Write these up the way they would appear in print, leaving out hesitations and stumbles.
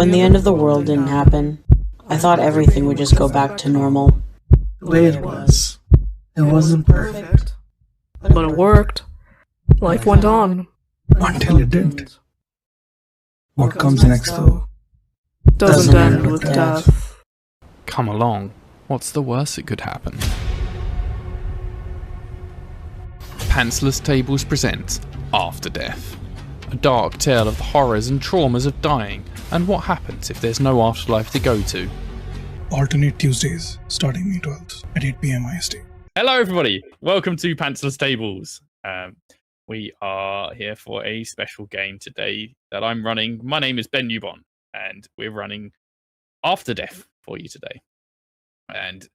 When the end of the world didn't happen, I thought everything would just go back to normal. The way it was. It wasn't perfect. But it worked. Life went on. Until it didn't. What comes next, though? Doesn't end with death. Come along. What's the worst that could happen? Pantsless Tables presents Afterdeath. A dark tale of the horrors and traumas of dying, and what happens if there's no afterlife to go to. Alternate Tuesdays, starting May 12th at 8 p.m. IST. Hello everybody, welcome to Pantsless Tables. We are here for a special game today that I'm running. My name is Ben Newbon, and we're running Afterdeath for you today. And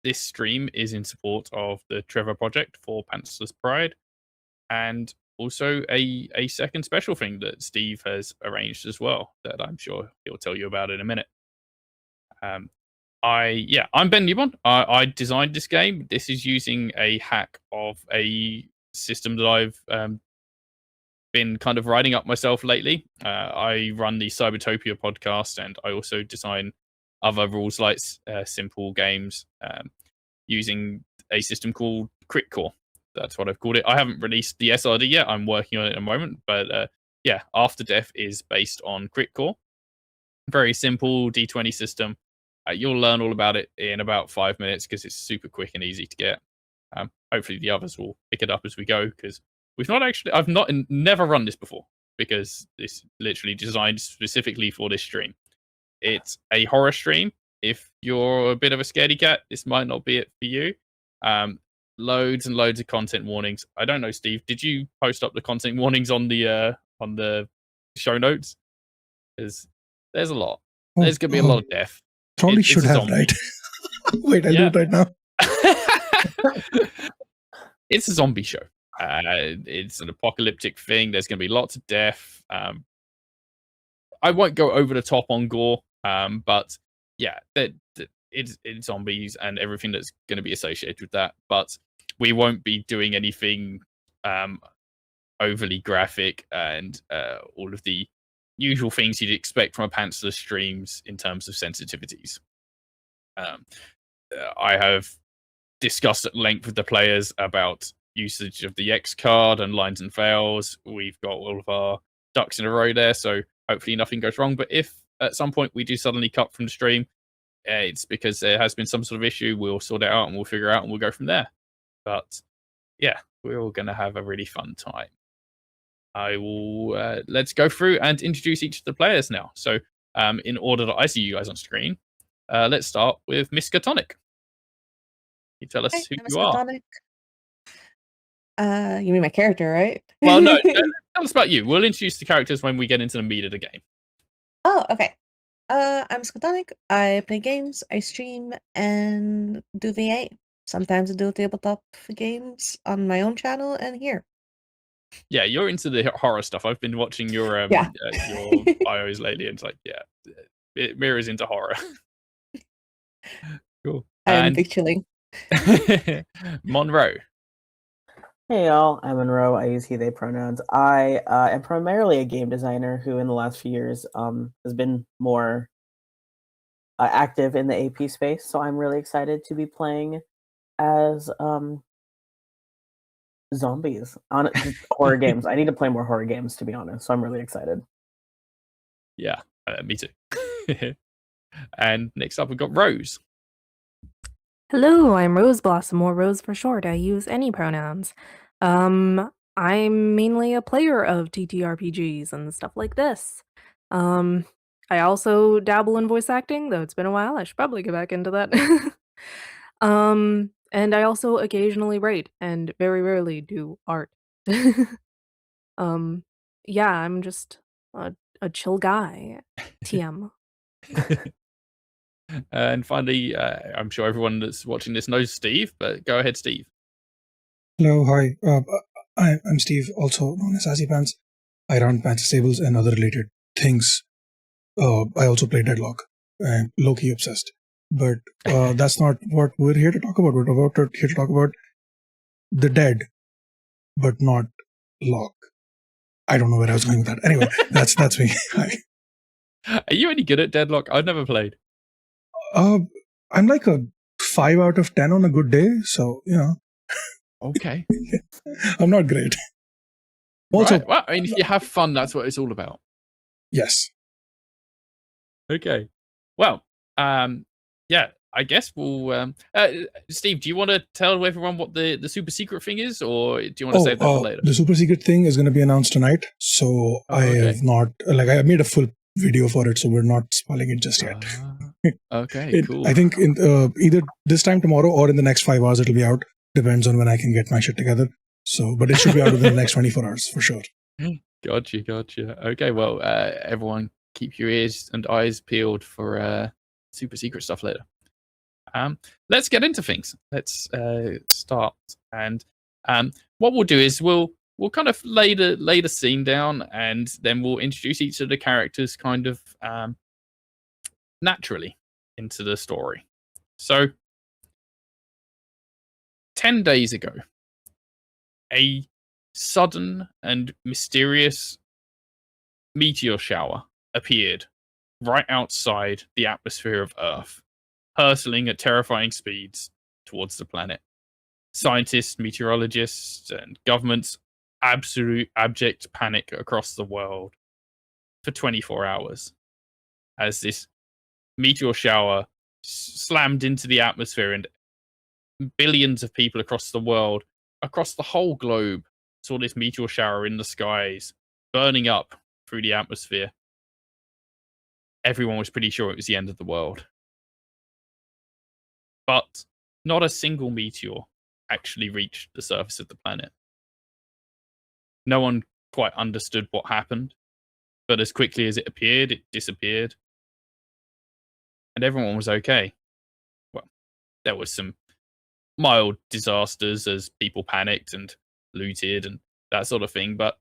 this stream is in support of the Trevor project for Pantsless Pride, and also a second special thing that Steve has arranged as well, that I'm sure he'll tell you about in a minute. I'm Ben Newbon. I designed this game. This is using a hack of a system that I've been kind of writing up myself lately. I run the Cybertopia podcast, and I also design other rules-light simple games using a system called Critcore. That's what I've called it. I haven't released the SRD yet. I'm working on it at the moment. But Afterdeath is based on Critcore. Very simple D20 system. You'll learn all about it in about 5 minutes because it's super quick and easy to get. Hopefully the others will pick it up as we go, because I've never run this before, because it's literally designed specifically for this stream. It's a horror stream. If you're a bit of a scaredy cat, this might not be it for you. Loads and loads of content warnings. I don't know, Steve, did you post up the content warnings on the show notes? There's a lot. There's gonna be a lot of death. Probably should have, right? Wait, I'll do it right now. It's a zombie show. It's an apocalyptic thing. There's going to be lots of death. I won't go over the top on gore, but yeah, it's zombies and everything that's going to be associated with that. But we won't be doing anything overly graphic and all of the usual things you'd expect from a Pantsless streams in terms of sensitivities. I have discussed at length with the players about usage of the X card and lines and fails. We've got all of our ducks in a row there, so hopefully nothing goes wrong. But if at some point we do suddenly cut from the stream, it's because there has been some sort of issue. We'll sort it out and we'll figure it out and we'll go from there. But yeah, we're all going to have a really fun time. I will let's go through and introduce each of the players now. So in order that I see you guys on screen, let's start with Miss Catonic. You tell us who you are. You mean my character, right? Well, no, tell us about you. We'll introduce the characters when we get into the meat of the game. Oh, okay. I'm Skatonic. I play games, I stream, and do VA. Sometimes I do tabletop games on my own channel and here. Yeah, you're into the horror stuff. I've been watching your Yeah. your bios lately, and it's like, yeah, it mirrors into horror. Cool. I'm And picturing. Monroe. Hey y'all, I'm Monroe. I use he, they pronouns. I am primarily a game designer who in the last few years has been more active in the AP space, so I'm really excited to be playing as zombies on horror games. I need to play more horror games, to be honest, so I'm really excited. Yeah, me too. And next up, we've got Rose. Hello, I'm Rose Blossom, or Rose for short. I use any pronouns. I'm mainly a player of TTRPGs and stuff like this. I also dabble in voice acting, though it's been a while. I should probably get back into that. And I also occasionally write and very rarely do art. Yeah, I'm just a chill guy. TM. And finally, I'm sure everyone that's watching this knows Steve, but go ahead, Steve. Hello, hi. I'm Steve, also known as Sassy Pants. I run Pants Tables and other related things. I also play Deadlock. I'm low-key obsessed. But that's not what we're here to talk about. We're here to talk about the dead, but not Lock. I don't know where I was going with that. Anyway, that's me. Hi. Are you any good at Deadlock? I've never played. I'm like a 5 out of 10 on a good day, so Okay. I'm not great. Also, right. Well, I mean, if you have fun, that's what it's all about. yes. Okay. Well, yeah, I guess we'll. Steve, do you want to tell everyone what the super secret thing is, or do you want to save that for later? The super secret thing is going to be announced tonight, so I have not I made a full video for it, so we're not spoiling it just yet. Okay, cool. I think either this time tomorrow or in the next 5 hours it'll be out. Depends on when I can get my shit together. So, but it should be out within the next 24 hours for sure. Gotcha. Okay, well, everyone, keep your ears and eyes peeled for super secret stuff later. Let's get into things. Let's start, and what we'll do is we'll kind of lay the scene down, and then we'll introduce each of the characters kind of naturally into the story. So, 10 days ago, a sudden and mysterious meteor shower appeared right outside the atmosphere of Earth, hurtling at terrifying speeds towards the planet. Scientists, meteorologists, and governments absolute abject panic across the world for 24 hours as this meteor shower slammed into the atmosphere, and billions of people across the world, across the whole globe, saw this meteor shower in the skies burning up through the atmosphere. Everyone was pretty sure it was the end of the world. But not a single meteor actually reached the surface of the planet. No one quite understood what happened, but as quickly as it appeared, it disappeared. And everyone was okay. Well, there was some mild disasters as people panicked and looted and that sort of thing, but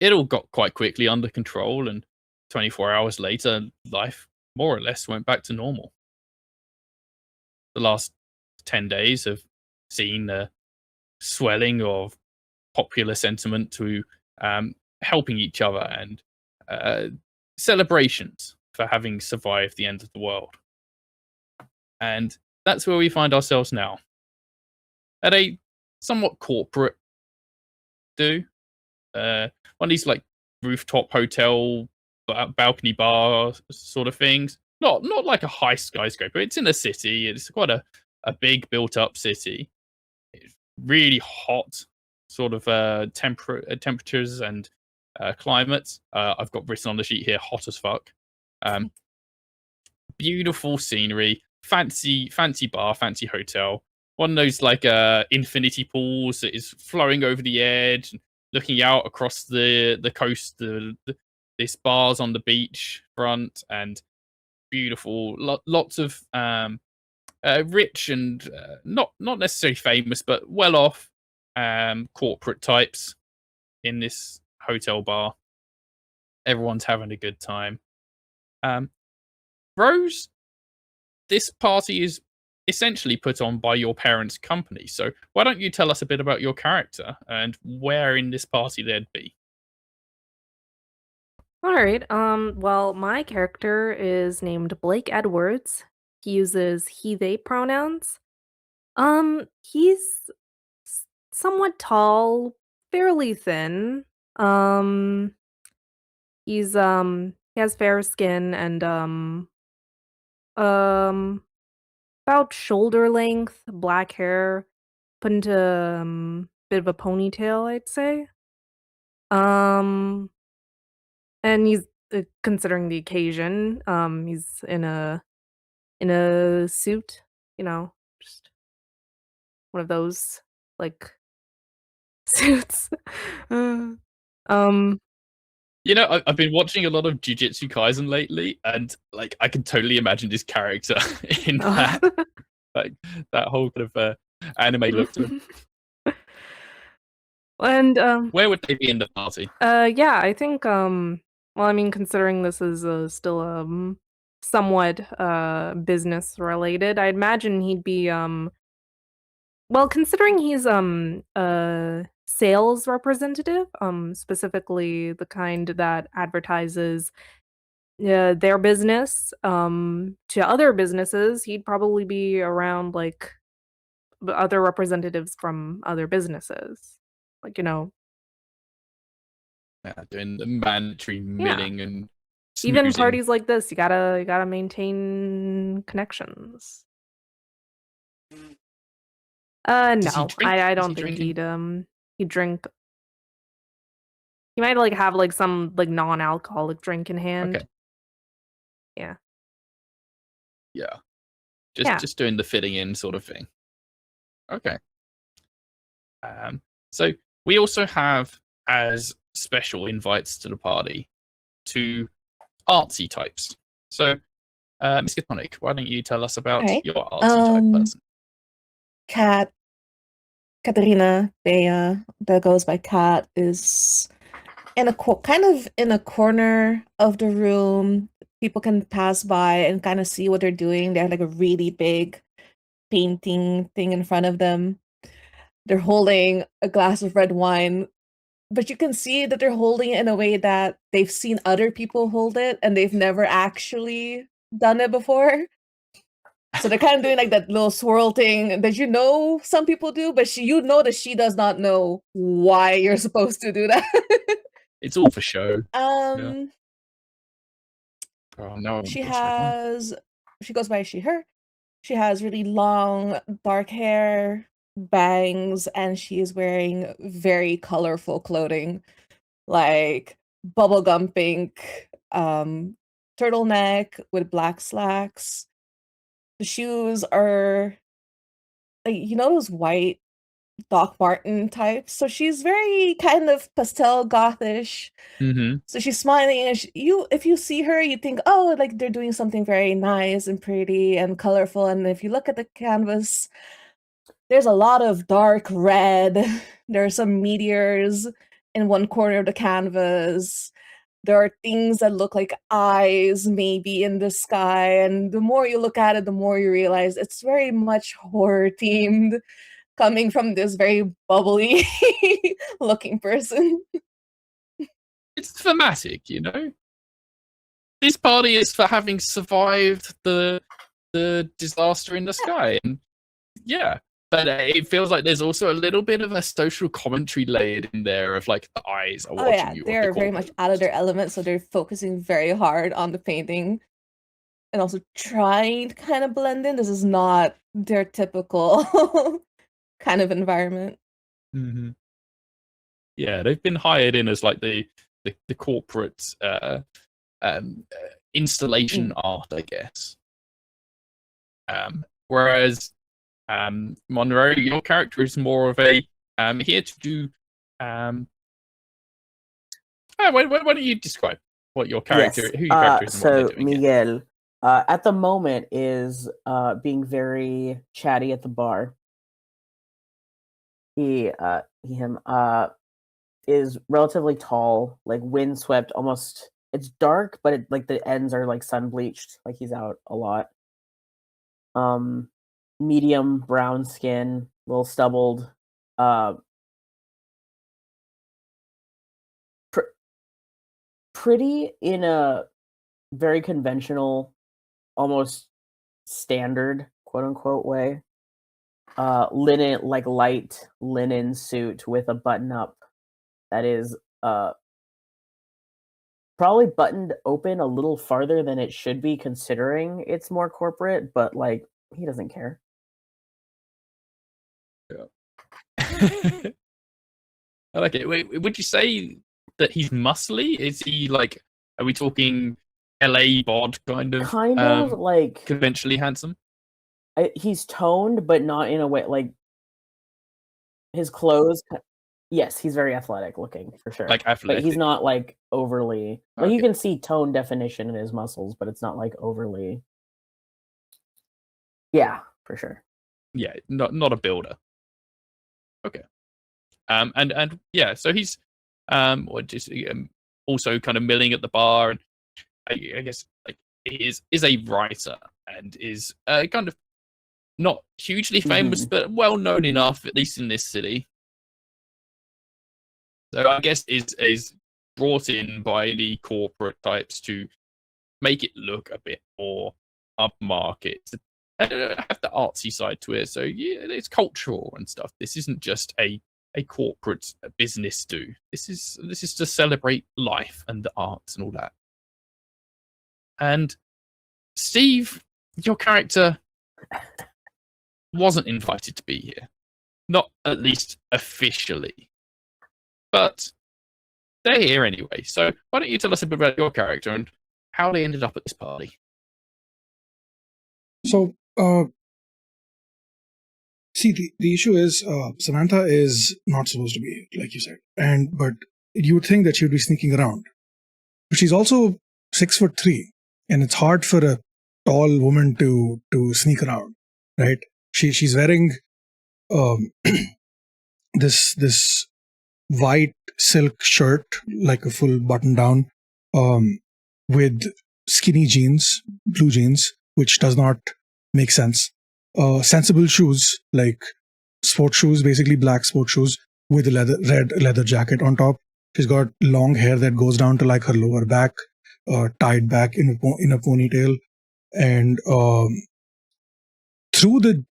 it all got quite quickly under control, and 24 hours later, life more or less went back to normal. The last 10 days have seen a swelling of popular sentiment to helping each other and celebrations for having survived the end of the world. And that's where we find ourselves now, at a somewhat corporate one of these like rooftop hotel balcony bar sort of things. Not like a high skyscraper. It's in a city. It's quite a big built up city. It's really hot sort of temperatures and climates. I've got written on the sheet here, hot as fuck. Beautiful scenery, fancy bar, fancy hotel. One of those like infinity pools that is flowing over the edge, looking out across the coast. This bar's on the beach front, and beautiful. Lots of rich and not necessarily famous, but well off corporate types in this hotel bar. Everyone's having a good time. Rose, this party is essentially put on by your parents' company. So why don't you tell us a bit about your character and where in this party they'd be? All right. Well, my character is named Blake Edwards. He uses he, they pronouns. He's somewhat tall, fairly thin. He has fair skin and about shoulder length, black hair, put into bit of a ponytail, I'd say. And he's considering the occasion, he's in a suit, just one of those like suits. Um, You know, I've been watching a lot of Jujutsu Kaisen lately, and like I can totally imagine this character in that, like that whole kind of anime look to him. And Where would they be in the party? yeah, I think well, I mean, considering this is still somewhat business related, I imagine he'd be well, considering he's a sales representative, specifically the kind that advertises their business to other businesses, he'd probably be around like other representatives from other businesses, like doing the mandatory milling and even smoozing. parties like this, you gotta maintain connections. Does he No, drink? I Is don't he think drinking? he'd drink. He might like have like some like non-alcoholic drink in hand. Okay. Yeah. Yeah. Yeah. Just doing the fitting in sort of thing. Okay. So we also have as special invites to the party 2 artsy types. So, Miss Tonic, why don't you tell us about Alright. your artsy type person? Katerina Bea, that goes by Kat, is in a kind of in a corner of the room. People can pass by and kind of see what they're doing. They have like a really big painting thing in front of them. They're holding a glass of red wine, but you can see that they're holding it in a way that they've seen other people hold it and they've never actually done it before. So they're kind of doing like that little swirl thing that some people do, but you know that she does not know why you're supposed to do that. It's all for show. Yeah. Um, Oh no, she goes by she, her. She has really long dark hair, bangs, and she is wearing very colorful clothing, like bubblegum pink, turtleneck with black slacks. The shoes are like those white Doc Marten types. So she's very kind of pastel gothish. Mm-hmm. So she's smiling, and if you see her, you think, oh, like they're doing something very nice and pretty and colorful. And if you look at the canvas, there's a lot of dark red. There are some meteors in one corner of the canvas. There are things that look like eyes maybe in the sky. And the more you look at it, the more you realize it's very much horror themed, coming from this very bubbly looking person. It's thematic, you know? This party is for having survived the disaster in the sky. And yeah. But it feels like there's also a little bit of a social commentary layered in there of like the eyes are Oh watching yeah, you. they're very much out of their element, so they're focusing very hard on the painting and also trying to kind of blend in. This is not their typical kind of environment. Mm-hmm. Yeah, they've been hired in as like the corporate installation art, I guess. Whereas Monroe, your character is more of a here to do. Why don't you describe what your character, Yes. who your character is, and what they're So doing? Here? Miguel, at the moment, is being very chatty at the bar. Him is relatively tall, like windswept, almost. It's dark, but like the ends are like sun bleached, like he's out a lot. Medium brown skin, a little stubbled. Pretty in a very conventional, almost standard, quote unquote, way. Linen, like light linen suit with a button up that is probably buttoned open a little farther than it should be, considering it's more corporate, but like he doesn't care. Yeah. I like it. Wait, would you say that he's muscly? Is he like? Are we talking LA bod kind of? Kind of like conventionally handsome. He's toned, but not in a way like his clothes. Yes, he's very athletic looking for sure. Like athletic, but he's not like overly. Like okay. You can see tone definition in his muscles, but it's not like overly. Yeah, for sure. Yeah, not a builder. Okay. And yeah, so he's also kind of milling at the bar, and I guess like he is a writer and is kind of not hugely famous, but well known enough, at least in this city. So I guess is brought in by the corporate types to make it look a bit more upmarket. Have the artsy side to it. So yeah, it's cultural and stuff. This isn't just a corporate business do. This is to celebrate life and the arts and all that. And Steve, your character wasn't invited to be here. Not at least officially. But they're here anyway. So why don't you tell us a bit about your character and how they ended up at this party? So, see, the issue is Samantha is not supposed to be here, like you said, but you would think that she would be sneaking around, but she's also 6'3", and it's hard for a tall woman to sneak around, right? She's wearing this white silk shirt, like a full button down, with skinny jeans, blue jeans, which does not make sense. Sensible shoes, like sports shoes, basically black sports shoes with a red leather jacket on top. She's got long hair that goes down to like her lower back, tied back in a ponytail, and through the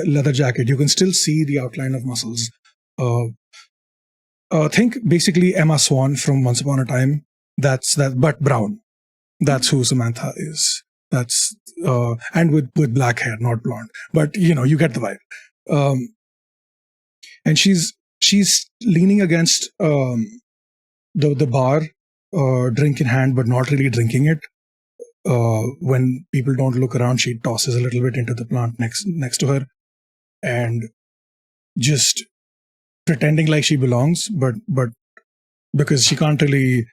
leather jacket, you can still see the outline of muscles. Think basically Emma Swan from Once Upon a Time. That's that, but brown. That's who Samantha is. That's and with black hair, not blonde. But you get the vibe. And she's leaning against the bar, drink in hand, but not really drinking it. When people don't look around, she tosses a little bit into the plant next to her, and just pretending like she belongs, but because she can't really,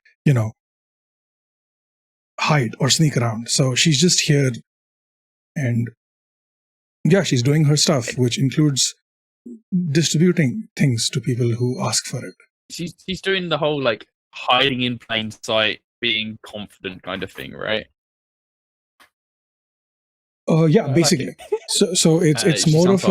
hide or sneak around. So she's just here, and yeah, she's doing her stuff, which includes distributing things to people who ask for it. She's doing the whole like hiding in plain sight, being confident kind of thing, right? Yeah, basically. Like it. So it's more of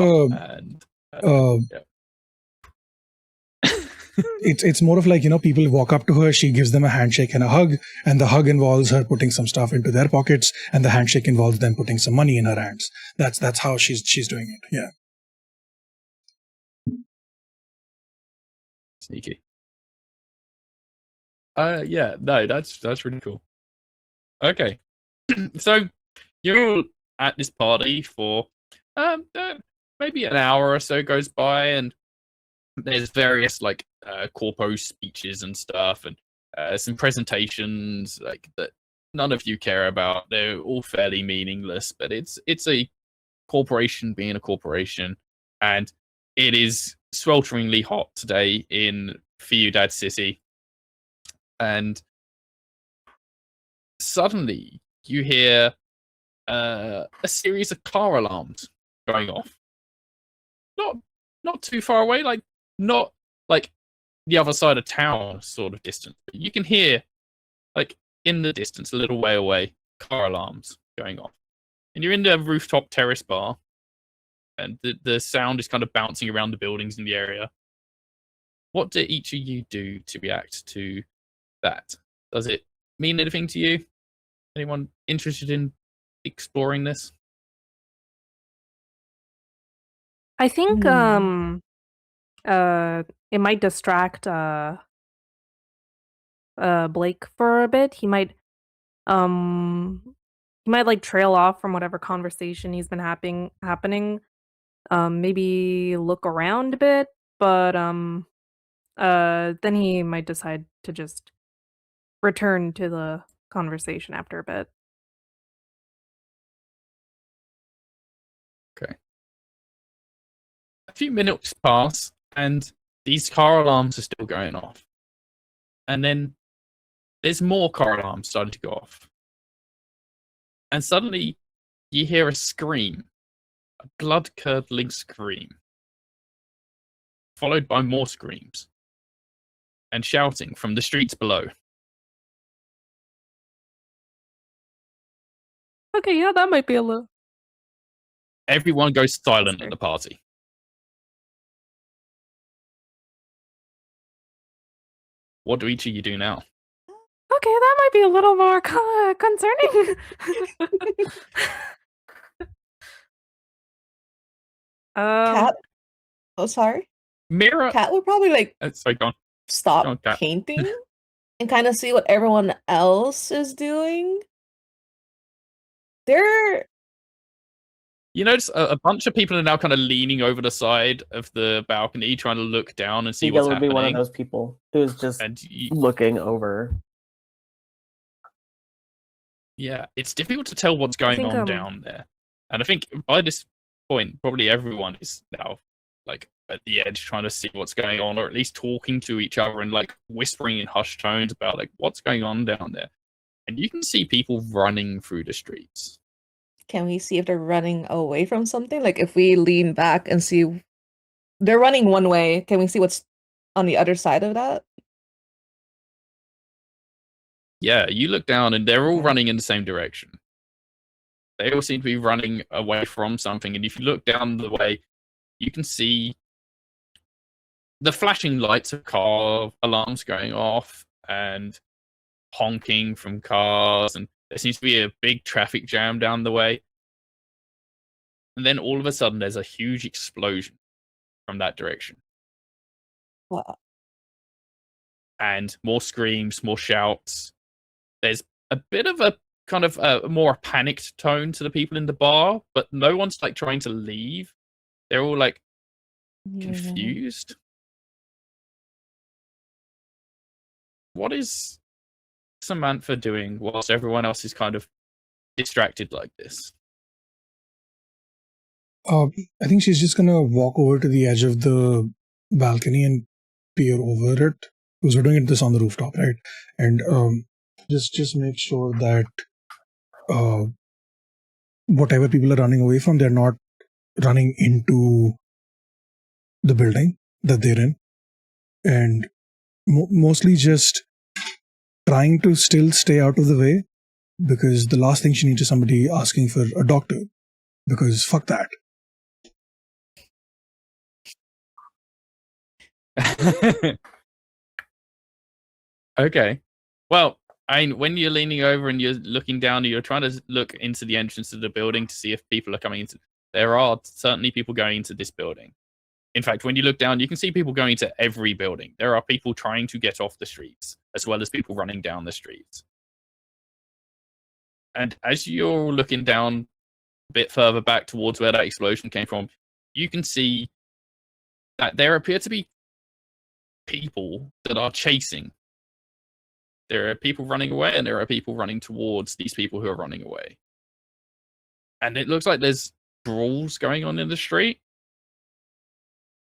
it's more of like, people walk up to her, she gives them a handshake and a hug, and the hug involves her putting some stuff into their pockets, and the handshake involves them putting some money in her hands. That's how she's doing it. Yeah. Sneaky. Yeah, no, that's really cool. Okay. So you're all at this party for maybe an hour or so goes by, and there's various like corpo speeches and stuff, and some presentations like that none of you care about. They're all fairly meaningless, but it's a corporation being a corporation, and it is swelteringly hot today in Ciudad City, and suddenly you hear a series of car alarms going off. Not too far away, like not like the other side of town sort of distance, but you can hear like in the distance, a little way away, car alarms going off. And you're in the rooftop terrace bar, and the sound is kind of bouncing around the buildings in the area. What do each of you do to react to that? Does it mean anything to you? Anyone interested in exploring this? I think it might distract Blake for a bit. He might like trail off from whatever conversation he's been happening. Maybe look around a bit, but then he might decide to just return to the conversation after a bit. Okay. A few minutes pass, and these car alarms are still going off. And then there's more car alarms starting to go off. And suddenly you hear a scream, a blood-curdling scream, followed by more screams and shouting from the streets below. Okay, yeah, that might be a little... Everyone goes silent at the party. What do each of you do now? Okay, that might be a little more concerning. Cat. Oh, sorry. Mirror. Cat would probably like Sorry, go on. stop Go on, Cat. painting and kind of see what everyone else is doing. They're You notice a bunch of people are now kind of leaning over the side of the balcony, trying to look down and see Miguel what's would be happening. one of those people who's just And looking over. yeah, it's difficult to tell what's going on down there. And I think by this point, probably everyone is now like at the edge trying to see what's going on, or at least talking to each other and like whispering in hushed tones about like what's going on down there. And you can see people running through the streets. Can we see if they're running away from something? Like if we lean back and see they're running one way, can we see what's on the other side of that? Yeah, you look down and they're all Okay. running in the same direction. They all seem to be running away from something. And if you look down the way, you can see the flashing lights of car alarms going off and honking from cars, and there seems to be a big traffic jam down the way. And then all of a sudden, there's a huge explosion from that direction. Wow. And more screams, more shouts. There's a bit of a kind of a more panicked tone to the people in the bar, but no one's like trying to leave. They're all like confused. What is Samantha doing whilst everyone else is kind of distracted like this? I think she's just gonna walk over to the edge of the balcony and peer over it, because we're doing this on the rooftop, right? And just make sure that whatever people are running away from, they're not running into the building that they're in, and mostly just trying to still stay out of the way, because the last thing she needs is somebody asking for a doctor, because fuck that. Okay. Well, when you're leaning over and you're looking down and you're trying to look into the entrance of the building to see if people are coming into, there are certainly people going into this building. In fact, when you look down, you can see people going into every building. There are people trying to get off the streets, as well as people running down the streets. And as you're looking down a bit further back towards where that explosion came from, you can see that there appear to be people that are chasing. There are people running away, and there are people running towards these people who are running away. And it looks like there's brawls going on in the street.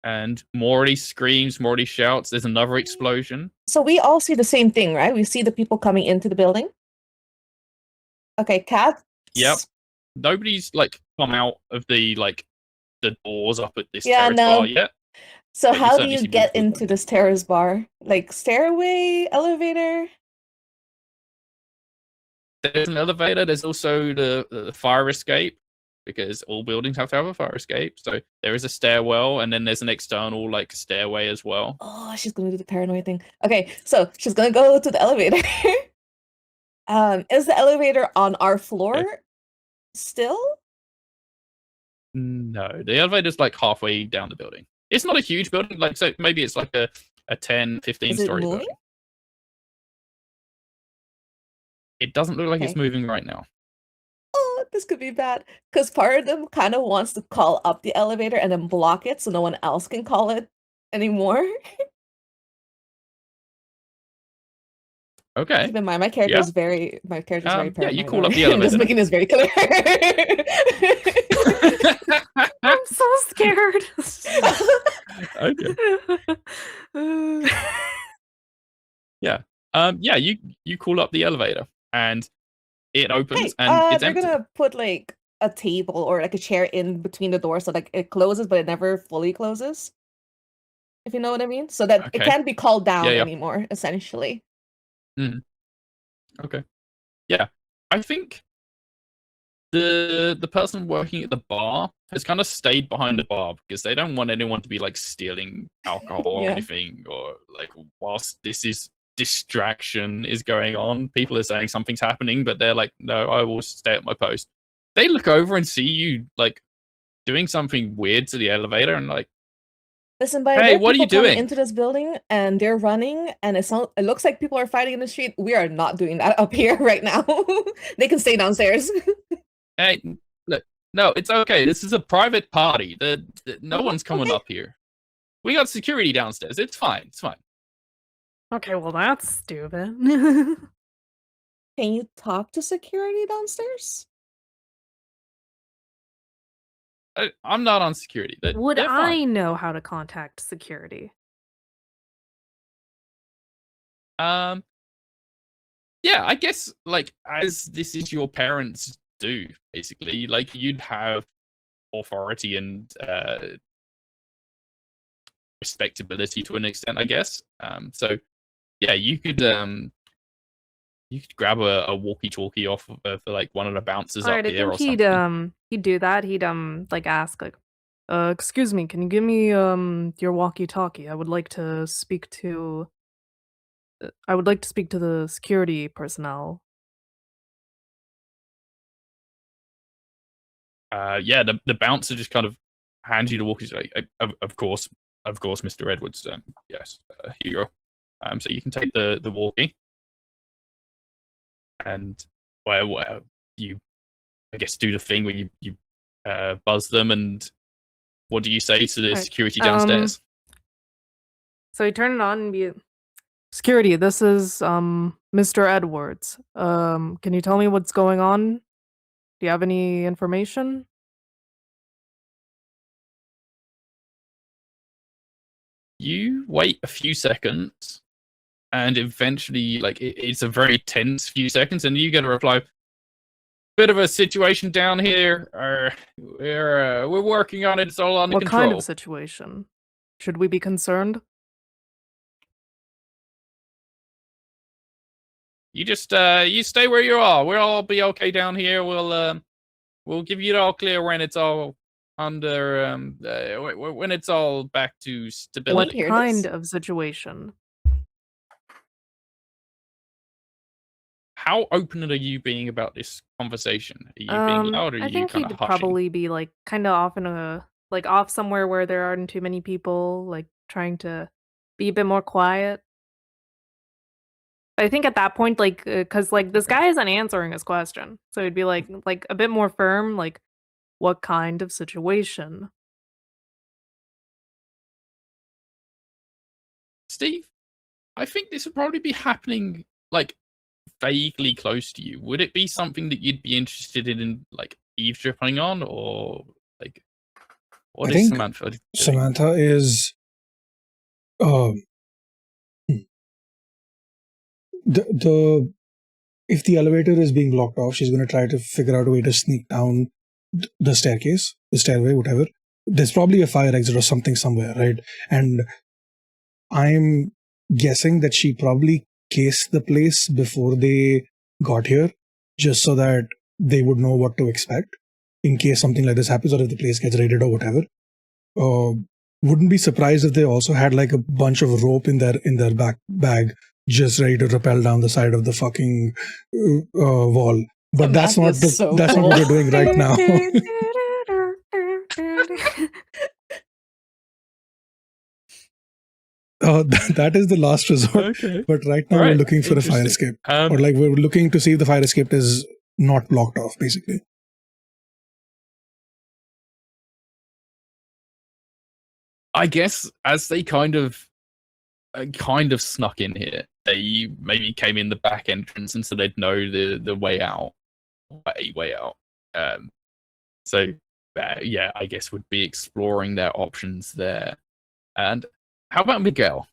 And more of these screams, more of these shouts. There's another explosion. So we all see the same thing, right? We see the people coming into the building. Okay, Cat. Yep. Nobody's like come out of the doors up at this terrace bar yet. So but how do you get into this terrace bar? Like stairway, elevator? There's an elevator. There's also the fire escape, because all buildings have to have a fire escape. So there is a stairwell, and then there's an external stairway as well. Oh, she's gonna do the paranoid thing. Okay, so she's gonna go to the elevator. Is the elevator on our floor still? No, the elevator's halfway down the building. It's not a huge building, so maybe it's like a 10, 15 story building. It doesn't look like it's moving right now. Oh, this could be bad. Because part of them kind of wants to call up the elevator and then block it so no one else can call it anymore. Okay. Keep in mind, my character is very paranoid. Yeah, you call up the elevator. I'm just making this very clear. I'm so scared. Okay. Yeah. Yeah, you call up the elevator and it opens and it's empty. We're gonna put a table or a chair in between the doors so it closes but it never fully closes. If you know what I mean? So that it can't be called down anymore, essentially. Okay. Yeah. I think the person working at the bar has kind of stayed behind the bar because they don't want anyone to be stealing alcohol or anything, or whilst this is distraction is going on. People are saying something's happening, but they're like, no, I will stay at my post. They look over and see you like doing something weird to the elevator and like, Listen, buddy, hey, there are what are you people coming doing? into this building and they're running, and it looks like people are fighting in the street. We are not doing that up here right now. They can stay downstairs. Hey, look, no, it's okay. This is a private party. No one's coming Okay. up here. We got security downstairs. It's fine. It's fine. Okay, well that's stupid. Can you talk to security downstairs? I'm not on security. Would They're fine. I know how to contact security? Yeah, I guess like as this is your parents do, basically, like you'd have authority and respectability to an extent, I guess. So yeah, you could grab a walkie-talkie off of like one of the bouncers Alright, up I here or think something. he'd do that. He'd like ask like, excuse me, can you give me your walkie-talkie? I would like to speak to the security personnel. Yeah, the bouncer just kind of hands you the walkie-talkie. Of course, Mr. Edwards. Yes, here you go. So you can take the walkie, and well, you, I guess, do the thing where you buzz them, and what do you say to the Alright, security downstairs? So you turn it on and be security, this is Mr. Edwards. Can you tell me what's going on? Do you have any information? You wait a few seconds, and eventually, like it's a very tense few seconds, and you get a reply. Bit of a situation down here. We're working on it. It's all under What control. kind of situation? Should we be concerned? You just you stay where you are. We'll all be okay down here. We'll give you the all clear when it's all under when it's all back to stability. hear What kind this? of situation? How open are you being about this conversation? Are you being loud, or are I you think kind of he'd hushing? probably be like kind of off in a like off somewhere where there aren't too many people, like trying to be a bit more quiet. I think at that point, like, cause like this guy isn't answering his question, so he'd be like a bit more firm, like, what kind of situation? Steve, I think this would probably be happening like vaguely close to you. Would it be something that you'd be interested in like eavesdropping on, or like what I is think Samantha doing? Samantha is um the if the elevator is being blocked off, she's going to try to figure out a way to sneak down the staircase, the stairway, whatever. There's probably a fire exit or something somewhere, right? And I'm guessing that she probably cased the place before they got here, just so that they would know what to expect in case something like this happens, or if the place gets raided or whatever. Wouldn't be surprised if they also had like a bunch of rope in their back bag, just ready to rappel down the side of the fucking wall. But that's not what we're doing right now. That is the last resort. Okay. But right now we're looking for a fire escape, or like we're looking to see if the fire escape is not blocked off, basically. I guess as they kind of snuck in here, they maybe came in the back entrance, and so they'd know the way out, a way out. So yeah, I guess would be exploring their options there. And how about Miguel?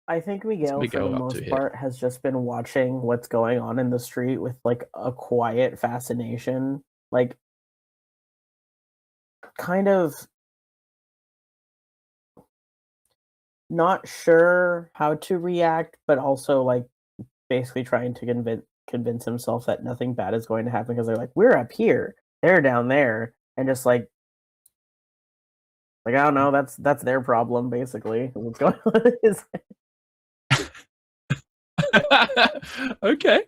I think Miguel, for Miguel the up to most here? part, has just been watching what's going on in the street with like a quiet fascination, like kind of not sure how to react, but also like basically trying to convince himself that nothing bad is going to happen because they're like, we're up here, they're down there, and just like I don't know, that's their problem basically. What's going on is Okay.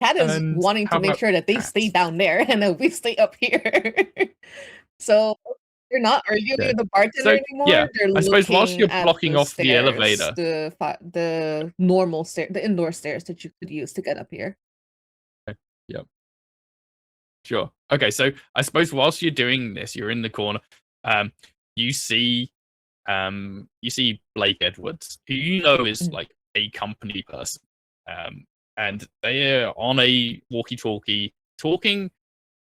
Cat is And wanting to how make about sure that they Cat? stay down there and then we stay up here. So they're not arguing Okay. with the bartender So, anymore. yeah, They're I suppose whilst looking you're at blocking the off the stairs, elevator. the normal stair, the indoor stairs that you could use to get up here. Yep. Sure. Okay, so I suppose whilst you're doing this, you're in the corner. You see Blake Edwards, who you know is Mhm. like a company person. And they are on a walkie-talkie talking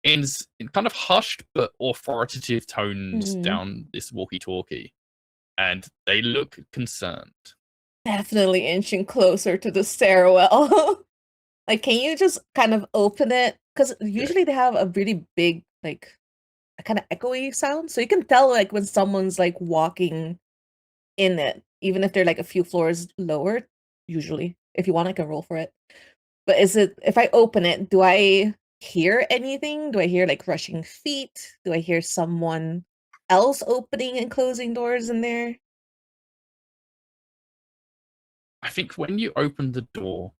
in kind of hushed but authoritative tones Mhm. down this walkie-talkie. And they look concerned. Definitely inching closer to the stairwell. Like, can you just kind of open it? Because usually they have a really big, like, a kind of echoey sound. So you can tell, like, when someone's, like, walking in it, even if they're, like, a few floors lower, usually. If you want, I can roll for it. But if I open it, do I hear anything? Do I hear, like, rushing feet? Do I hear someone else opening and closing doors in there? I think when you open the door,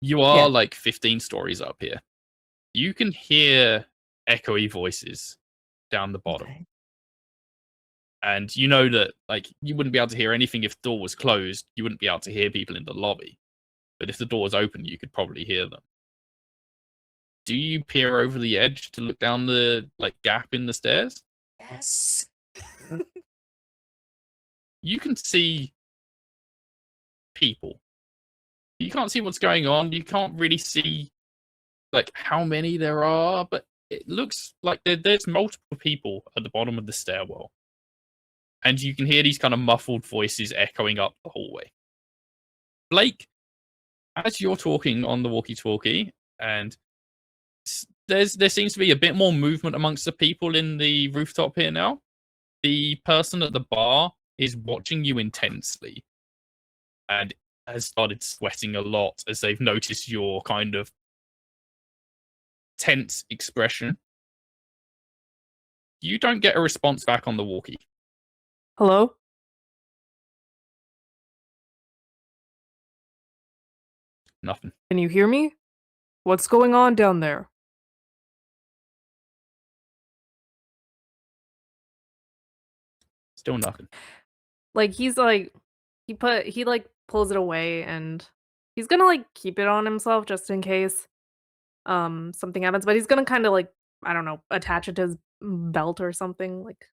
you are Yeah. like 15 stories up here. You can hear echoey voices down the bottom. Okay. And you know that like you wouldn't be able to hear anything if the door was closed. You wouldn't be able to hear people in the lobby. But if the door was open, you could probably hear them. Do you peer over the edge to look down the like gap in the stairs? Yes. You can see people. You can't see what's going on. You can't really see like how many there are, but it looks like there's multiple people at the bottom of the stairwell. And you can hear these kind of muffled voices echoing up the hallway. Blake, as you're talking on the walkie-talkie, and there seems to be a bit more movement amongst the people in the rooftop here now. The person at the bar is watching you intensely and has started sweating a lot as they've noticed your kind of tense expression. You don't get a response back on the walkie. Hello? Nothing. Can you hear me? What's going on down there? Still nothing. Like he's like he like pulls it away and he's gonna like keep it on himself just in case something happens, but he's gonna kind of like I don't know, attach it to his belt or something like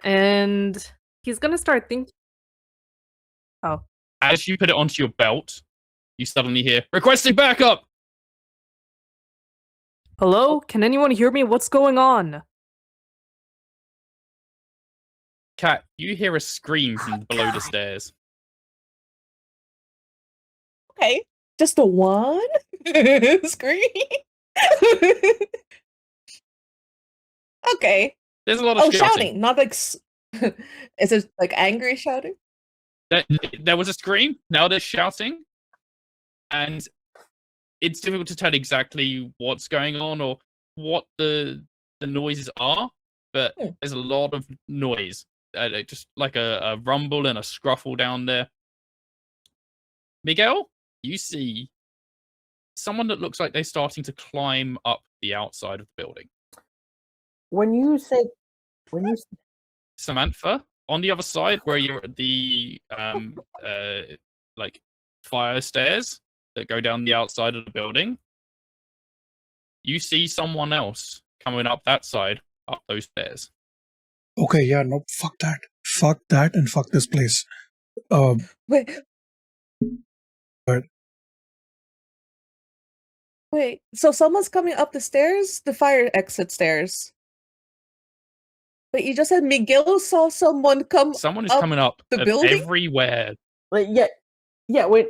and he's gonna start thinking. Oh. As you put it onto your belt, you suddenly hear requesting backup. Hello? Can anyone hear me? What's going on? Kat, you hear a scream from below the stairs. Okay. Just the one scream. Okay. There's a lot of shouting, not like. Is it like angry shouting? There was a scream. Now there's shouting, and it's difficult to tell exactly what's going on or what the noises are. But there's a lot of noise, just like a rumble and a scruffle down there. Miguel, you see someone that looks like they're starting to climb up the outside of the building. When you Samantha, on the other side where you're at the like fire stairs that go down the outside of the building, you see someone else coming up that side, up those stairs. Okay, yeah, no, fuck that and fuck this place. Wait. But Wait, so someone's coming up the stairs? The fire exit stairs. But you just said Miguel saw someone come Someone is up coming up the building? everywhere. Like, yeah, wait.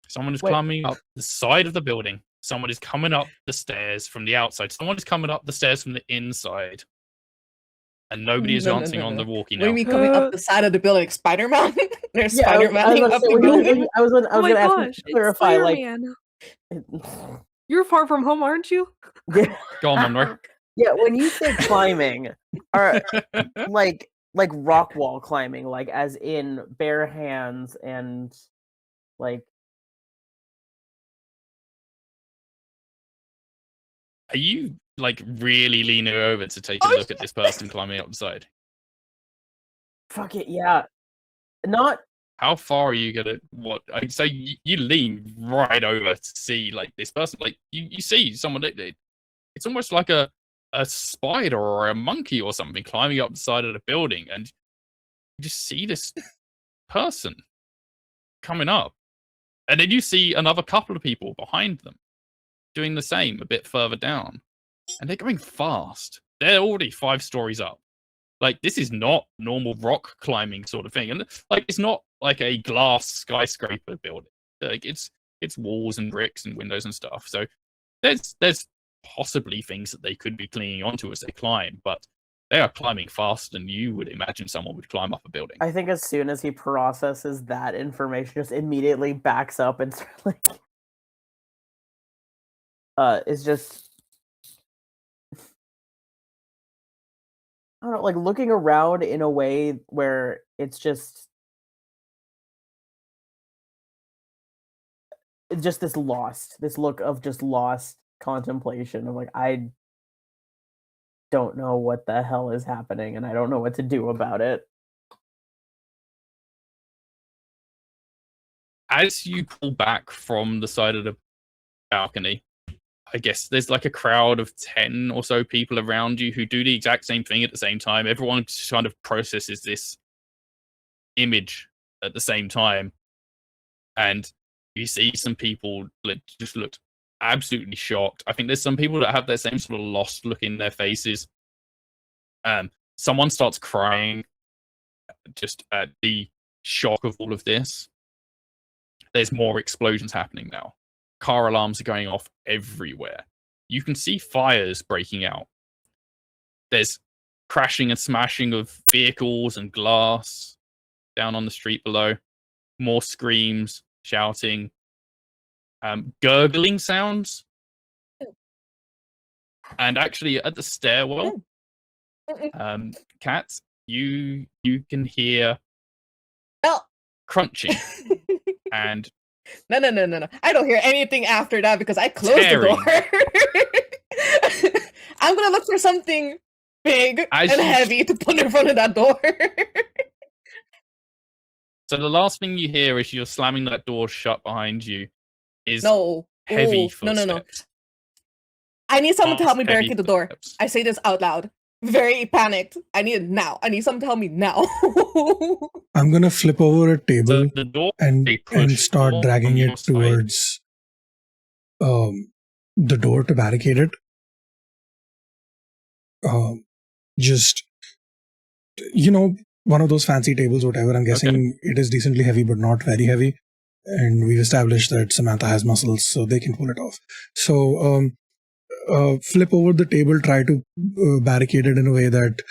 Someone is climbing up the side of the building. Someone is coming up the stairs from the outside. Someone is coming up the stairs from the inside. And nobody is answering on the walkie now. What do you mean coming up the side of the building? Like Spider-Man? There's Yeah, Spider-Man up the building? I was Oh gonna my ask you gosh, to it's clarify, like, Spider-Man. You're far from home, aren't you? yeah, Go on, Monroe. yeah. When you say climbing, are like rock wall climbing, like as in bare hands and Like, Are you like really leaning over to take a look at this person climbing up the side? fuck it, yeah. Not How far are you gonna? What? I'd say you lean right over to see like this person. Like you see someone. It's almost like a spider or a monkey or something climbing up the side of the building, and you just see this person coming up, and then you see another couple of people behind them doing the same a bit further down, and they're going fast. They're already 5 stories up. Like, this is not normal rock climbing sort of thing, and like it's not like a glass skyscraper building. Like it's walls and bricks and windows and stuff. So there's possibly things that they could be clinging onto as they climb, but they are climbing faster than you would imagine someone would climb up a building. I think as soon as he processes that information, just immediately backs up and starts like is just I don't know, like looking around in a way where it's just this look of just lost contemplation of like, I don't know what the hell is happening and I don't know what to do about it. As you pull back from the side of the balcony, I guess there's like a crowd of 10 or so people around you who do the exact same thing at the same time. Everyone just kind of processes this image at the same time. And you see some people that just looked absolutely shocked. I think there's some people that have that same sort of lost look in their faces. Someone starts crying just at the shock of all of this. There's more explosions happening now. Car alarms are going off everywhere. You can see fires breaking out. There's crashing and smashing of vehicles and glass down on the street below. More screams, shouting, gurgling sounds. And actually at the stairwell, Kat, you can hear crunching and No. I don't hear anything after that because I closed the door. I'm gonna look for something big and heavy to put in front of that door. So the last thing you hear as you're slamming that door shut behind you is heavy footsteps. No. I need someone to help me barricade the door. I say this out loud. Very panicked. I need it now. I need someone to help me now. I'm gonna flip over a table the door and start dragging it towards the door to barricade it. Just, one of those fancy tables, whatever. I'm guessing it is decently heavy, but not very heavy. And we've established that Samantha has muscles, so they can pull it off. So, flip over the table, try to barricade it in a way that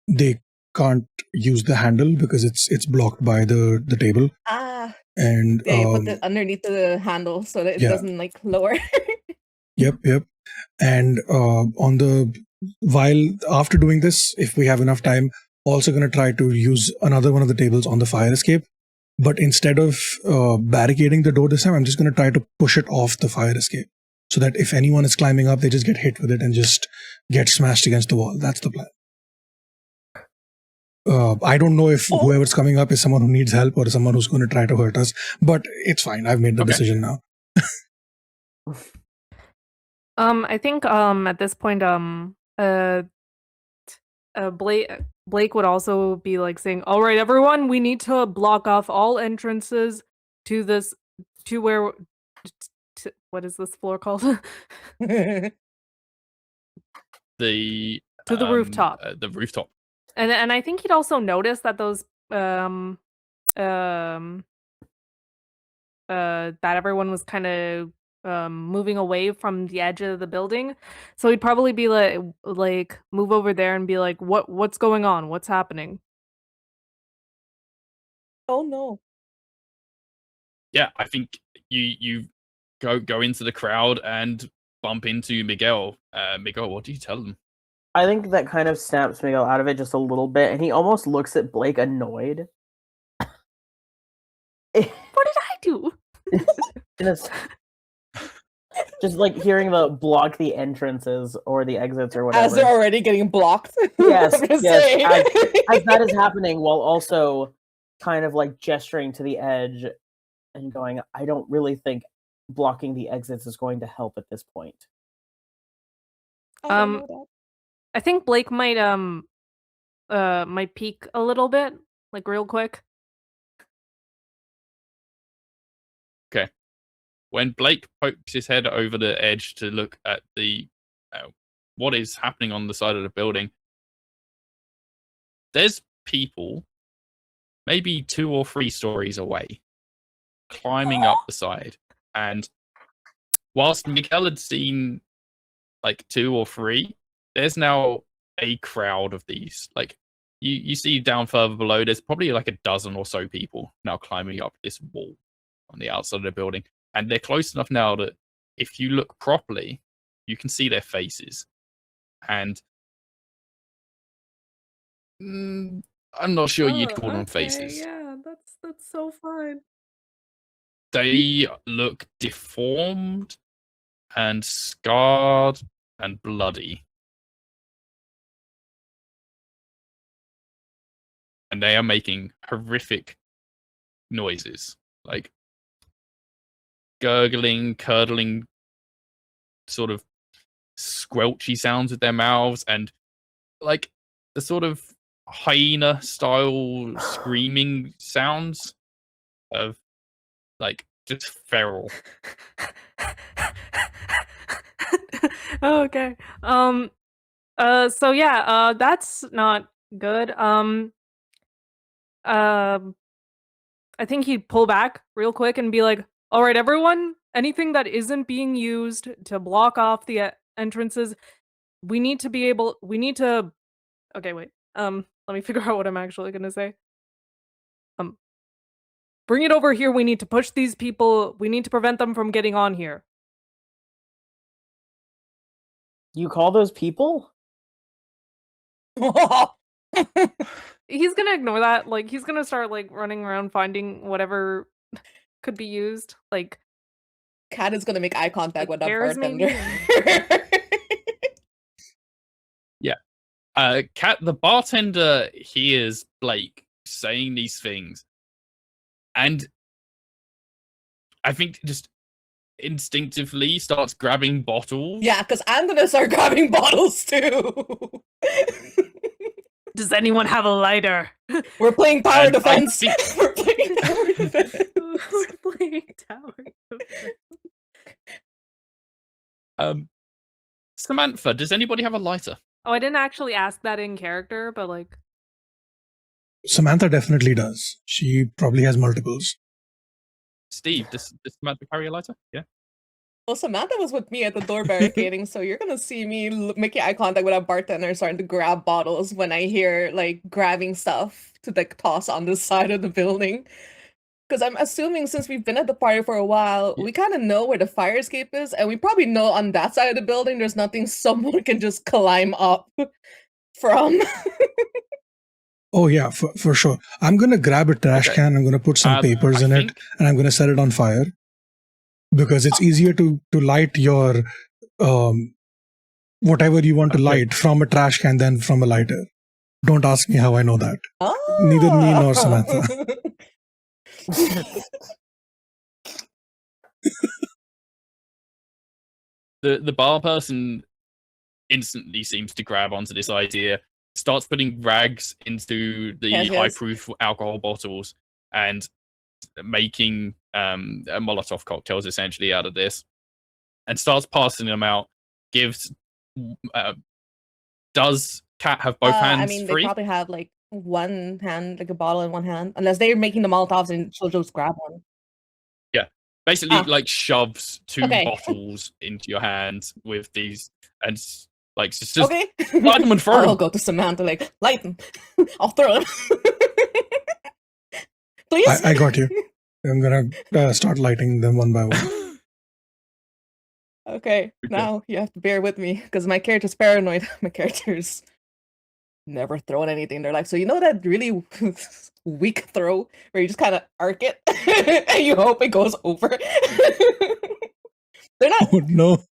they can't use the handle because it's blocked by the table. And they put it underneath the handle so that it doesn't like lower. Yep. And after doing this, if we have enough time, also going to try to use another one of the tables on the fire escape. But instead of barricading the door this time, I'm just going to try to push it off the fire escape so that if anyone is climbing up, they just get hit with it and just get smashed against the wall. That's the plan. I don't know if whoever's coming up is someone who needs help or someone who's going to try to hurt us, but it's fine. I've made the decision now. I think at this point Blake would also be like saying, "All right, everyone, we need to block off all entrances to this what is this floor called?" The rooftop. The rooftop. And I think he'd also notice that those that everyone was kind of moving away from the edge of the building, so he'd probably be like move over there and be like, what's going on, what's happening? Oh no. Yeah, I think you go into the crowd and bump into Miguel. Miguel, what do you tell them? I think that kind of snaps Miguel out of it just a little bit, and he almost looks at Blake annoyed. What did I too. Just like hearing the block the entrances or the exits or whatever. As they're already getting blocked. Yes, I'm just yes. saying. As that is happening, while also kind of like gesturing to the edge and going, I don't really think blocking the exits is going to help at this point. I don't know that. I think Blake might peek a little bit, like real quick. Okay. When Blake pokes his head over the edge to look at the what is happening on the side of the building, there's people maybe 2 or 3 stories away climbing up the side. And whilst Miguel had seen like 2 or 3, there's now a crowd of these. Like you see down further below, there's probably like a dozen or so people now climbing up this wall on the outside of the building. And they're close enough now that if you look properly, you can see their faces. And I'm not sure you'd call them faces. Yeah, that's so fine. They look deformed and scarred and bloody. And they are making horrific noises, like gurgling, curdling, sort of squelchy sounds with their mouths, and like the sort of hyena style screaming sounds of like just feral. Okay. So yeah, that's not good. I think he'd pull back real quick and be like, all right, everyone, anything that isn't being used to block off the entrances, we need to, okay, wait, let me figure out what I'm actually gonna say. Bring it over here, we need to push these people, we need to prevent them from getting on here. You call those people? He's gonna ignore that, like, he's gonna start, like, running around finding whatever could be used, like... Cat is gonna make eye contact with that chairs, bartender. Yeah. Cat, the bartender hears Blake saying these things. And I think just instinctively starts grabbing bottles. Yeah, because I'm gonna start grabbing bottles too. Does anyone have a lighter? We're playing tower And defense. We're playing tower defense. We're playing tower defense. Samantha, does anybody have a lighter? Oh, I didn't actually ask that in character, but like... Samantha definitely does. She probably has multiples. Steve, does Samantha carry a lighter? Yeah. Well, Samantha was with me at the door barricading, so you're gonna see me making eye contact with a bartender, starting to grab bottles when I hear like grabbing stuff to like toss on the side of the building. Because I'm assuming since we've been at the party for a while, we kind of know where the fire escape is, and we probably know on that side of the building there's nothing someone can just climb up from. Oh yeah, for sure. I'm gonna grab a trash can. I'm gonna put some papers in it, and I'm gonna set it on fire because it's easier to light your whatever you want to light from a trash can than from a lighter. Don't ask me how I know that. Oh. Neither me nor Samantha. The bar person instantly seems to grab onto this idea, starts putting rags into the high-proof alcohol bottles and making Molotov cocktails essentially out of this, and starts passing them out. Gives does Cat have both hands? I mean, free? They probably have like one hand, like a bottle in one hand, unless they're making the Molotovs and she'll just grab one. Yeah, basically like shoves 2 bottles into your hand with these, and like just light them and throw them. I'll go to Samantha, like, light them. I'll throw them. Please. I got you. I'm gonna start lighting them one by one. Okay, now you have to bear with me because my character's paranoid. My character's never thrown anything in their life. So you know that really weak throw where you just kind of arc it and you hope it goes over. They're not. Oh no.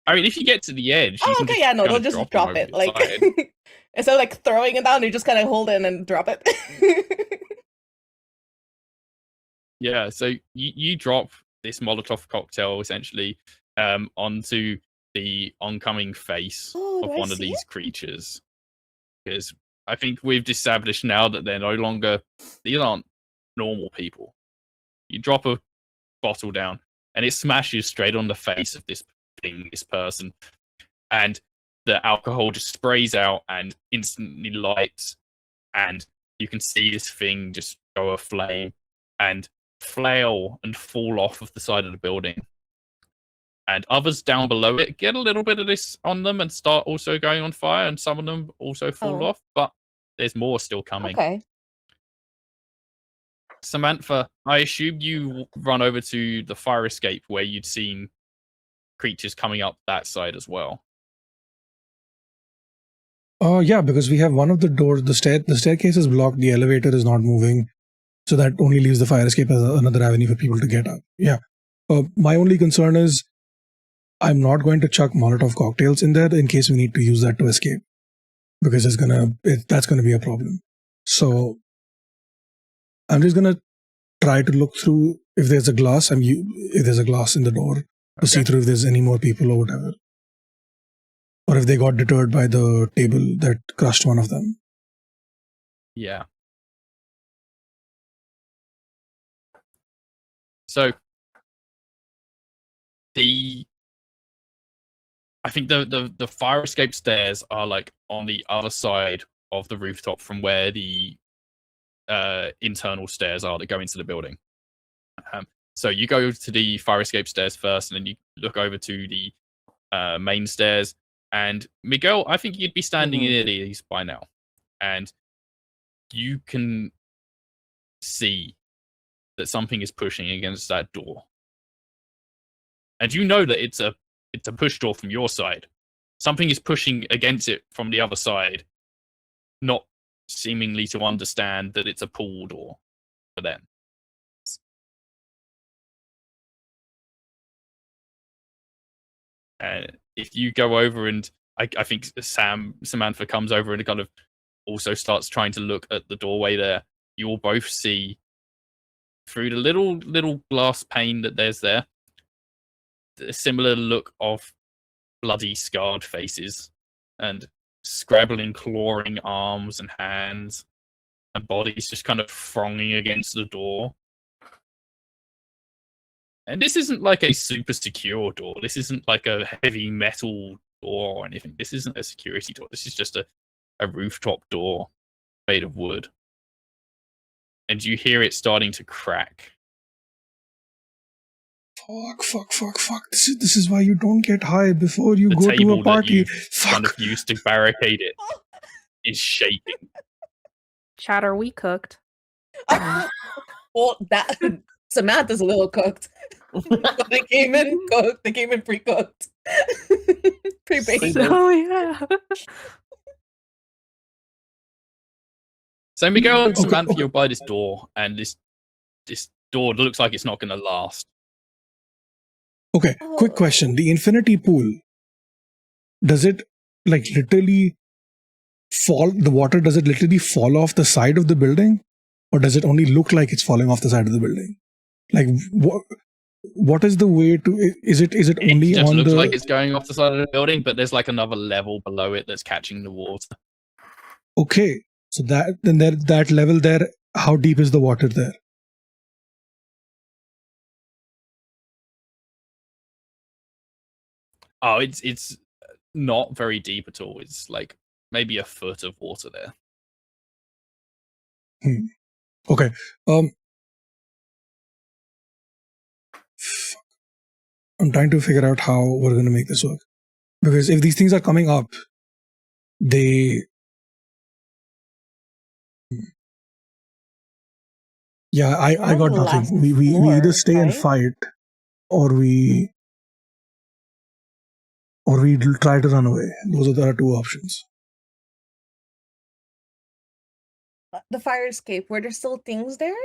I mean, if you get to the edge, you Oh, can okay, just yeah, no, kind they'll of just drop drop him it. over Like the side. instead of like throwing it down, they just kind of hold it and drop it. Yeah, so you drop this Molotov cocktail essentially onto the oncoming face Oh, do of I one of see these creatures. Because I think we've established now that they're no longer, these aren't normal people. You drop a bottle down and it smashes straight on the face of this thing, this person. And the alcohol just sprays out and instantly lights. And you can see this thing just go aflame and flail and fall off of the side of the building. And others down below it get a little bit of this on them and start also going on fire, and some of them also fall off, but there's more still coming. Okay. Samantha, I assume you run over to the fire escape where you'd seen creatures coming up that side as well. Yeah, because we have one of the doors, the staircase is blocked, the elevator is not moving. So that only leaves the fire escape as another avenue for people to get up. Yeah. My only concern is I'm not going to chuck Molotov cocktails in there in case we need to use that to escape, because that's gonna be a problem. So I'm just gonna try to look through if there's a glass. If there's a glass in the door to see through if there's any more people or whatever, or if they got deterred by the table that crushed one of them. Yeah. So I think the fire escape stairs are like on the other side of the rooftop from where the internal stairs are that go into the building. So you go to the fire escape stairs first, and then you look over to the main stairs. And Miguel, I think you'd be standing near these by now, and you can see that something is pushing against that door. And you know that it's a push door from your side. Something is pushing against it from the other side, not seemingly to understand that it's a pull door for them. If you go over, and I think Samantha comes over and kind of also starts trying to look at the doorway there, you will both see through the little glass pane that there's there a similar look of bloody scarred faces and scrabbling, clawing arms and hands and bodies just kind of thronging against the door. And this isn't like a super secure door. This isn't like a heavy metal door or anything. This isn't a security door. This is just a rooftop door made of wood. And you hear it starting to crack. Fuck. This is why you don't get high before you go to a party. Fuck. Kind of used to barricade it is shaking. Chatter, we cooked. Well, Samantha's a little cooked. They came in cooked. They came in pre-cooked. Pre-baked. Oh yeah. So Miguel and Samantha, you're by this door, and this door looks like it's not going to last. Okay, quick question. The infinity pool, does it like literally fall, the water, does it literally fall off the side of the building? Or does it only look like it's falling off the side of the building? Like, what is the way to, is it only on the... It just looks the... like it's going off the side of the building, but there's like another level below it that's catching the water. Okay, so that level there, how deep is the water there? Oh, it's not very deep at all. It's like maybe a foot of water there. Okay. I'm trying to figure out how we're going to make this work. Because if these things are coming up, they... Yeah, I got nothing. We either stay and fight, or we try to run away. Those are the two options. the fire escape, were there still things there?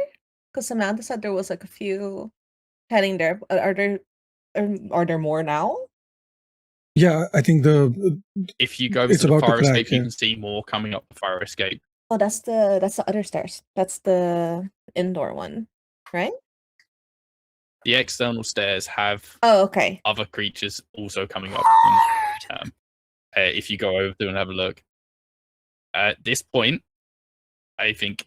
Because Samantha said there was like a few heading there. Are there more now? Yeah, I think If you go it's to the about to fire crack, escape, you yeah. can see more coming up the fire escape. Oh, that's the other stairs. That's the indoor one, right? The external stairs have Oh, okay. other creatures also coming up them. If you go over to and have a look. At this point, I think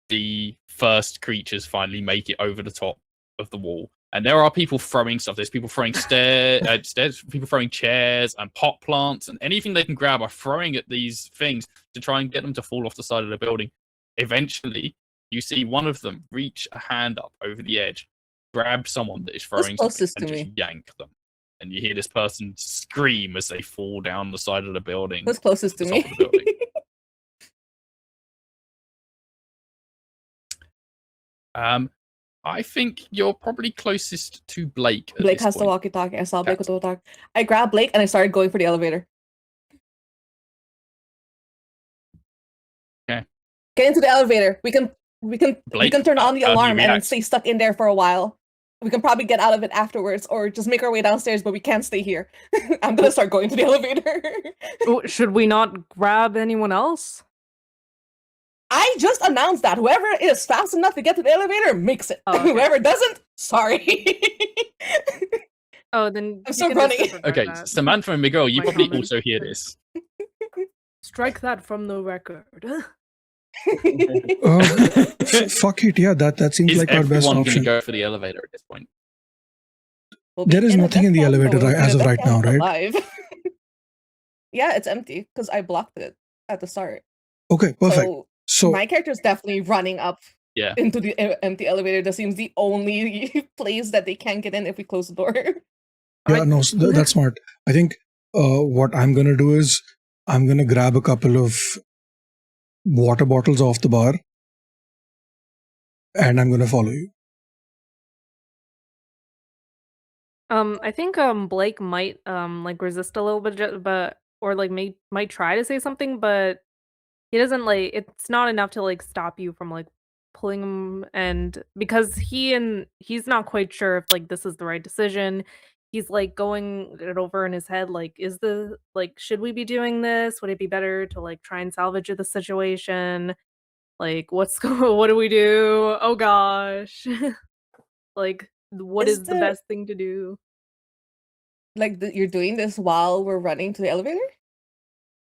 the first creatures finally make it over the top of the wall. And there are people throwing stuff. There's people throwing stairs, people throwing chairs and pot plants and anything they can grab are throwing at these things to try and get them to fall off the side of the building. Eventually, you see one of them reach a hand up over the edge, grab someone that is throwing something and just yank them. And you hear this person scream as they fall down the side of the building. Who's closest to me? I think you're probably closest to Blake. Blake has the walkie-talkie. I saw Blake with the walkie-talkie. I grabbed Blake and I started going for the elevator. Okay. Get into the elevator. We can turn on the alarm and stay stuck in there for a while. We can probably get out of it afterwards, or just make our way downstairs. But we can't stay here. I'm gonna start going to the elevator. Should we not grab anyone else? I just announced that whoever is fast enough to get to the elevator makes it. Oh, okay. Whoever doesn't, sorry. Oh, then I'm still running. Okay, Samantha and Miguel, you probably also hear this. Strike that from the record. Fuck it, yeah, that seems like our best option. Is everyone going to go for the elevator at this point? There is nothing in the elevator as of right now, right? Yeah, it's empty because I blocked it at the start. Okay, perfect. So my character is definitely running up into the empty elevator. That seems the only place that they can get in if we close the door. Yeah, no, that's smart. I think what I'm going to do is I'm going to grab a couple of water bottles off the bar and I'm going to follow you. I think Blake might like resist a little bit, but or like might try to say something, but he doesn't like. It's not enough to like stop you from like pulling him, and because he's not quite sure if like this is the right decision. He's like going it over in his head, like, should we be doing this? Would it be better to like try and salvage the situation? Like, what do we do? Oh gosh. Like, what is the best thing to do? Like, you're doing this while we're running to the elevator?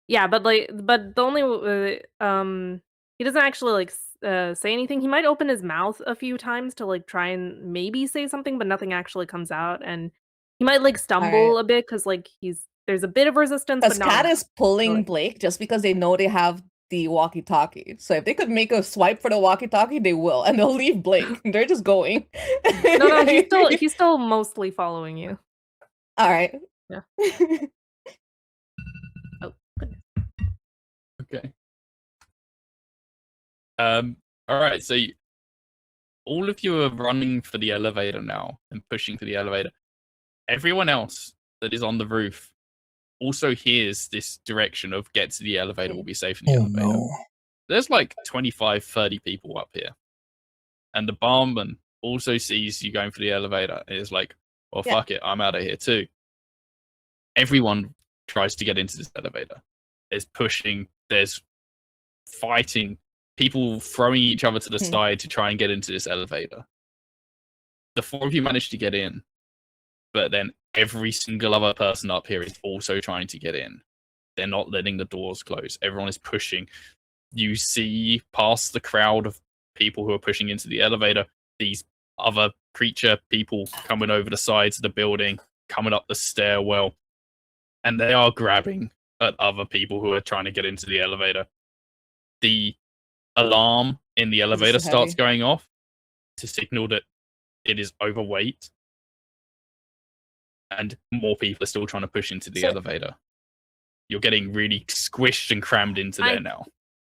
Yeah, but the only he doesn't actually like say anything. He might open his mouth a few times to like try and maybe say something, but nothing actually comes out, and he might like stumble a bit because like there's a bit of resistance. Because Kat is pulling Blake just because they know they have the walkie-talkie. So if they could make a swipe for the walkie-talkie, they will, and they'll leave Blake. They're just going. No, he's still mostly following you. All right. Yeah. Oh, goodness. Okay. All right. So all of you are running for the elevator now and pushing for the elevator. Everyone else that is on the roof also hears this direction of get to the elevator, will be safe in the elevator. No. There's like 25, 30 people up here. And the barman also sees you going for the elevator and is like, well, fuck it, I'm out of here too. Everyone tries to get into this elevator. There's pushing, there's fighting, people throwing each other to the side to try and get into this elevator. The four of you manage to get in, but then every single other person up here is also trying to get in. They're not letting the doors close. Everyone is pushing. You see past the crowd of people who are pushing into the elevator, these other creature people coming over the sides of the building, coming up the stairwell, and they are grabbing at other people who are trying to get into the elevator. The alarm in the elevator starts going off to signal that it is overweight, and more people are still trying to push into the elevator. You're getting really squished and crammed into there now.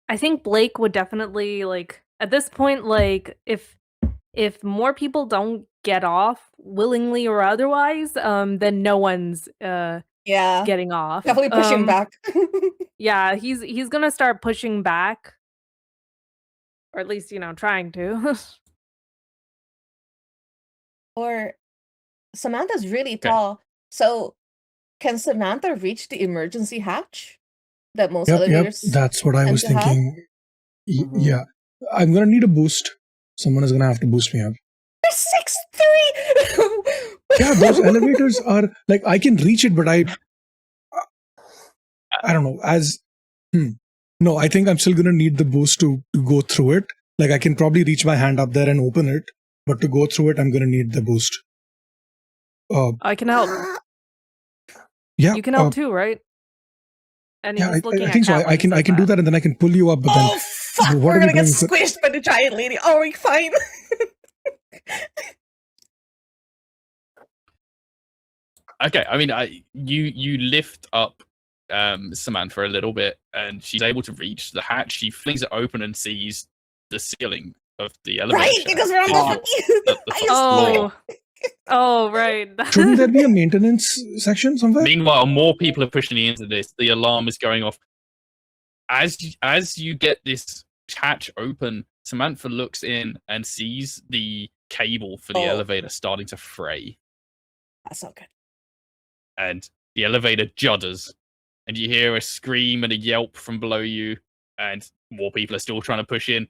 I think Blake would definitely, like, at this point, like, if more people don't get off willingly or otherwise, then no one's getting off. Definitely pushing back. Yeah, he's gonna start pushing back Or at least, trying to. Or Samantha's really tall. So can Samantha reach the emergency hatch that most Yep, elevators that's what I tend was to have? thinking. Mhm. Yeah, I'm gonna need a boost. Someone is gonna have to boost me up. They're 6'3". Yeah, those elevators are like I can reach it, but I don't know. No, I think I'm still gonna need the boost to go through it. Like I can probably reach my hand up there and open it, but to go through it, I'm gonna need the boost. I can help. Yeah, You can help too, right? And yeah, he's looking I at think so. Kat when I he can says do that, and then I can pull you up. But then, Oh fuck! what We're are we gonna get doing for- squished by the giant lady. Oh, we fine. Okay, I mean, you lift up Samantha a little bit, and she's able to reach the hatch. She flings it open and sees the ceiling of the elevator. Right, because we're on the fucking highest floor. Oh, right. Shouldn't there be a maintenance section somewhere? Meanwhile, more people are pushing into this. The alarm is going off. As you get this hatch open, Samantha looks in and sees the cable for the elevator starting to fray. That's not good. And the elevator judders, and you hear a scream and a yelp from below you, and more people are still trying to push in.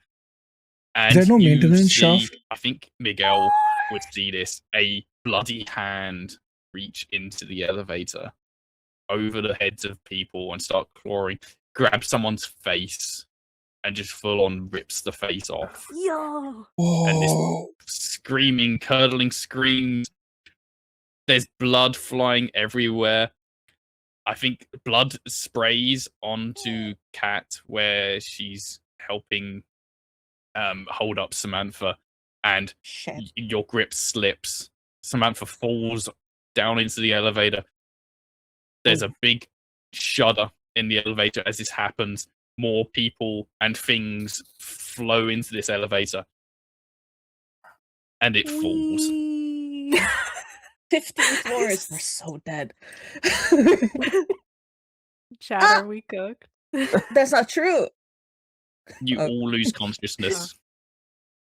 And Is there no you maintenance see, shaft? I think Miguel would see this, a bloody hand reach into the elevator over the heads of people and start clawing, grab someone's face, and just full on rips the face off. Yo! And this Oh, screaming, curdling screams. There's blood flying everywhere. I think blood sprays onto Kat where she's helping hold up Samantha, and your grip slips. Samantha falls down into the elevator. There's a big shudder in the elevator as this happens. More people and things flow into this elevator, and it falls. 15 floors. We're so dead. Chad, are we cooked? That's not true. You all lose consciousness.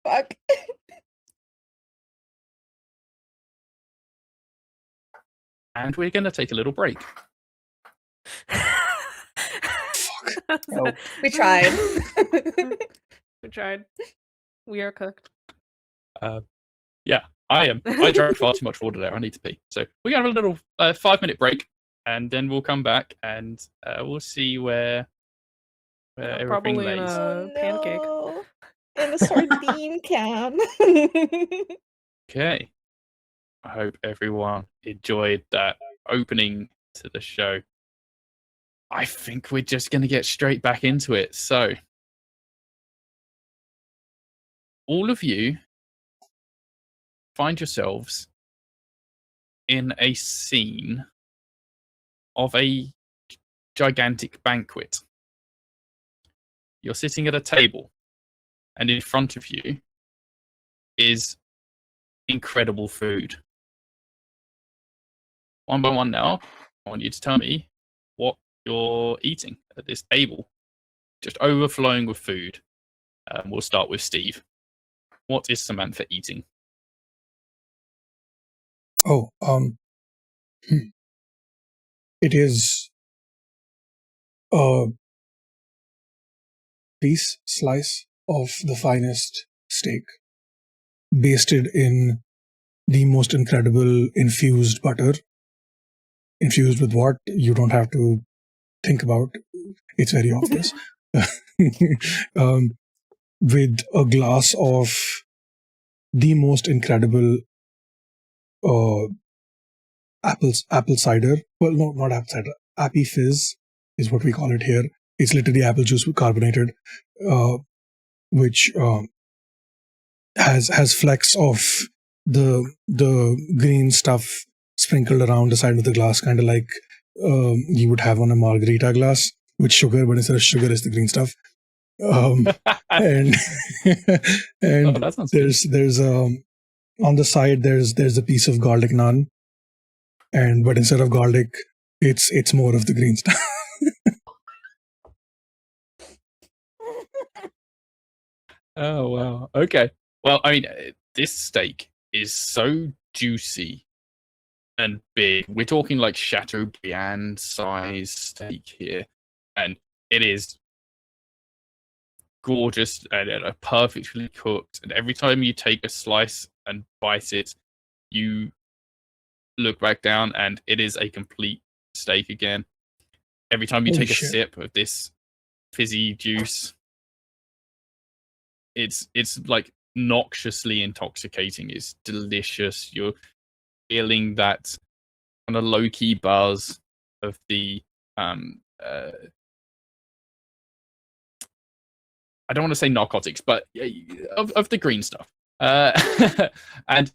Fuck. And we're going to take a little break. Nope. We tried. We tried. We are cooked. Yeah, I am. I drank far too much water there. I need to pee. So we're going to have a little 5-minute break, and then we'll come back and we'll see where everything Probably in lays. a pancake. No. In a sardine can. Okay. I hope everyone enjoyed that opening to the show. I think we're just going to get straight back into it. So, all of you find yourselves in a scene of a gigantic banquet. You're sitting at a table, and in front of you is incredible food. One by one now, I want you to tell me what you're eating at this table. Just overflowing with food. We'll start with Steve. What is Samantha eating? Oh, it is a slice of the finest steak, basted in the most incredible infused butter. Infused with what? You don't have to think about. It's very obvious. With a glass of the most incredible apple cider. Well, no, not apple cider. Appy fizz is what we call it here. It's literally apple juice carbonated, which has flecks of the green stuff sprinkled around the side of the glass, kind of like you would have on a margarita glass with sugar, but instead of sugar, it's the green stuff. And there's on the side there's a piece of garlic naan, but instead of garlic, it's more of the green stuff. Oh wow. Okay. Well, I mean, this steak is so juicy and big. We're talking like Chateaubriand size steak here, and it is gorgeous and perfectly cooked. And every time you take a slice and bite it, you look back down, and it is a complete steak again. Every time you Holy take a shit. sip of this fizzy juice, it's like noxiously intoxicating. It's delicious. You're feeling that kind of low key buzz of the I don't want to say narcotics, but of the green stuff. And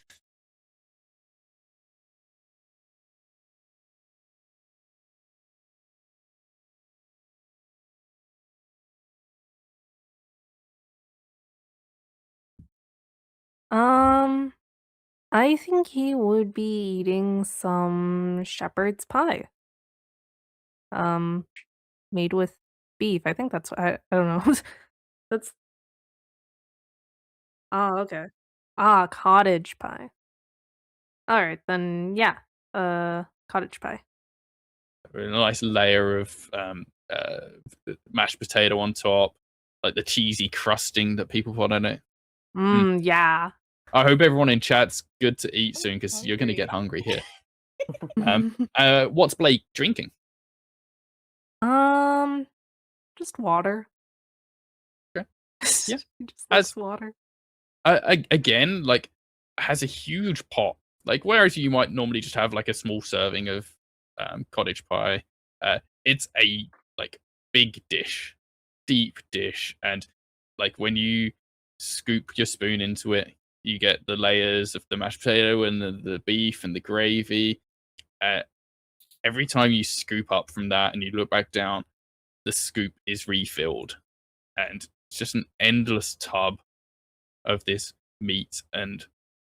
I think he would be eating some shepherd's pie. Made with beef. I think that's I don't know. That's oh, okay. Ah, cottage pie. Alright, then yeah. Cottage pie. a nice layer of mashed potato on top, like the cheesy crusting that people put on it. Yeah. I hope everyone in chat's good to eat soon, because you're going to get hungry here. What's Blake drinking? Just water. Okay. Yeah. He just likes water. Again, like, has a huge pot. Like, whereas you might normally just have like a small serving of cottage pie, it's a like big dish, deep dish, and like when you scoop your spoon into it, you get the layers of the mashed potato and the beef and the gravy. Every time you scoop up from that and you look back down, the scoop is refilled, and it's just an endless tub of this meat and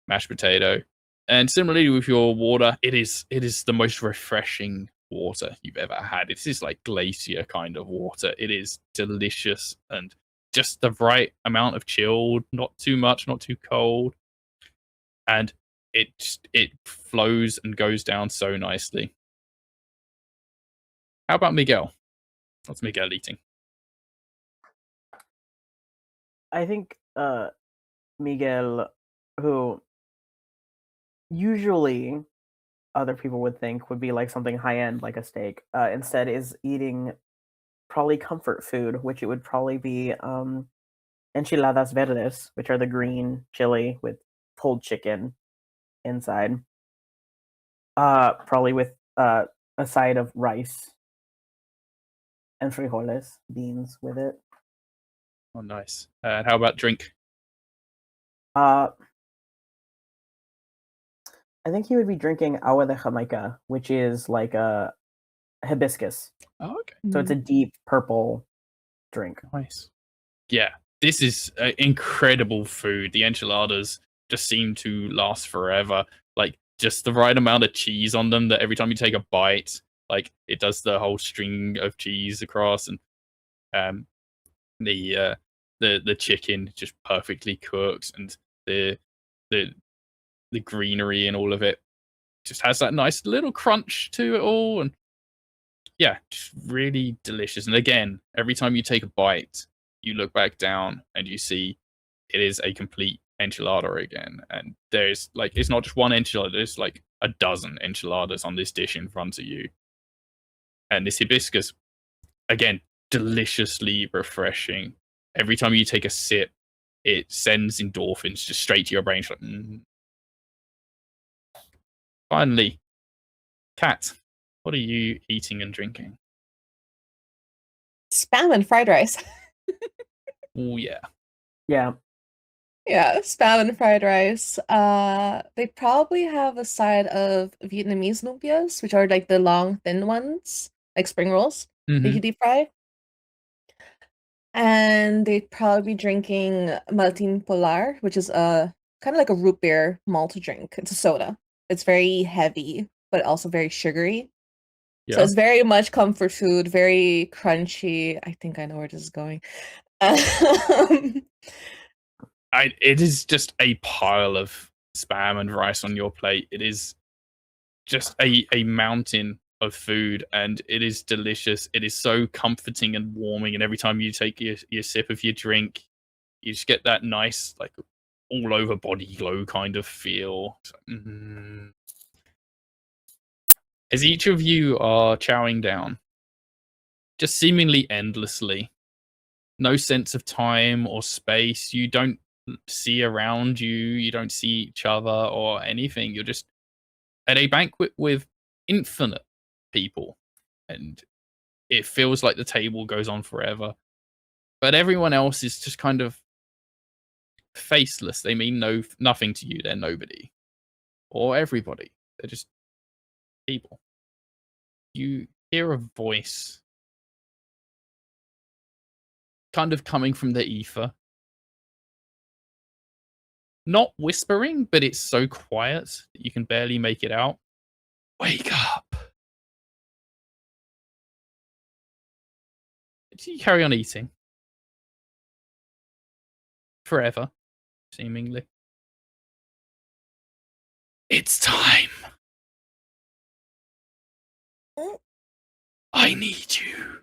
mashed potato. And similarly with your water, it is the most refreshing water you've ever had. It is like glacier kind of water. It is delicious and just the right amount of chilled, not too much, not too cold. And it flows and goes down so nicely. How about Miguel? What's Miguel eating? I think Miguel, who usually other people would think would be like something high end, like a steak, instead is eating probably comfort food, which it would probably be enchiladas verdes, which are the green chili with pulled chicken inside. Probably with a side of rice and frijoles, beans with it. Oh, nice. And how about drink? I think he would be drinking agua de Jamaica, which is like a hibiscus. Oh, okay. So it's a deep purple drink. Nice. Yeah, this is incredible food. The enchiladas just seem to last forever. Like, just the right amount of cheese on them that every time you take a bite, like, it does the whole string of cheese across, and the chicken just perfectly cooked, and the greenery and all of it just has that nice little crunch to it all, and yeah, just really delicious. And again, every time you take a bite, you look back down and you see it is a complete enchilada again. And there's like, it's not just one enchilada, there's like a dozen enchiladas on this dish in front of you. And this hibiscus, again, deliciously refreshing. Every time you take a sip, it sends endorphins just straight to your brain. Like, Finally, Kat, what are you eating and drinking? Spam and fried rice. Oh, yeah. Yeah. Yeah, spam and fried rice. They probably have a side of Vietnamese lumpias, which are like the long, thin ones, like spring rolls that you deep fry. And they'd probably be drinking Maltin Polar, which is a kind of like a root beer malt drink. It's a soda. It's very heavy, but also very sugary. So Yeah. it's very much comfort food, very crunchy. I think I know where this is going. it is just a pile of spam and rice on your plate. It is just a mountain of food, and it is delicious. It is so comforting and warming, and every time you take your sip of your drink, you just get that nice, like, all over body glow kind of feel. As each of you are chowing down, just seemingly endlessly, no sense of time or space. You don't see around you. You don't see each other or anything. You're just at a banquet with infinite people, and it feels like the table goes on forever. But everyone else is just kind of faceless. They mean nothing to you. They're nobody or everybody. They're just people. You hear a voice kind of coming from the ether. Not whispering, but it's so quiet that you can barely make it out. Wake up. You carry on eating. Forever, seemingly. It's time. I need you.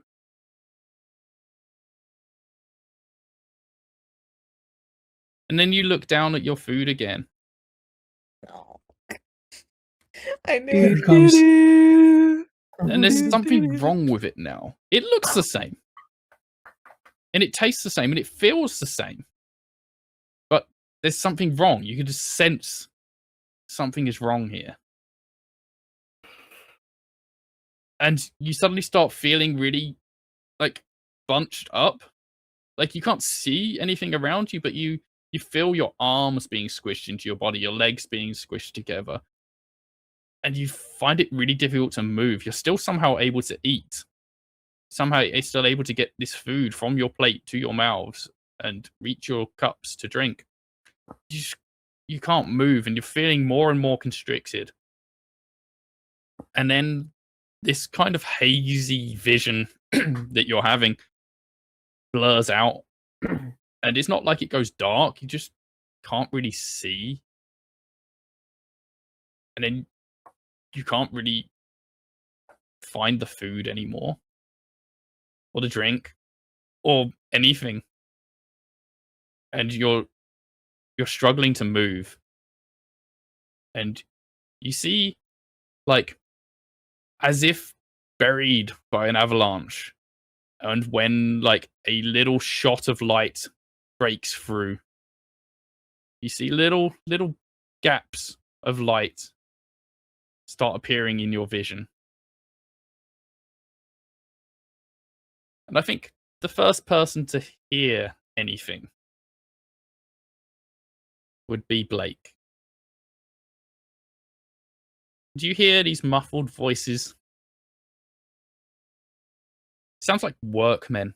And then you look down at your food again. No. I knew Here it. it comes. And there's something wrong with it now. It looks the same. And it tastes the same. And it feels the same. But there's something wrong. You can just sense something is wrong here. And you suddenly start feeling really, like, bunched up. Like, you can't see anything around you, but you feel your arms being squished into your body, your legs being squished together. And you find it really difficult to move. You're still somehow able to eat. Somehow you're still able to get this food from your plate to your mouths and reach your cups to drink. You can't move, and you're feeling more and more constricted. And then this kind of hazy vision that you're having blurs out. And it's not like it goes dark. You just can't really see. And then you can't really find the food anymore. Or the drink. Or anything. And you're struggling to move. And you see, like, as if buried by an avalanche. And when, like, a little shot of light breaks through, you see little gaps of light start appearing in your vision. And I think the first person to hear anything would be Blake. Do you hear these muffled voices? Sounds like workmen.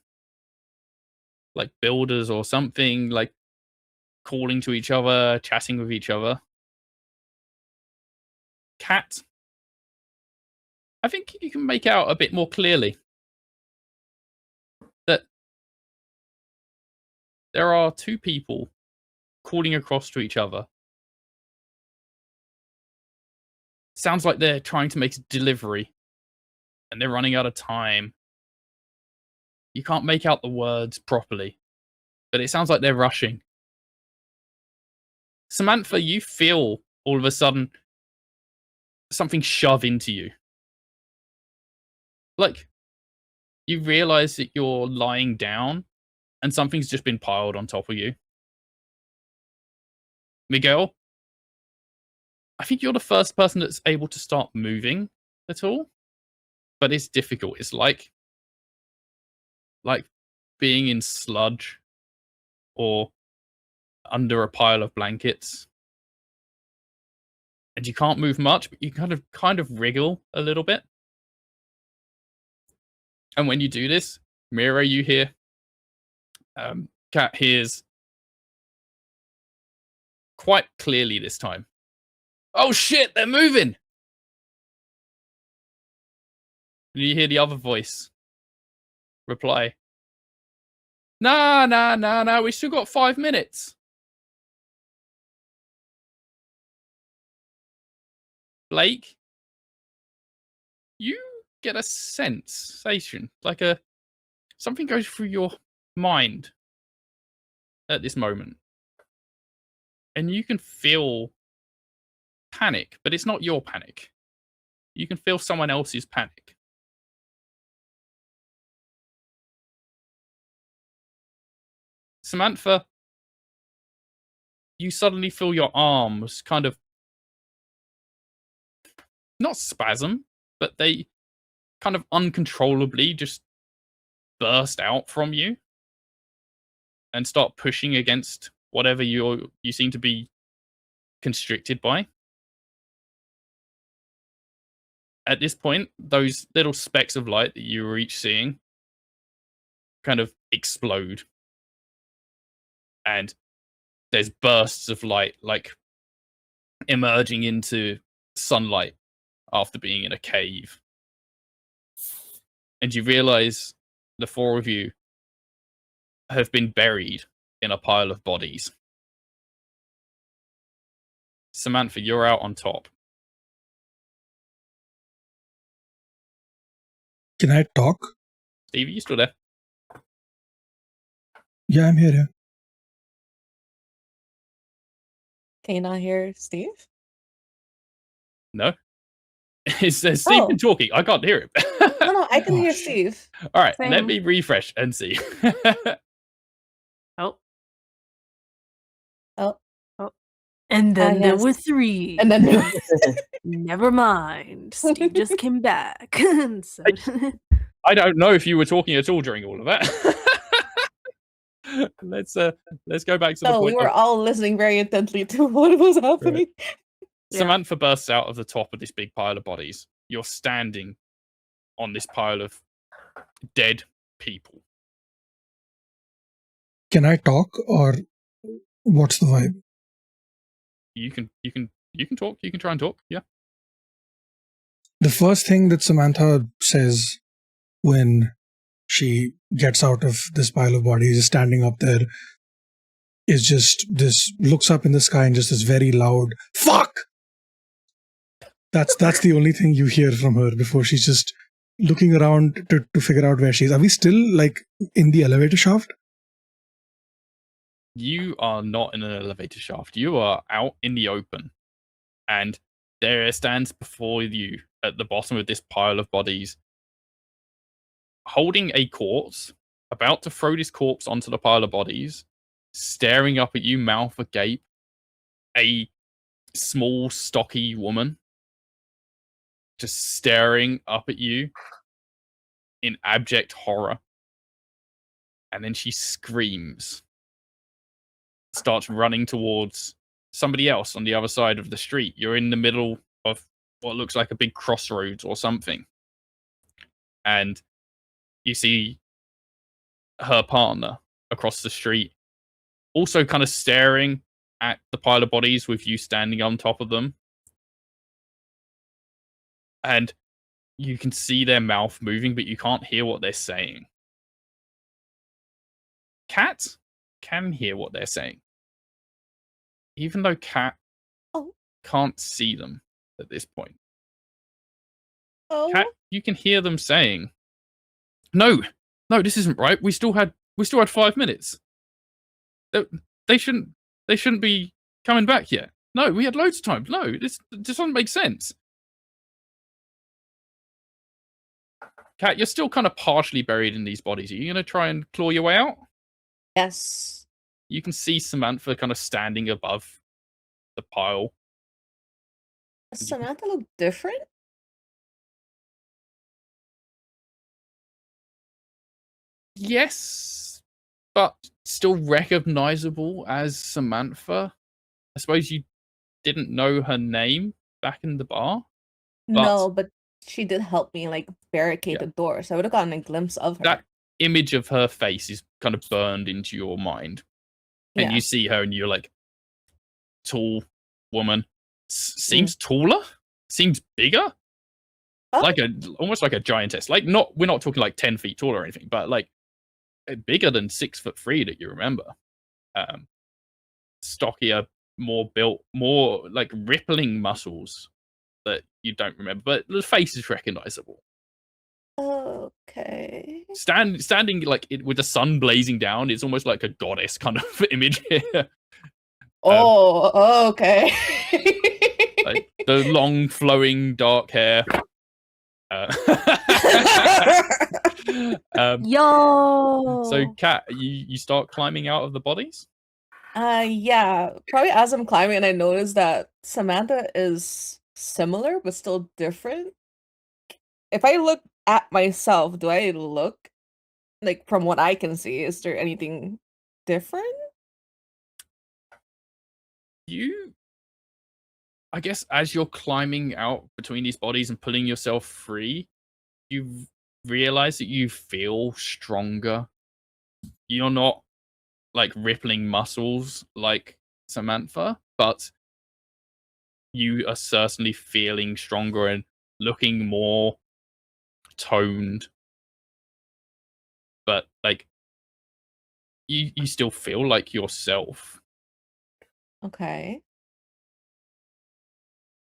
Like builders or something, like calling to each other, chatting with each other. Cat, I think you can make out a bit more clearly that there are two people calling across to each other. Sounds like they're trying to make a delivery and they're running out of time. You can't make out the words properly, but it sounds like they're rushing. Samantha, you feel all of a sudden something shove into you. Like, you realize that you're lying down and something's just been piled on top of you. Miguel, I think you're the first person that's able to start moving at all, but it's difficult. It's like being in sludge or under a pile of blankets. And you can't move much, but you kind of wriggle a little bit. And when you do this, Mira, you hear. Kat hears quite clearly this time. Oh shit, they're moving! And you hear the other voice reply. Nah, we still got 5 minutes. Blake, you get a sensation, like something goes through your mind at this moment. And you can feel panic, but it's not your panic. You can feel someone else's panic. Samantha, you suddenly feel your arms kind of not spasm, but they kind of uncontrollably just burst out from you and start pushing against whatever you seem to be constricted by. At this point, those little specks of light that you were each seeing kind of explode. And there's bursts of light, like emerging into sunlight after being in a cave. And you realize the four of you have been buried in a pile of bodies. Samantha, you're out on top. Can I talk? Steve, are you still there? Yeah, I'm here. Yeah. Can you not hear Steve? No? Has Steve been talking? I can't hear him. No, I can hear Gosh. Steve. All right, let Same. me refresh and see. Oh. Oh. And then there yes. were 3. And then Never mind. Steve just came back. So I don't know if you were talking at all during all of that. Let's go back to the no, point. we were all listening very intently to what was happening. Yeah. Samantha bursts out of the top of this big pile of bodies. You're standing on this pile of dead people. Can I talk, or what's the vibe? You can talk. You can try and talk. Yeah. The first thing that Samantha says when she gets out of this pile of bodies, standing up there, is just this, looks up in the sky and just this very loud "fuck." That's the only thing you hear from her before she's just looking around to figure out where she is. Are we still like in the elevator shaft? You are not in an elevator shaft. You are out in the open. And there stands before you at the bottom of this pile of bodies, holding a corpse, about to throw this corpse onto the pile of bodies, staring up at you, mouth agape, a small, stocky woman, just staring up at you in abject horror. And then she screams, starts running towards somebody else on the other side of the street. You're in the middle of what looks like a big crossroads or something. And you see her partner across the street, also kind of staring at the pile of bodies with you standing on top of them. And you can see their mouth moving, but you can't hear what they're saying. Cat can hear what they're saying, even though Cat can't see them at this point. Cat, you can hear them saying, no, this isn't right. We still had 5 minutes. They shouldn't be coming back yet. No, we had loads of time. No, this doesn't make sense. Cat, you're still kind of partially buried in these bodies. Are you going to try and claw your way out? Yes. You can see Samantha kind of standing above the pile. Does Samantha look different? Yes, but still recognizable as Samantha. I suppose you didn't know her name back in the bar. No, but she did help me like barricade the door, so I would have gotten a glimpse of her. That image of her face is kind of burned into your mind. And you see her and you're like, tall woman. Seems taller? Seems bigger? Like almost like a giantess. Like we're not talking like 10 feet tall or anything, but like bigger than 6'3" that you remember. Stockier, more built, more like rippling muscles that you don't remember, but the face is recognizable. Okay. Standing like with the sun blazing down, it's almost like a goddess kind of image here. Oh, okay. Like the long, flowing, dark hair. Yo. So, Kat, you start climbing out of the bodies? Yeah, probably as I'm climbing, and I noticed that Samantha is similar but still different. If I look at myself, do I look like from what I can see? Is there anything different? I guess as you're climbing out between these bodies and pulling yourself free, you realize that you feel stronger. You're not like rippling muscles like Samantha, but you are certainly feeling stronger and looking more toned. But like you still feel like yourself. Okay.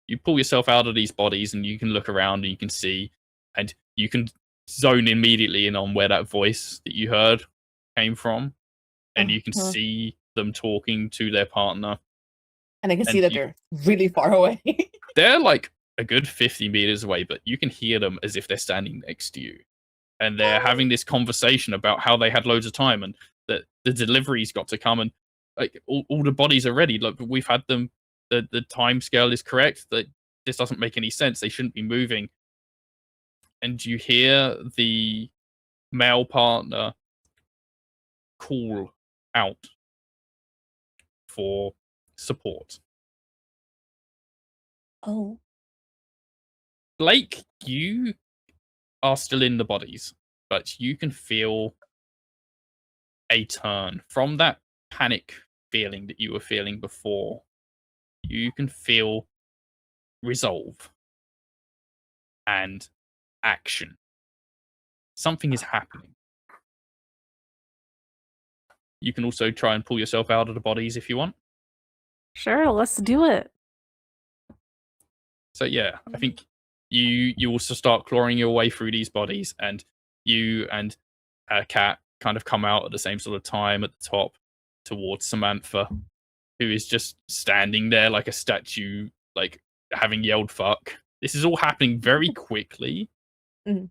You pull yourself out of these bodies and you can look around and you can see, and you can zone immediately in on where that voice that you heard came from, and you can see them talking to their partner. And I can see that they're really far away. They're like a good 50 meters away, but you can hear them as if they're standing next to you. And they're having this conversation about how they had loads of time and that the delivery's got to come, and like all the bodies are ready. Like we've had them, the time scale is correct, that this doesn't make any sense. They shouldn't be moving. And you hear the male partner call out for support. Oh. Blake, you are still in the bodies, but you can feel a turn from that panic feeling that you were feeling before. You can feel resolve and action. Something is happening. You can also try and pull yourself out of the bodies if you want. Sure, let's do it. So yeah, I think you also start clawing your way through these bodies, and you and Kat kind of come out at the same sort of time at the top towards Samantha, who is just standing there like a statue, like having yelled fuck. This is all happening very quickly. Mm-hmm.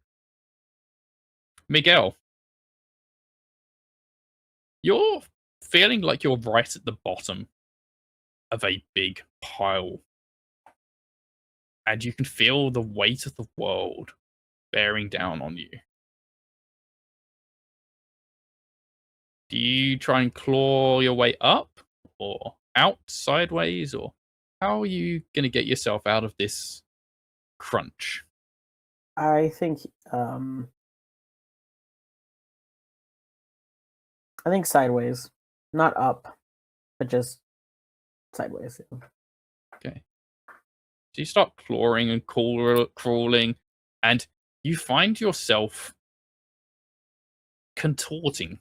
Miguel, you're feeling like you're right at the bottom of a big pile. And you can feel the weight of the world bearing down on you. Do you try and claw your way up or out sideways, or how are you going to get yourself out of this crunch? I think sideways, not up, but just sideways. Okay. So you start clawing and crawling, and you find yourself contorting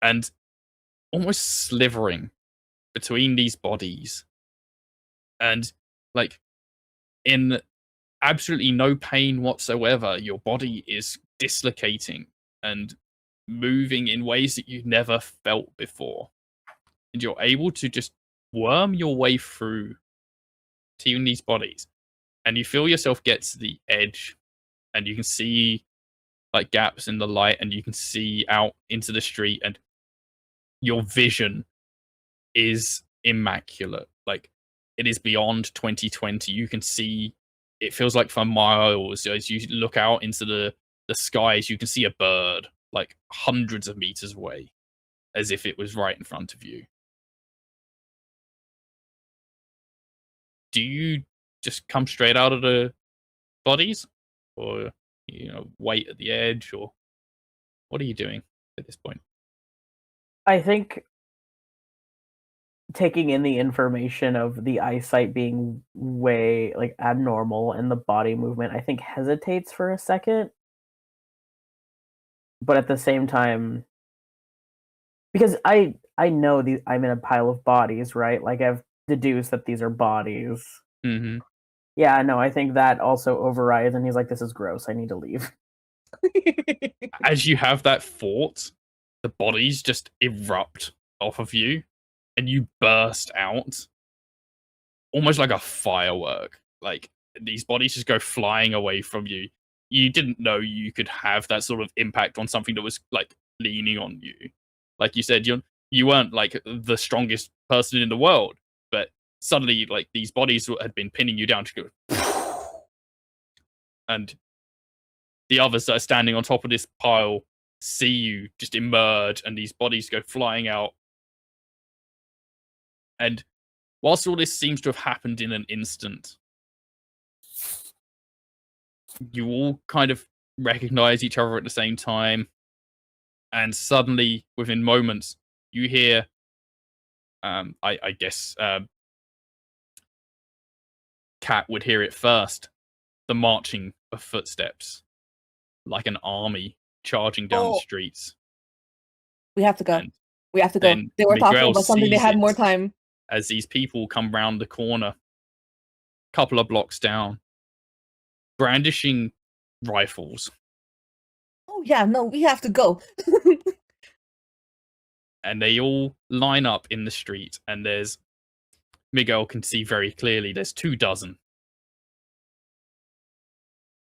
and almost slithering between these bodies. And like in absolutely no pain whatsoever, your body is dislocating and moving in ways that you've never felt before. And you're able to just worm your way through to these bodies. And you feel yourself get to the edge, and you can see like gaps in the light, and you can see out into the street, and your vision is immaculate. Like it is beyond 2020. You can see, it feels like for miles as you look out into the skies, you can see a bird like hundreds of meters away, as if it was right in front of you. Do you just come straight out of the bodies, or wait at the edge, or what are you doing at this point? I think taking in the information of the eyesight being way like abnormal and the body movement, I think hesitates for a second. But at the same time, because I know I'm in a pile of bodies, right? Like I've deduced that these are bodies. Mm-hmm. Yeah, no, I think that also overrides, and he's like, "This is gross. I need to leave." As you have that thought, the bodies just erupt off of you, and you burst out, almost like a firework. Like these bodies just go flying away from you. You didn't know you could have that sort of impact on something that was like leaning on you. Like you said, you weren't like the strongest person in the world, but suddenly like these bodies had been pinning you down to go, and the others that are standing on top of this pile see you just emerge, and these bodies go flying out. And whilst all this seems to have happened in an instant, you all kind of recognize each other at the same time. And suddenly, within moments, you hear, I guess, Cat would hear it first, the marching of footsteps, like an army charging down the streets. We have to go. And We have to go. then They were talking Miguel about something. They sees had it more time. as these people come round the corner, couple of blocks down, brandishing rifles. Oh yeah, no, we have to go. And they all line up in the street, and there's Miguel can see very clearly there's 24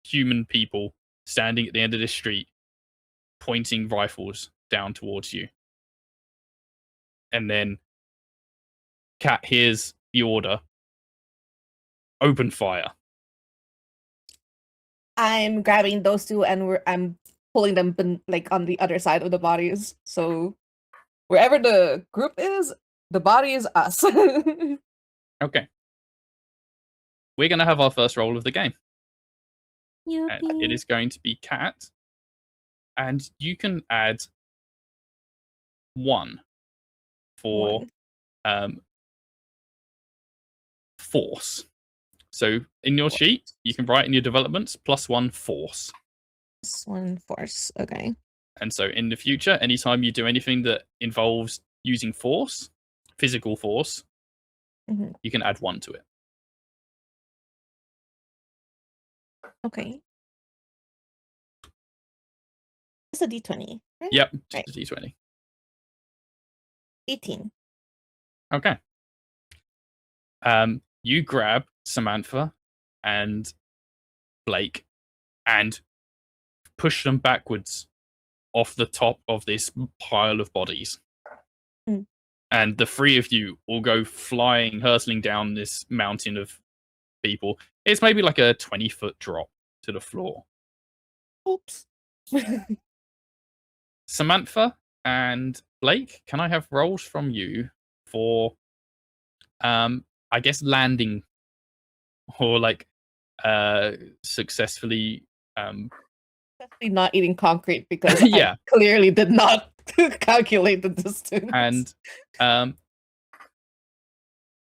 human people standing at the end of the street, pointing rifles down towards you. And then Cat hears the order, open fire. I'm grabbing those two, and I'm pulling them like on the other side of the bodies. So wherever the group is, the body is us. Okay. We're going to have our first roll of the game. And it is going to be Cat. And you can add 1 for force. So in your sheet, you can write in your developments +1 force. +1 force. Okay. And so in the future, anytime you do anything that involves using force, physical force, you can add 1 to it. Okay. It's a D20. Right? Yep, just right. a D20. 18. Okay. You grab Samantha and Blake and push them backwards off the top of this pile of bodies. And the 3 of you will go flying, hurtling down this mountain of people. It's maybe like a 20-foot drop to the floor. Oops. Samantha and Blake, can I have rolls from you for, I guess, landing or like successfully Definitely not eating concrete because yeah. I clearly did not calculate the distance. And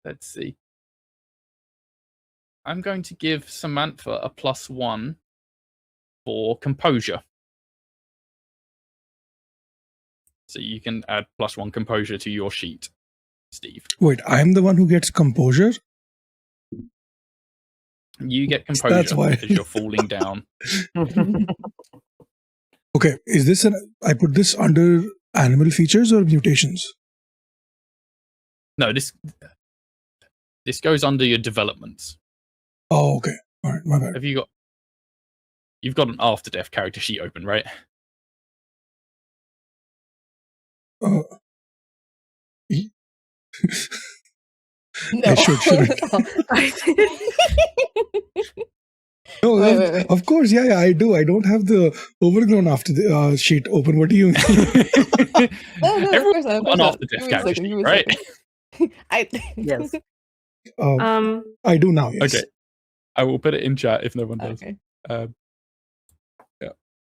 let's see. I'm going to give Samantha a +1 for composure. So you can add +1 composure to your sheet, Steve. Wait, I'm the one who gets composure? You get composure That's why. because you're falling down. Okay, is this I put this under animal features or mutations? No, this goes under your developments. Oh, okay. All right, my bad. Have you got? You've got an Afterdeath character sheet open, right? No, No. I shouldn't. No, Wait. of course, yeah, I do. I don't have the overgrown after the sheet open. What do you mean? No, Everyone's of course got an not. Afterdeath Give me a character second, sheet, give me a right? second. Yes. I do now, yes. Okay. I will put it in chat if no one does. Okay. Yeah.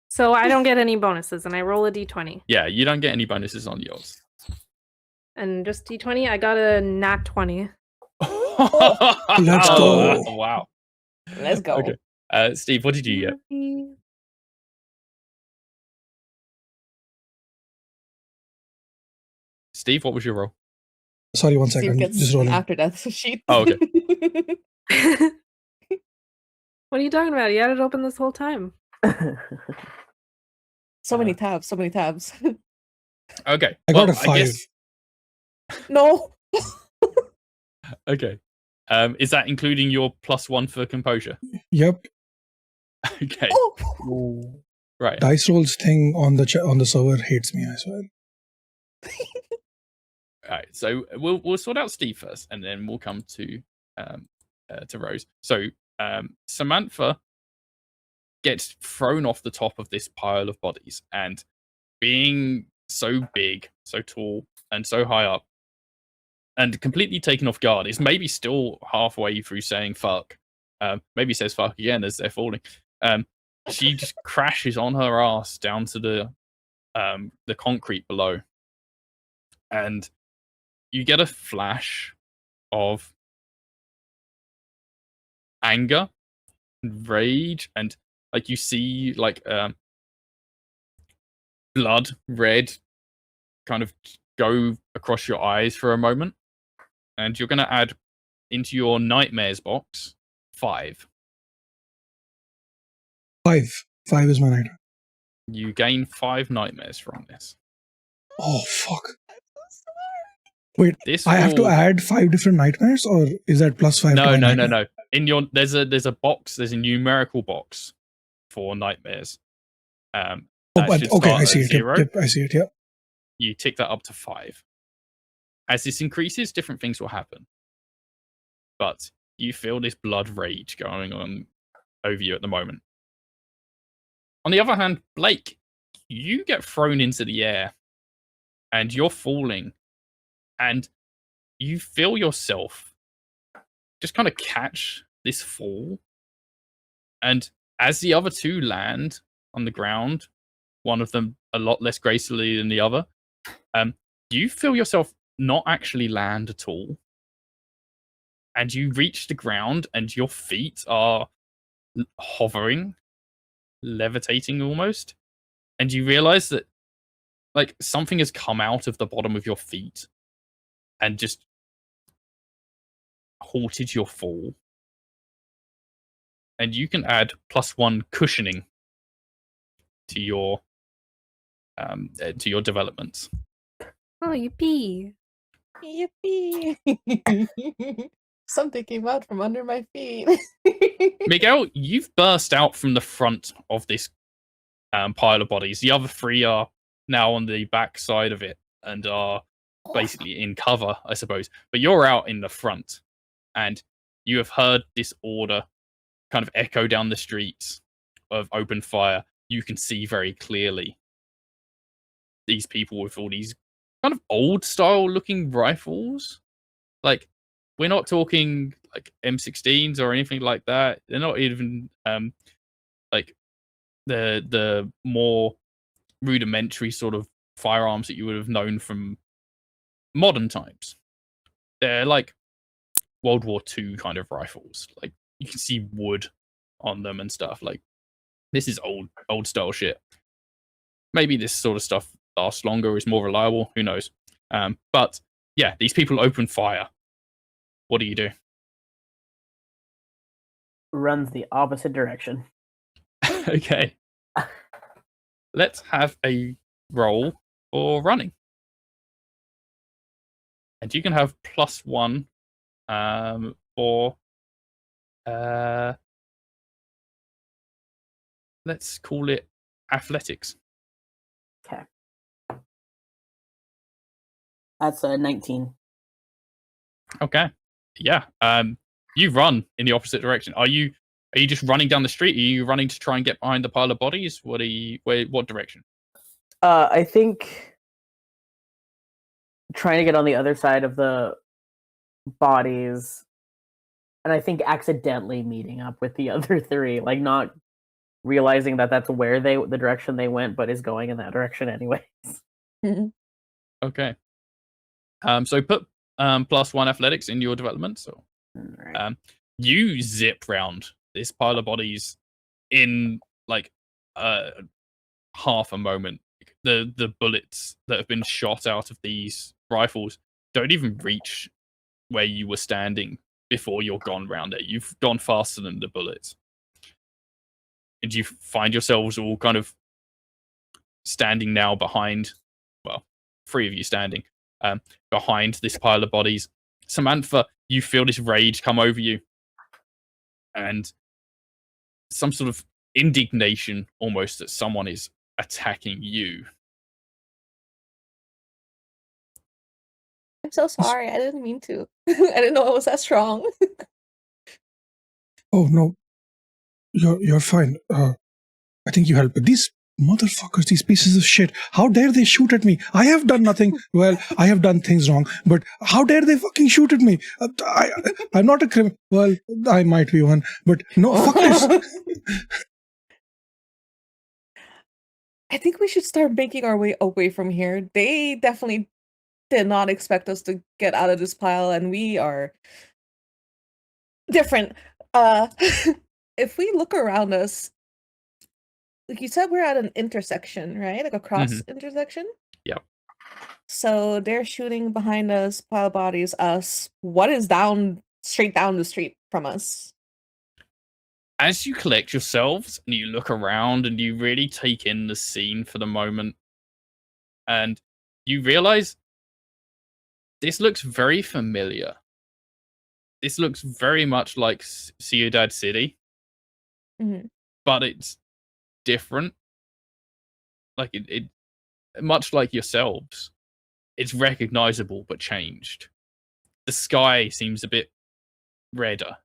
So I don't get any bonuses, and I roll a d20. Yeah, you don't get any bonuses on yours. And just d20, I got a nat 20. Let's go. Wow. Let's go. Okay. Steve, what did you get? Steve, what was your roll? Sorry, one Steve second. gets Just an rolling. Afterdeath sheet. Oh, okay. What are you talking about? You had it open this whole time. So many tabs, so many tabs. Okay. I got well, a 5. I guess. No. Okay. Is that including your +1 for composure? Yep. Okay. Oh. Right. Dice rolls thing on the server hates me, I swear. All right. So we'll sort out Steve first, and then we'll come to Rose. So Samantha gets thrown off the top of this pile of bodies, and being so big, so tall, and so high up, and completely taken off guard, is maybe still halfway through saying fuck. Maybe says fuck again as they're falling. She just crashes on her ass down to the concrete below, and you get a flash of anger, rage, and like you see like blood red kind of go across your eyes for a moment, and you're going to add into your nightmares box 5. 5 is my nightmare. You gain 5 nightmares from this. Oh fuck. Wait, This I have to will- add 5 different nightmares, or is that +5? No, to my no, nightmare? no, no. In your there's a box. There's a numerical box for nightmares. Oh, That but, should okay, start I at see it. 0. Yep, I see it. Yep. You tick that up to 5. As this increases, different things will happen. But you feel this blood rage going on over you at the moment. On the other hand, Blake, you get thrown into the air and you're falling, and you feel yourself just kind of catch this fall. And as the other 2 land on the ground, one of them a lot less gracefully than the other, you feel yourself not actually land at all. And you reach the ground and your feet are hovering, levitating almost. And you realize that like something has come out of the bottom of your feet and just halted your fall. And you can add +1 cushioning to your developments. Oh, yippee. Yippee. Something came out from under my feet. Miguel, you've burst out from the front of this pile of bodies. The other 3 are now on the back side of it and are basically in cover, I suppose. But you're out in the front, and you have heard this order kind of echo down the streets of open fire. You can see very clearly these people with all these kind of old style looking rifles. Like, we're not talking like M16s or anything like that. They're not even like the more rudimentary sort of firearms that you would have known from modern times. They're like World War II kind of rifles. Like, you can see wood on them and stuff. Like, this is old style shit. Maybe this sort of stuff lasts longer, is more reliable. Who knows? But yeah, these people open fire. What do you do? Runs the opposite direction. Okay. Let's have a roll for running. And you can have +1 for let's call it athletics. Okay. That's a 19. Okay. Yeah. You run in the opposite direction. Are you just running down the street? Are you running to try and get behind the pile of bodies? What direction? I think trying to get on the other side of the bodies, and I think accidentally meeting up with the other 3, like not realizing that that's where the direction they went, but is going in that direction anyways. Okay. So put +1 athletics in your development. So Right. you zip round this pile of bodies in like half a moment. The bullets that have been shot out of these rifles don't even reach where you were standing before you're gone round it. You've gone faster than the bullets. And you find yourselves all kind of standing now behind, well, 3 of you standing behind this pile of bodies. Samantha, you feel this rage come over you. And some sort of indignation almost that someone is attacking you. I'm so sorry. I didn't mean to. I didn't know it was that strong. Oh no, you're fine. I think you helped. But these motherfuckers, these pieces of shit, how dare they shoot at me? I have done nothing. Well, I have done things wrong, but how dare they fucking shoot at me? I'm not a criminal. Well, I might be one, but no, fuck this. I think we should start making our way away from here. They definitely did not expect us to get out of this pile, and we are different. If we look around us, like you said, we're at an intersection, right? Like a cross intersection? Yep. So they're shooting behind us, pile of bodies, us. What is straight down the street from us? As you collect yourselves and you look around and you really take in the scene for the moment, and you realize this looks very familiar. This looks very much like Ciudad City, but it's different. Like it much like yourselves, it's recognizable but changed. The sky seems a bit redder.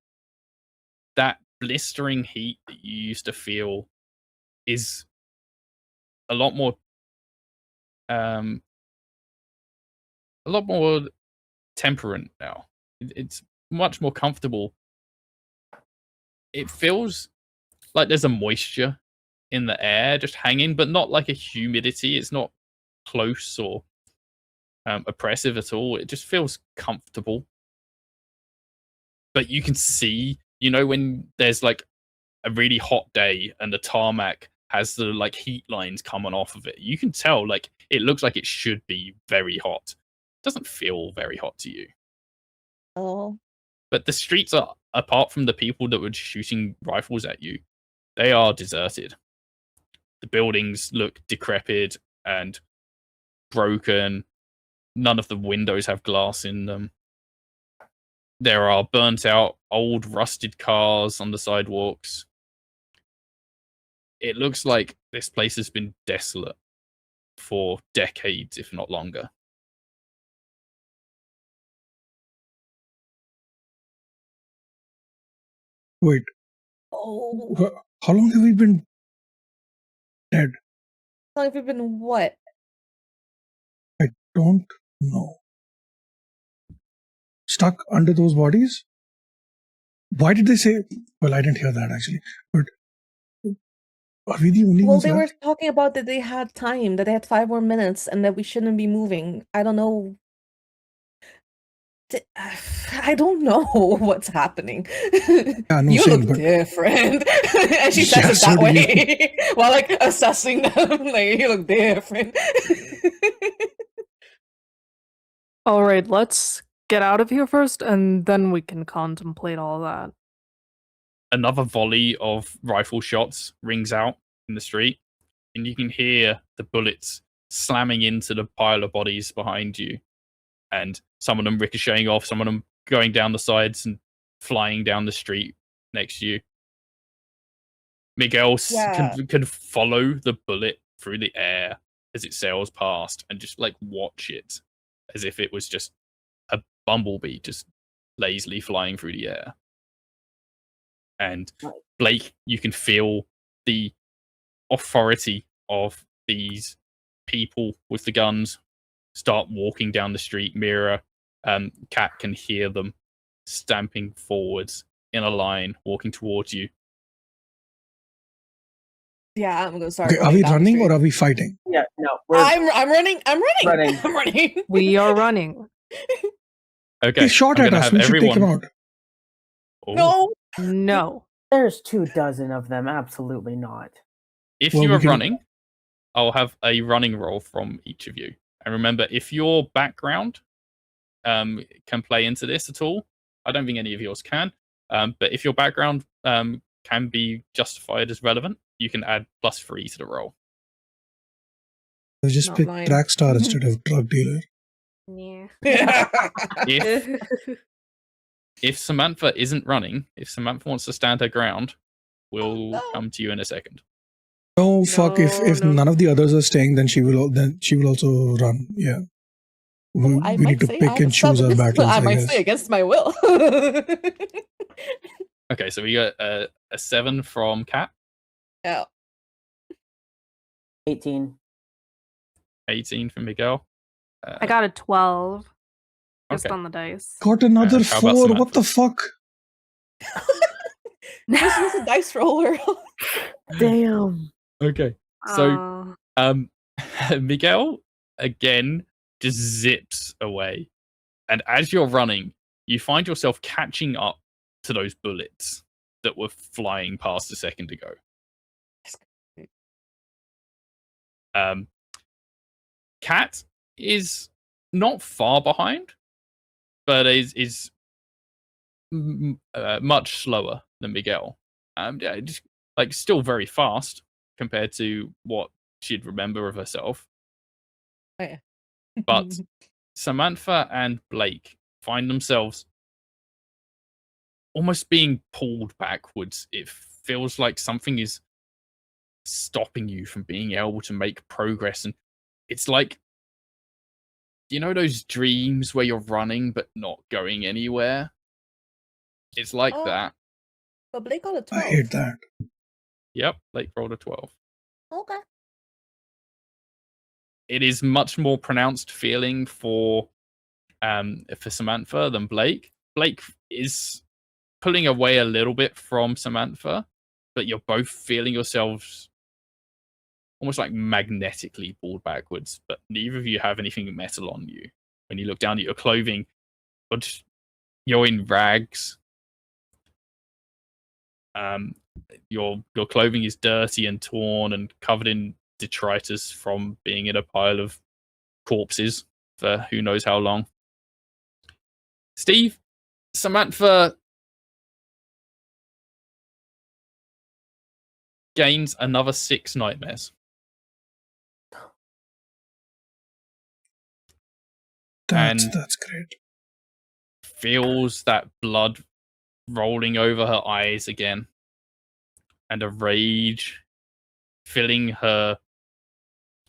That blistering heat that you used to feel is a lot more temperate now. It's much more comfortable. It feels like there's a moisture in the air just hanging, but not like a humidity. It's not close or oppressive at all. It just feels comfortable. But you can see, when there's like a really hot day and the tarmac has the like heat lines coming off of it, you can tell like it looks like it should be very hot. It doesn't feel very hot to you. Oh. But the streets are, apart from the people that were shooting rifles at you, they are deserted. The buildings look decrepit and broken. None of the windows have glass in them. There are burnt out, old, rusted cars on the sidewalks. It looks like this place has been desolate for decades, if not longer. Wait. Oh. How long have we been dead? How long have we been what? I don't know. Stuck under those bodies? Why did they say? Well, I didn't hear that actually. But are we the only Well, ones they were left? talking about that they had time, that they had 5 more minutes, and that we shouldn't be moving. I don't know. I don't know what's happening. Yeah, no, You same, look but different. And she yeah, says it so that do you. way while like assessing them. Like, you look different. All right, let's get out of here first, and then we can contemplate all that. Another volley of rifle shots rings out in the street, and you can hear the bullets slamming into the pile of bodies behind you, and some of them ricocheting off, some of them going down the sides and flying down the street next to you. Miguel can follow the bullet through the air as it sails past and just like watch it as if it was just a bumblebee just lazily flying through the air. And Blake, you can feel the authority of these people with the guns start walking down the street. Mira, Kat can hear them stamping forwards in a line, walking towards you. Yeah, I'm gonna start. Okay, are we running or are we fighting? Yeah, no, I'm running. Running. I'm running. We are running. Okay, He shot at us. We should take him out. No. No. There's 24 of them. Absolutely not. If Well, you we are can- running, I'll have a running roll from each of you. And remember, if your background can play into this at all, I don't think any of yours can. But if your background can be justified as relevant, you can add +3 to the roll. I just Not picked mine. track star instead of drug dealer. Yeah. If Samantha isn't running, if Samantha wants to stand her ground, we'll no. come to you in a second. No, fuck. If No. none of the others are staying, then she will also run. Yeah. We I need might to say I pick have and a choose our 7. battles, I I might guess. stay against my will. Okay, so we got a 7 from Kat, Yeah. 18. 18 from Miguel. I got a 12 just Okay. on the dice. Got another how about 4. What the Samantha? fuck? Just use a dice roller. Damn. Okay. So Miguel again just zips away. And as you're running, you find yourself catching up to those bullets that were flying past a second ago. Kat is not far behind, but is much slower than Miguel. Yeah, just, like still very fast compared to what she'd remember of herself. Oh, yeah. But Samantha and Blake find themselves almost being pulled backwards. It feels like something is stopping you from being able to make progress. And it's like, you know, those dreams where you're running but not going anywhere? It's like that. But Blake got a 12. I hate that. Yep, Blake rolled a 12. Okay. It is much more pronounced feeling for Samantha than Blake. Blake is pulling away a little bit from Samantha, but you're both feeling yourselves almost like magnetically pulled backwards, but neither of you have anything metal on you. When you look down at your clothing, but you're in rags. Your clothing is dirty and torn and covered in detritus from being in a pile of corpses for who knows how long. Steve, Samantha gains another 6 nightmares. That's great. Feels that blood rolling over her eyes again, and a rage filling her,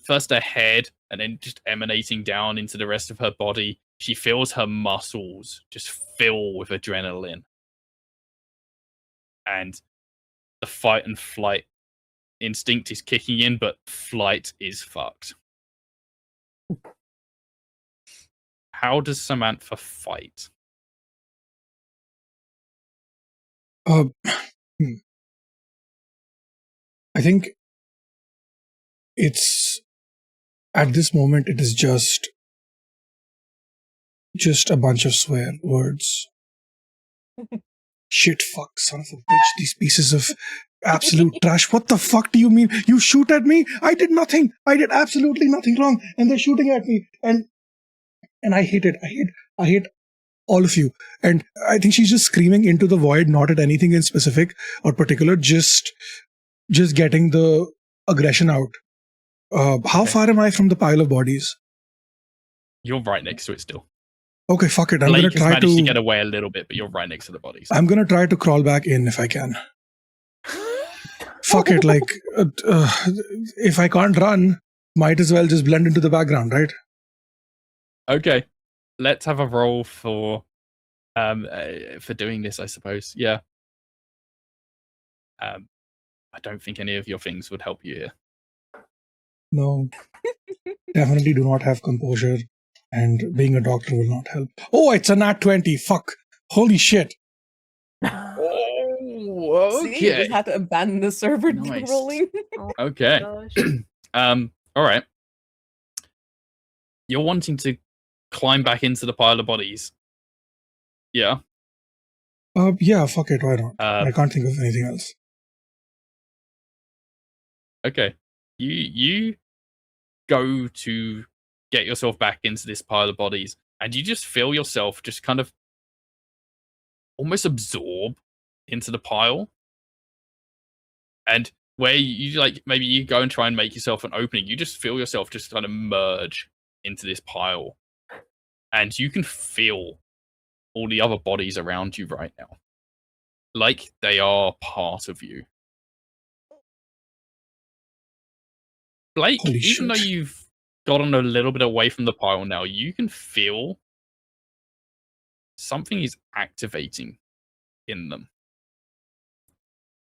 first her head and then just emanating down into the rest of her body. She feels her muscles just fill with adrenaline, and the fight and flight instinct is kicking in, but flight is fucked. How does Samantha fight? I think it's at this moment it is just a bunch of swear words. Shit, fuck, son of a bitch, these pieces of absolute trash. What the fuck do you mean? You shoot at me? I did nothing. I did absolutely nothing wrong. And they're shooting at me. And I hate it. I hate all of you. And I think she's just screaming into the void, not at anything in specific or particular, just getting the aggression out. How far am I from the pile of bodies? You're right next to it still. Okay, fuck it. I'm Blake going to has try managed to get away a little bit, but you're right next to the bodies. I'm going to try to crawl back in if I can. Fuck it, like, if I can't run, might as well just blend into the background, right? Okay, let's have a roll for doing this, I suppose. Yeah. I don't think any of your things would help you here. No. Definitely do not have composure, and being a doctor will not help. Oh, it's a nat 20. Fuck. Holy shit. Oh, See, you just have to abandon the server Nice. rolling. Okay. All right. You're wanting to climb back into the pile of bodies. Yeah. Yeah, fuck it. Why not? I can't think of anything else. Okay. You go to get yourself back into this pile of bodies, and you just feel yourself just kind of almost absorb into the pile. And where you like, maybe you go and try and make yourself an opening, you just feel yourself just kind of merge into this pile. And you can feel all the other bodies around you right now. Like they are part of you. Blake, Holy even though shit. you've gotten a little bit away from the pile now, you can feel something is activating in them.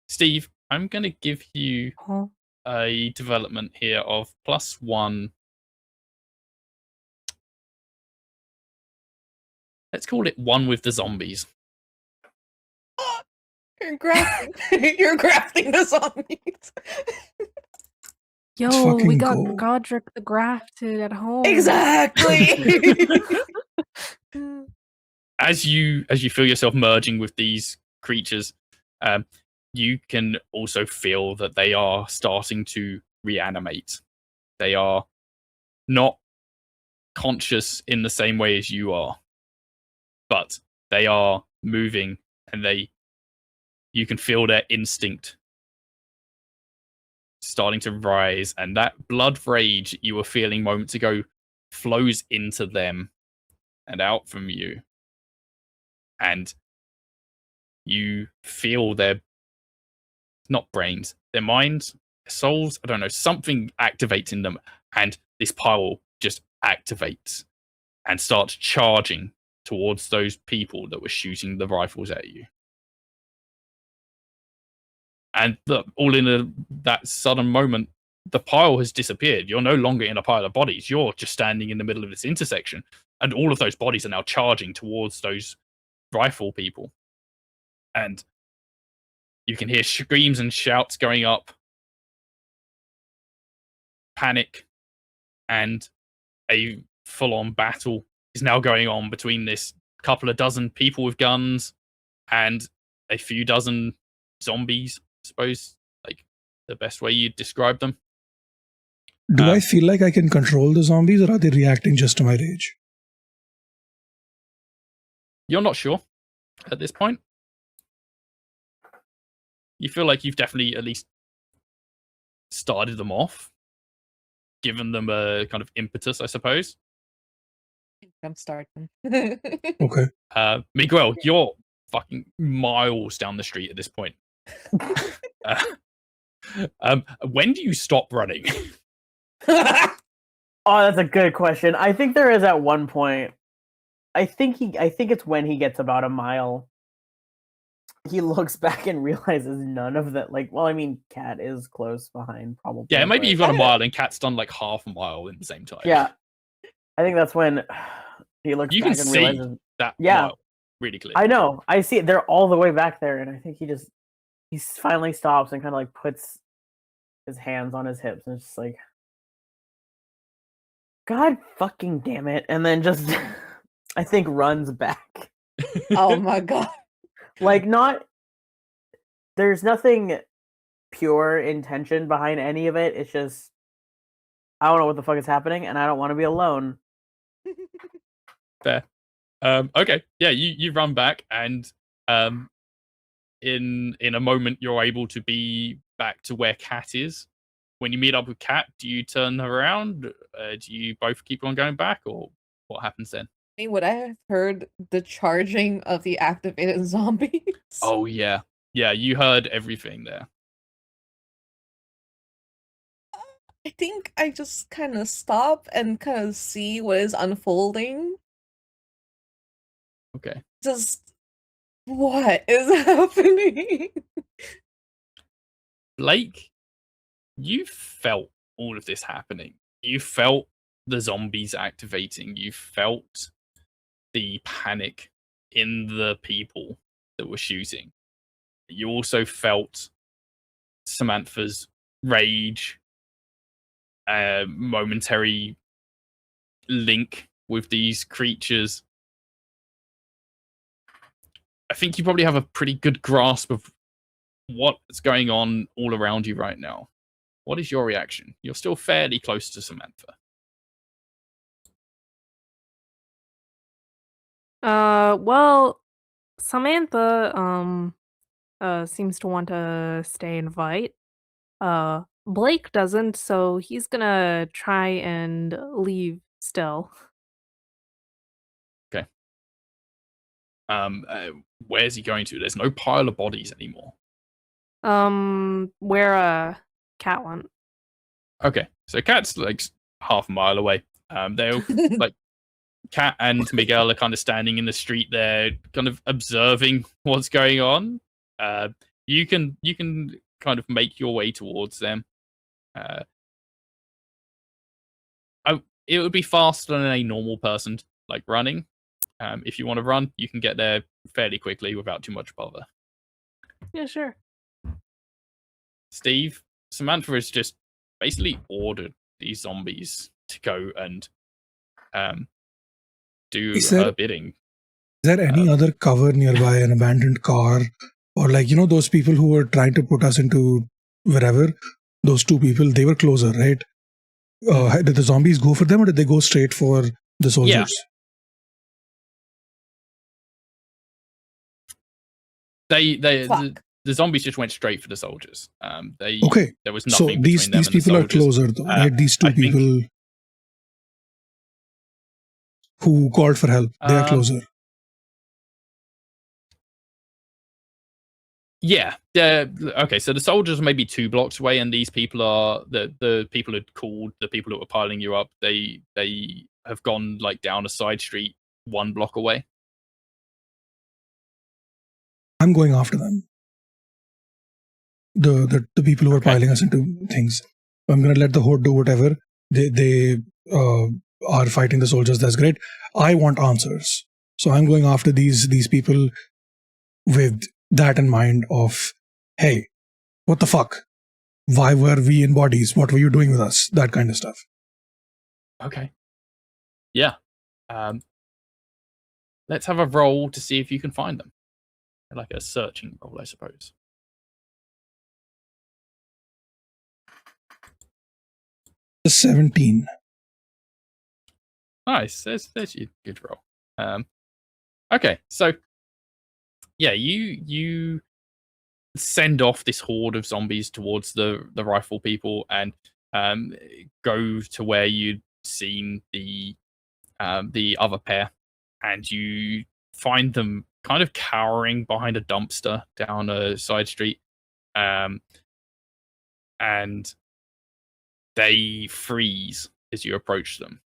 Steve, I'm going to give you a development here of +1. Let's call it 1 with the zombies. You're grafting. You're grafting the zombies. Yo, we fucking got go. Godric the Grafted at home. Exactly. As you feel yourself merging with these creatures, you can also feel that they are starting to reanimate. They are not conscious in the same way as you are, but they are moving, and you can feel their instinct starting to rise, and that blood rage you were feeling moments ago flows into them and out from you. And you feel their, not brains, their minds, their souls, I don't know, something activates in them, and this pile just activates and starts charging towards those people that were shooting the rifles at you. And all in that sudden moment, the pile has disappeared. You're no longer in a pile of bodies. You're just standing in the middle of this intersection, and all of those bodies are now charging towards those rifle people. And you can hear screams and shouts going up, panic, and a full-on battle is now going on between this couple of dozen people with guns and a few dozen zombies, I suppose, like the best way you'd describe them. Do I feel like I can control the zombies, or are they reacting just to my rage? You're not sure at this point. You feel like you've definitely at least started them off, given them a kind of impetus, I suppose. I'm starting. Okay. Miguel, you're fucking miles down the street at this point. When do you stop running? Oh, that's a good question. I think there is at one point. I think it's when he gets about a mile. He looks back and realizes none of that. Like, well, I mean, Cat is close behind, probably. Yeah, maybe but... you've got a mile and Cat's done like half a mile in the same time. Yeah, I think that's when he looks you back can and see realizes that yeah, mile really clear. I know. I see it. They're all the way back there, and I think he finally stops and kind of like puts his hands on his hips and it's just like, God fucking damn it, and then just I think runs back. Oh my god. Like, there's nothing pure intention behind any of it. It's just, I don't know what the fuck is happening, and I don't want to be alone. Fair. Okay. Yeah, you run back, and in a moment you're able to be back to where Cat is. When you meet up with Cat, do you turn her around? Do you both keep on going back, or what happens then? I mean, would I have heard the charging of the activated zombies? Oh yeah. Yeah, you heard everything there. I think I just kind of stop and kind of see what is unfolding. Okay. Just, what is happening? Blake, you felt all of this happening. You felt the zombies activating. You felt the panic in the people that were shooting. You also felt Samantha's rage, momentary link with these creatures. I think you probably have a pretty good grasp of what's going on all around you right now. What is your reaction? You're still fairly close to Samantha. Well, Samantha seems to want to stay and fight. Blake doesn't, so he's gonna try and leave still. Okay. Where's he going to? There's no pile of bodies anymore. Where Cat went. Okay, so Cat's like half a mile away. They'll like Cat and Miguel are kind of standing in the street there, kind of observing what's going on. You can kind of make your way towards them. It would be faster than a normal person like running. If you want to run, you can get there fairly quickly without too much bother. Yeah, sure. Steve, Samantha has just basically ordered these zombies to go and do her bidding. Is there any other cover nearby, an abandoned car? Or like, those people who were trying to put us into wherever, those two people, they were closer, right? Did the zombies go for them or did they go straight for the soldiers? Yeah. The zombies just went straight for the soldiers. Okay. There was nothing so between them these and the people are soldiers. closer though, right? These two people who called for help, they are closer. Yeah. Okay, so the soldiers are maybe 2 blocks away, and these people are the people who called, the people that were piling you up, they have gone like down a side street 1 block away. I'm going after them. The people who are piling us into things. I'm going to let the horde do whatever. They are fighting the soldiers. That's great. I want answers. So I'm going after these people with that in mind of, hey, what the fuck? Why were we in bodies? What were you doing with us? That kind of stuff. Okay. Yeah. Let's have a roll to see if you can find them. Like a searching roll, I suppose. The 17. Nice. There's your good roll. Okay, so yeah, you send off this horde of zombies towards the rifle people and go to where you'd seen the other pair, and you find them kind of cowering behind a dumpster down a side street, and they freeze as you approach them.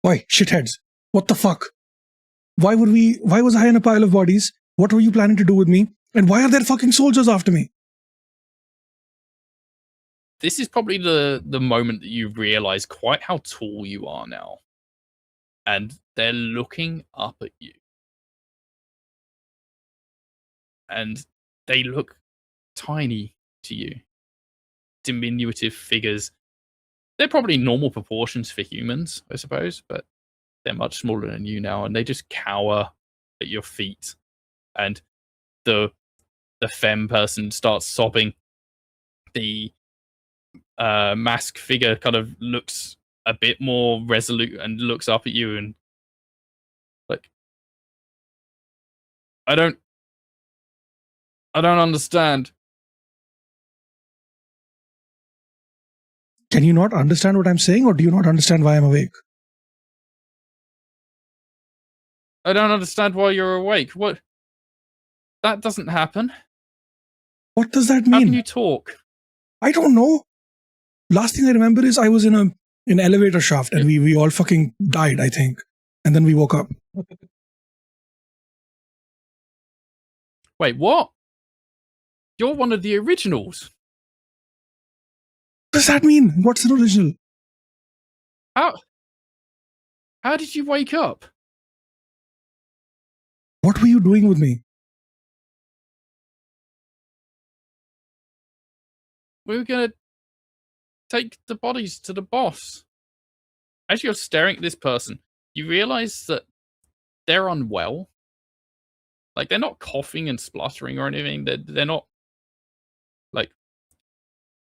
Why, shitheads? What the fuck? Why was I in a pile of bodies? What were you planning to do with me? And why are there fucking soldiers after me? This is probably the moment that you realize quite how tall you are now. And they're looking up at you. And they look tiny to you. Diminutive figures. They're probably normal proportions for humans, I suppose, but they're much smaller than you now, and they just cower at your feet. And the femme person starts sobbing. The mask figure kind of looks a bit more resolute and looks up at you and like, I don't understand. Can you not understand what I'm saying, or do you not understand why I'm awake? I don't understand why you're awake. What? That doesn't happen. What does that mean? How can you talk? I don't know. Last thing I remember is I was in an elevator shaft and we all fucking died, I think. And then we woke up. Wait, what? You're one of the originals. What does that mean? What's an original? How did you wake up? What were you doing with me? We were going to take the bodies to the boss. As you're staring at this person, you realize that they're unwell. Like, they're not coughing and spluttering or anything. They're not, like,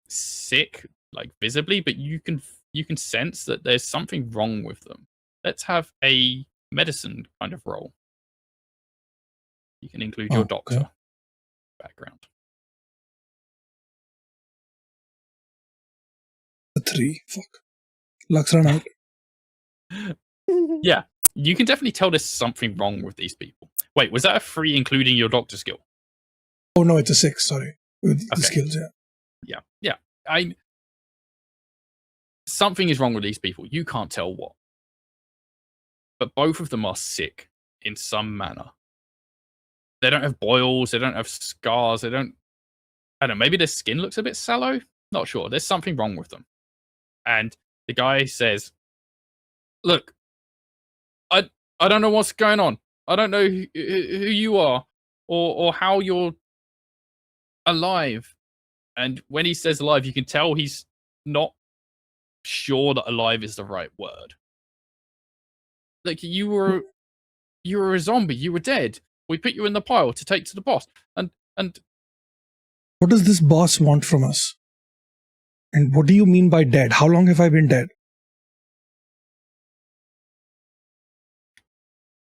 sick, like, visibly, but you can sense that there's something wrong with them. Let's have a medicine kind of roll. You can include your doctor background. A 3. Fuck. Luck's run out. Yeah, you can definitely tell there's something wrong with these people. Wait, was that a 3 including your doctor skill? Oh no, it's a 6. Sorry, with the Okay. skills. Yeah. Something is wrong with these people. You can't tell what, but both of them are sick in some manner. They don't have boils. They don't have scars. They don't. I don't know. Maybe their skin looks a bit sallow. Not sure. There's something wrong with them. And the guy says, "Look, I don't know what's going on. I don't know who you are or how you're alive." And when he says alive, you can tell he's not sure that alive is the right word. Like you were a zombie. You were dead. We put you in the pile to take to the boss. And What does this boss want from us? And what do you mean by dead? How long have I been dead?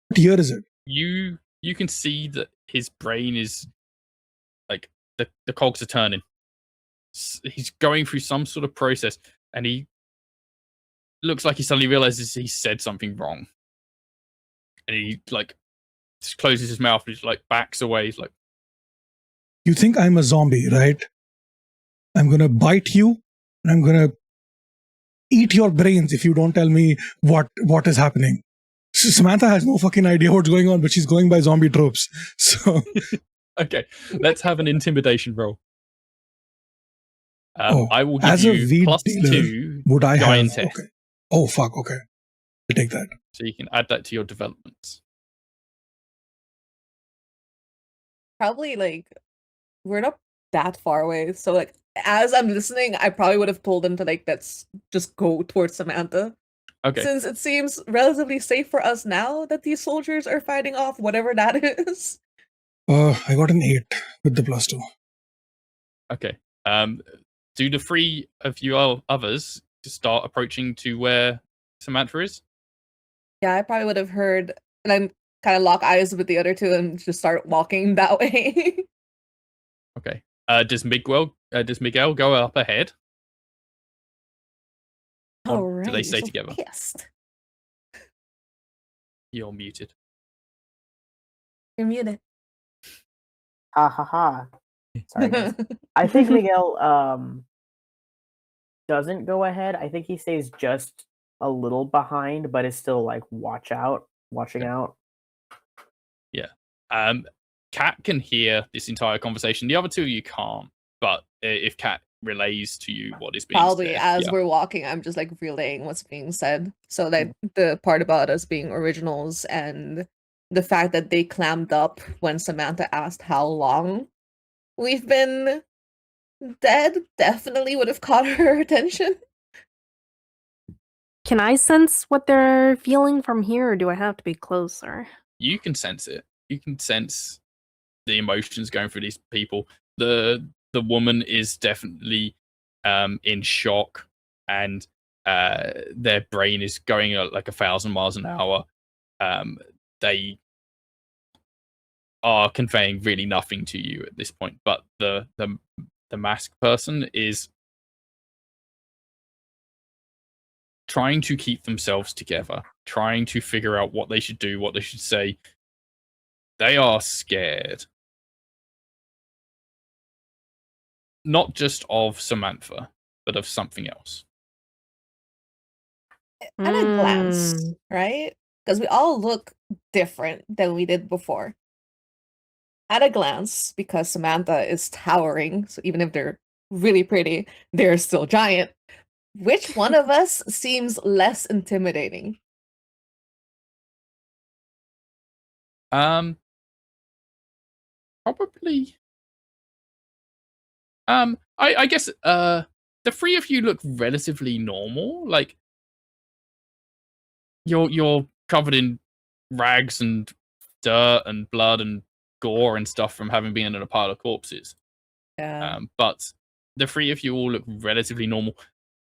What year is it? you can see that his brain is like the cogs are turning. He's going through some sort of process, and he looks like he suddenly realizes he said something wrong, and he like just closes his mouth and just like backs away. He's like, You think I'm a zombie, right? I'm gonna bite you and I'm gonna eat your brains if you don't tell me what is happening. Samantha has no fucking idea what's going on, but she's going by zombie tropes. So okay, let's have an intimidation roll. Oh, I will give as a you weed plus dealer, 2 would I have? giant test. Okay. Oh fuck. Okay, I'll take that. So you can add that to your developments. Probably like we're not that far away. So like as I'm listening, I probably would have told him to like let's just go towards Samantha. Okay. Since it seems relatively safe for us now that these soldiers are fighting off whatever that is. I got an 8 with the +2. Okay. Do the 3 of you others just start approaching to where Samantha is? Yeah, I probably would have heard, and then kind of lock eyes with the other two and just start walking that way. Okay. Does Miguel go up ahead? Or Alright, do they you're stay so together? pissed. You're muted. You're muted. Ha ha ha. Sorry, guys. I think Miguel doesn't go ahead. I think he stays just a little behind, but is still like watching out. Yeah. Kat can hear this entire conversation. The other two you can't. But if Kat relays to you what is being Probably said, as we're walking, I'm just like relaying what's being said. So like the part about us being originals and the fact that they clammed up when Samantha asked how long we've been dead definitely would have caught her attention. Can I sense what they're feeling from here, or do I have to be closer? you can sense it. You can sense the emotions going through these people. The woman is definitely in shock, and their brain is going at like 1,000 miles an hour. They are conveying really nothing to you at this point, but the masked person is trying to keep themselves together, trying to figure out what they should do, what they should say. They are scared. Not just of Samantha, but of something else. At a glance, right? Because we all look different than we did before. At a glance, because Samantha is towering, so even if they're really pretty, they're still giant. Which one of us seems less intimidating? Probably. I guess the 3 of you look relatively normal. Like you're covered in rags and dirt and blood and gore and stuff from having been in a pile of corpses. Yeah. But the 3 of you all look relatively normal.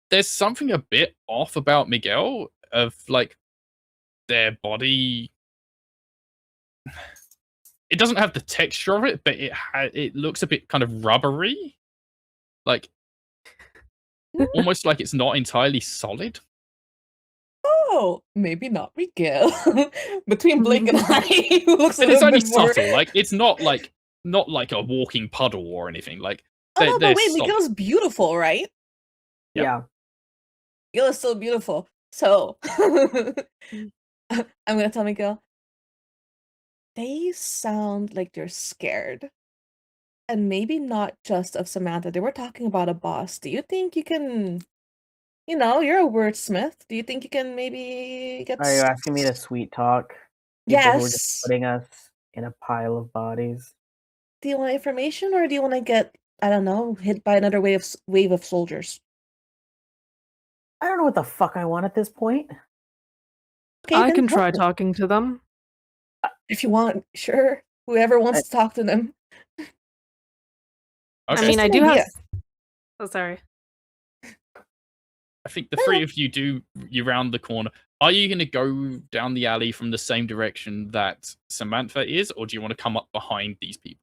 There's something a bit off about Miguel, of like their body. it doesn't have the texture of it, but it looks a bit kind of rubbery, like almost like it's not entirely solid. Oh, maybe not Miguel. Between Blake and I, who looks a And it's little only bit more. subtle, like it's not like a walking puddle or anything. Like Oh no, they're but wait, solid. Miguel's beautiful, right? Yep. Yeah. Miguel is so beautiful. So I'm gonna tell Miguel, they sound like they're scared. And maybe not just of Samantha. They were talking about a boss. Do you think you can, you're a wordsmith. Do you think you can maybe get Are you asking me to sweet talk people who are just Yes. putting us in a pile of bodies? Do you want information or do you want to get, I don't know, hit by another wave of soldiers? I don't know what the fuck I want at this point. Okay, I then can help try me. talking to them. If you want, sure. Whoever wants to talk to them. Okay. I mean, Just I an do have. idea. Oh, sorry. I think the three of you round the corner. Are you going to go down the alley from the same direction that Samantha is, or do you want to come up behind these people?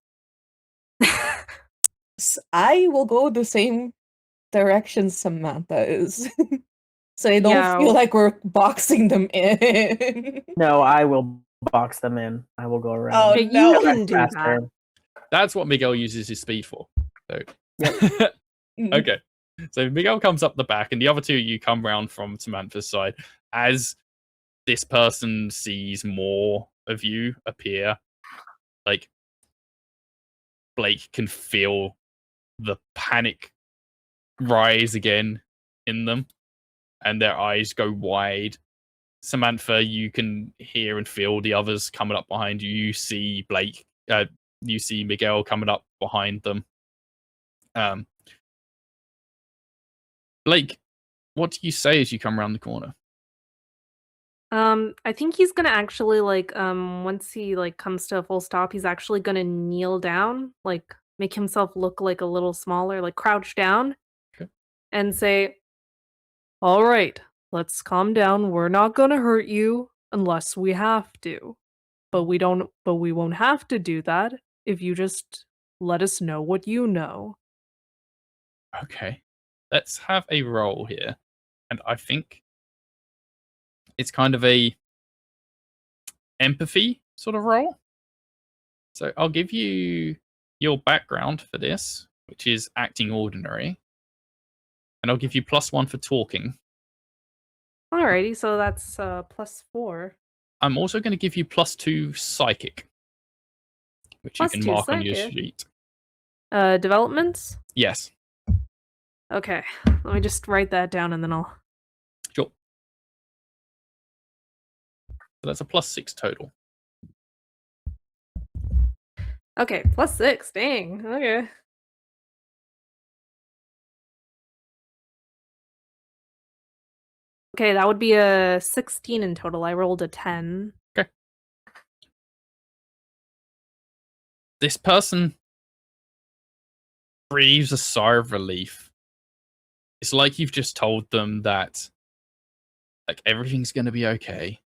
I will go the same direction Samantha is. So I don't feel like we're boxing them in. No, I will box them in. I will go around. Oh, Okay, no. you can do that. Faster. That's what Miguel uses his speed for. So. Mm. Okay. So Miguel comes up the back, and the other two of you come round from Samantha's side as this person sees more of you appear. Like, Blake can feel the panic rise again in them, and their eyes go wide. Samantha, you can hear and feel the others coming up behind you. You see Blake, you see Miguel coming up behind them. Blake, what do you say as you come around the corner? I think he's gonna actually once he comes to a full stop, he's actually gonna kneel down, make himself look like a little smaller, crouch down, Okay. and say, "All right, let's calm down. We're not gonna hurt you unless we have to, but we won't have to do that if you just let us know what you know." Okay. Let's have a roll here. And I think it's kind of a empathy sort of role. So I'll give you your background for this, which is acting ordinary. And I'll give you +1 for talking. Alrighty, so that's +4. I'm also going to give you +2 psychic, which you can +2 mark on your psychic? sheet. Developments? Yes. Okay, let me just write that down and then I'll... Sure. So that's a +6 total. Okay, +6, dang, okay. Okay, that would be a 16 in total. I rolled a 10. Okay. This person breathes a sigh of relief. It's like you've just told them that everything's going to be okay.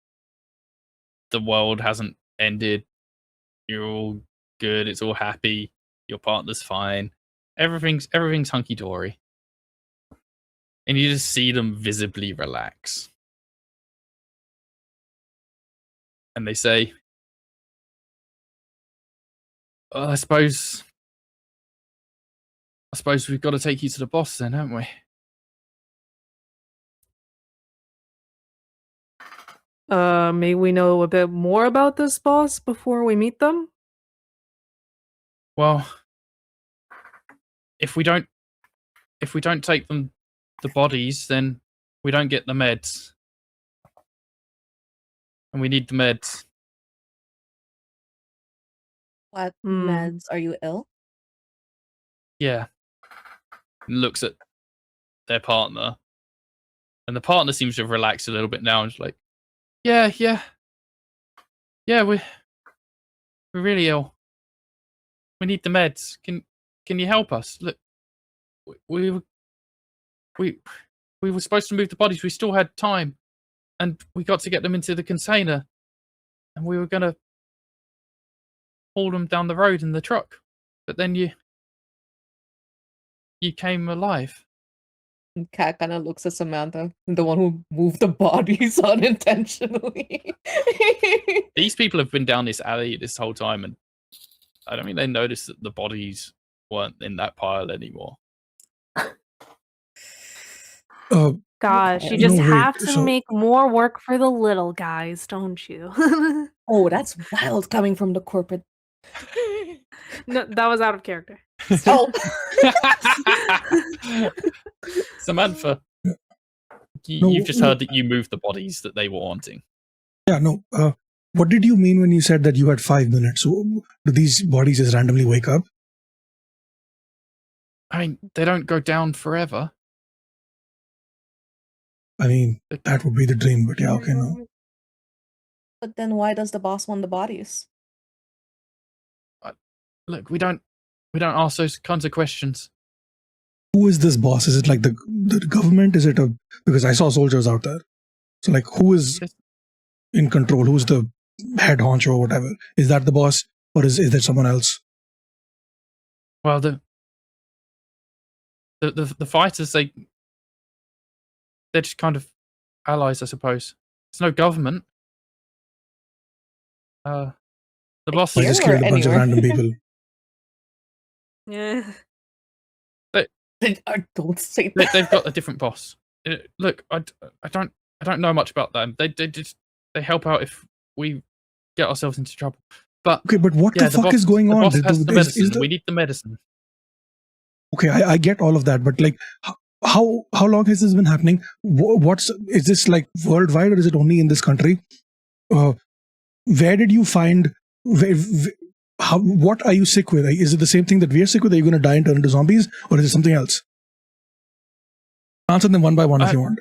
The world hasn't ended. You're all good. It's all happy. Your partner's fine. Everything's hunky dory. And you just see them visibly relax. And they say, I suppose we've got to take you to the boss then, haven't we? May we know a bit more about this boss before we meet them? Well, if we don't take them the bodies, then we don't get the meds. And we need the meds. What meds? Are you ill? Yeah. And looks at their partner. And the partner seems to have relaxed a little bit now and is like, yeah, we're really ill. We need the meds. Can you help us? Look, we were supposed to move the bodies. We still had time, and we got to get them into the container, and we were gonna haul them down the road in the truck. But then you came alive. Cat kind of looks at Samantha, the one who moved the bodies unintentionally. These people have been down this alley this whole time, and I don't think they noticed that the bodies weren't in that pile anymore. Gosh, you Okay. just No, wait, have to so- make more work for the little guys, don't you? Oh, that's wild coming from the corporate. No, that was out of character. Oh, Samantha, No, you've just no. heard that you moved the bodies that they were wanting. Yeah, no. What did you mean when you said that you had 5 minutes? So, do these bodies just randomly wake up? I mean, they don't go down forever. I mean, that would be the dream, but yeah, okay, no. but then why does the boss want the bodies? Look, we don't ask those kinds of questions. Who is this boss? Is it like the government? Is it because I saw soldiers out there. So like, who is in control? Who's the head honcho or whatever? Is that the boss, or is there someone else? Well, the fighters, they're just kind of allies, I suppose. It's no government. The boss. I just Here or killed a bunch of anywhere? random people. Yeah. Don't say They, that. they've got a different boss. Look, I don't know much about them. They help out if we get ourselves into trouble. But Okay, but what the fuck boss, is going the on? boss has the Is medicine. We need the medicine. Okay, I get all of that, but like, how long has this been happening? Is this like worldwide, or is it only in this country? Where did you find? What are you sick with? Is it the same thing that we're sick with? Are you going to die and turn into zombies, or is it something else? Answer them one by one if you want.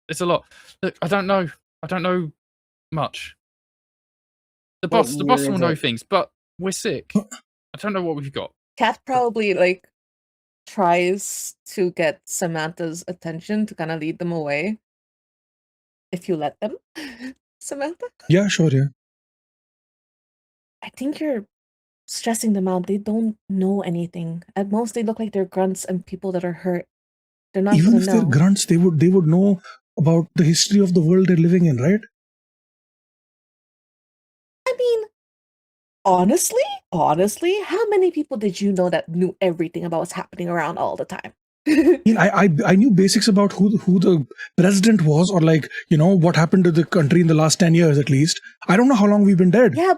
It's a lot. Look, I don't know much. The boss will know things, but we're sick. I don't know what we've got. Cat probably like tries to get Samantha's attention to kind of lead them away. If you let them, Samantha. Yeah, sure, yeah. I think you're stressing them out. They don't know anything. At most, they look like they're grunts and people that are hurt. They're not Even gonna if they're know. grunts, they would know about the history of the world they're living in, right? I mean, honestly, how many people did you know that knew everything about what's happening around all the time? I knew basics about who the president was, or like, what happened to the country in the last 10 years at least. I don't know how long we've been dead. Yeah,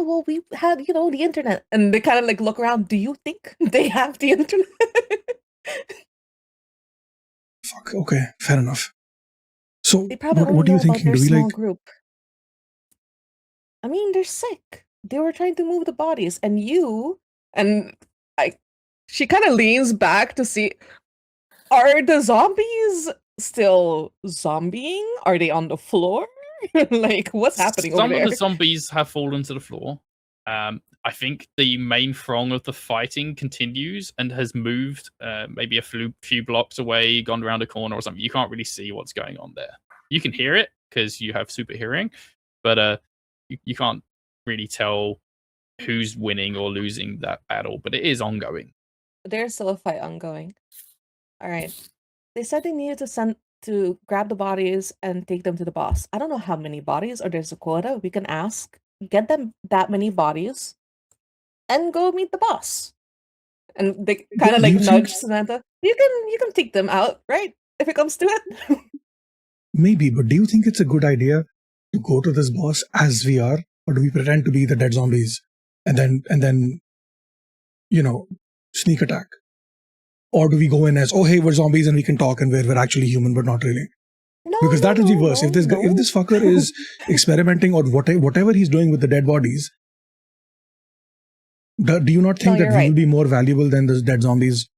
well, we had, the internet. And they kind of like look around. Do you think they have the internet? Fuck, okay, fair enough. So, They probably what only are you know about thinking? their Do we small like... group. I mean, they're sick. They were trying to move the bodies, and she kind of leans back to see, are the zombies still zombieing? Are they on the floor? Like, what's happening over there? Some of the zombies have fallen to the floor. I think the main throng of the fighting continues and has moved maybe a few blocks away, gone around a corner or something. You can't really see what's going on there. You can hear it because you have super hearing, but you can't really tell who's winning or losing that battle. But it is ongoing. There's still a fight ongoing. All right. They said they needed to grab the bodies and take them to the boss. I don't know how many bodies, or there's a quota. We can ask, get them that many bodies, and go meet the boss. And they kind of like nudge Samantha. You can take them out, right? If it comes to it. Maybe, but do you think it's a good idea to go to this boss as we are, or do we pretend to be the dead zombies and then sneak attack? Or do we go in as, oh hey, we're zombies and we can talk and we're actually human but not really? No, Because that would be worse. no, If this fucker is experimenting or whatever he's doing with the dead bodies, do you not think that we will be more valuable than the dead zombies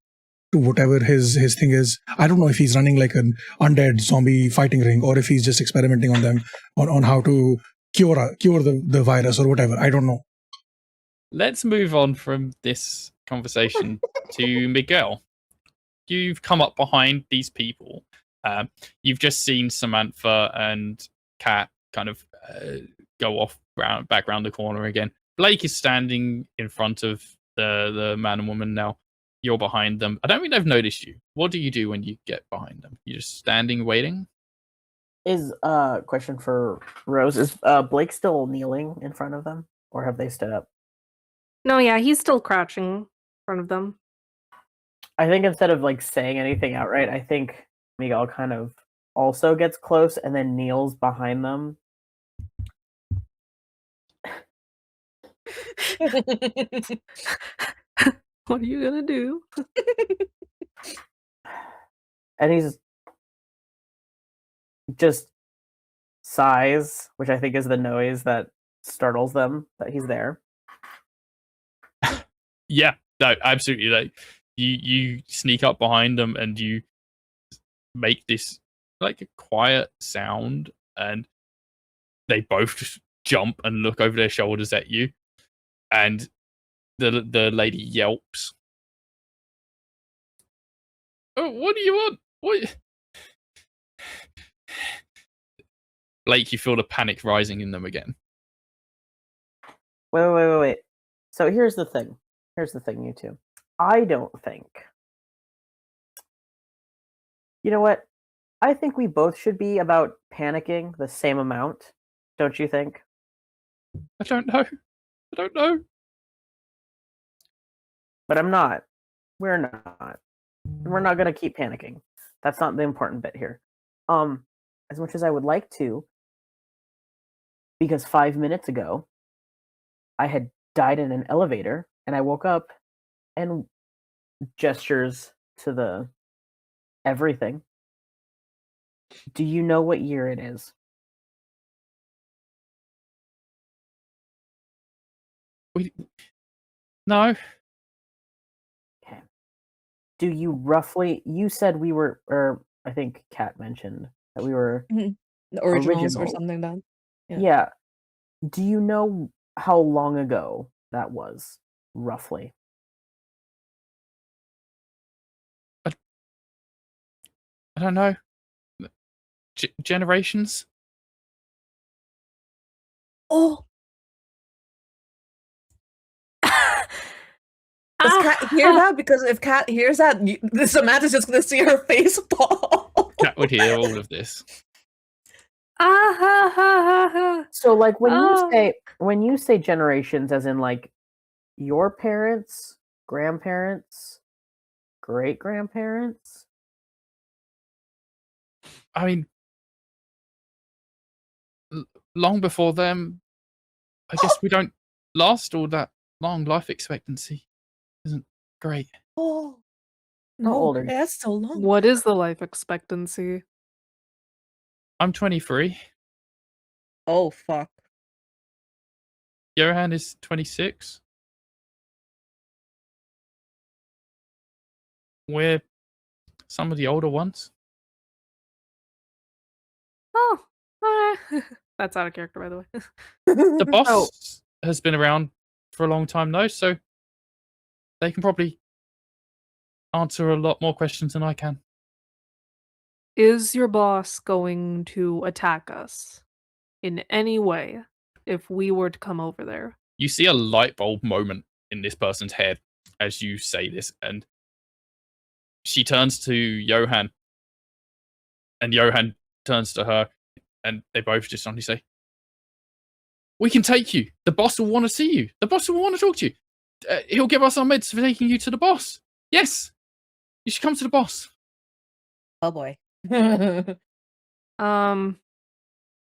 to whatever his thing is? I don't know if he's running like an undead zombie fighting ring, or if he's just experimenting on them on how to cure the virus or whatever. I don't know. Let's move on from this conversation to Miguel. You've come up behind these people. You've just seen Samantha and Kat kind of go off back around the corner again. Blake is standing in front of the man and woman now. You're behind them. I don't think they've noticed you. What do you do when you get behind them? You're just standing waiting? Is question for Rose, is Blake still kneeling in front of them, or have they stood up? No, yeah, he's still crouching in front of them. I think instead of like saying anything outright, I think Miguel kind of also gets close and then kneels behind them. What are you gonna do? And he's just sighs, which I think is the noise that startles them that he's there. Yeah, no, absolutely. Like you sneak up behind them and you make this like a quiet sound, and they both just jump and look over their shoulders at you, and the lady yelps. Oh, what do you want? What? Blake, you feel the panic rising in them again. Wait. So here's the thing. You two. I don't think. You know what? I think we both should be about panicking the same amount. Don't you think? I don't know. But I'm not. We're not. We're not going to keep panicking. That's not the important bit here. As much as I would like to, because 5 minutes ago, I had died in an elevator, and I woke up and gestures to the everything. Do you know what year it is? No. Okay. Do you roughly? You said we were, or I think Kat mentioned that we were The originals or original. something like that. Yeah. Do you know how long ago that was, roughly? I don't know. Generations? Oh. Does Kat hear that? Because if Kat hears that, Samantha's just gonna see her face fall. Kat would hear all of this. So, like, when you say generations, as in like your parents, grandparents, great grandparents. I mean, long before them, I guess we don't last all that long. Life expectancy isn't great. Oh, How no, old are you? that's so long. What is the life expectancy? I'm 23. Oh, fuck. Johan is 26. We're some of the older ones. Oh, alright. That's out of character, by the way. The boss has been around for a long time, though, so they can probably answer a lot more questions than I can. Is your boss going to attack us in any way if we were to come over there? You see a light bulb moment in this person's head as you say this, and she turns to Johan, and Johan turns to her, and they both just suddenly say, "We can take you. The boss will want to see you. The boss will want to talk to you. He'll give us our meds for taking you to the boss. Yes, you should come to the boss." Oh boy.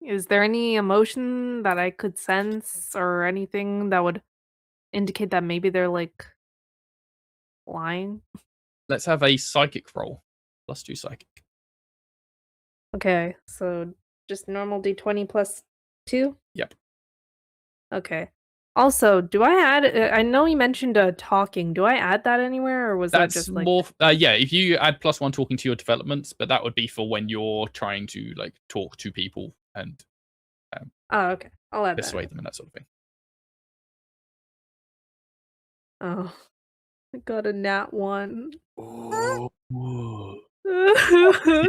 Is there any emotion that I could sense or anything that would indicate that maybe they're like lying? Let's have a psychic roll. +2 psychic. Okay, so just normal d20 plus 2? Yep. Okay. Also, do I add I know you mentioned talking. Do I add that anywhere, or was that That's just like more. Yeah, if you add +1 talking to your developments, but that would be for when you're trying to like talk to people and Oh, okay. I'll add that. persuade them and that sort of thing. Oh. I got a nat 1. Oh,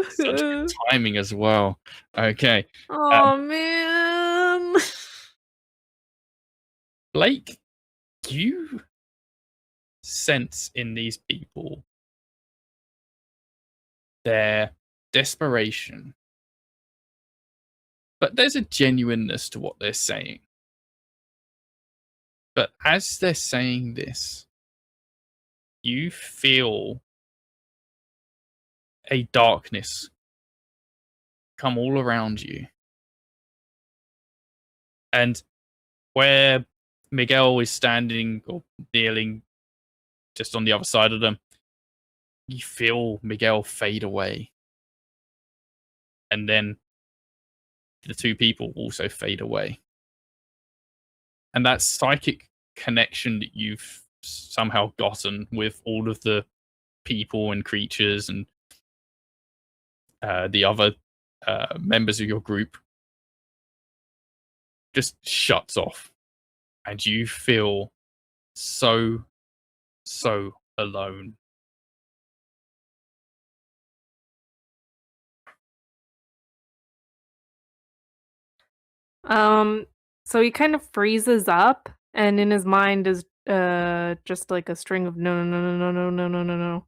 such good timing as well. Okay. Oh man. Blake, you sense in these people their desperation, but there's a genuineness to what they're saying. But as they're saying this, you feel a darkness come all around you. And where Miguel is standing or kneeling just on the other side of them, you feel Miguel fade away. And then the two people also fade away. And that psychic connection that you've somehow gotten with all of the people and creatures and the other members of your group just shuts off. And you feel so alone. So he kind of freezes up, and in his mind is just like a string of no, no, no, no, no, no, no, no, no.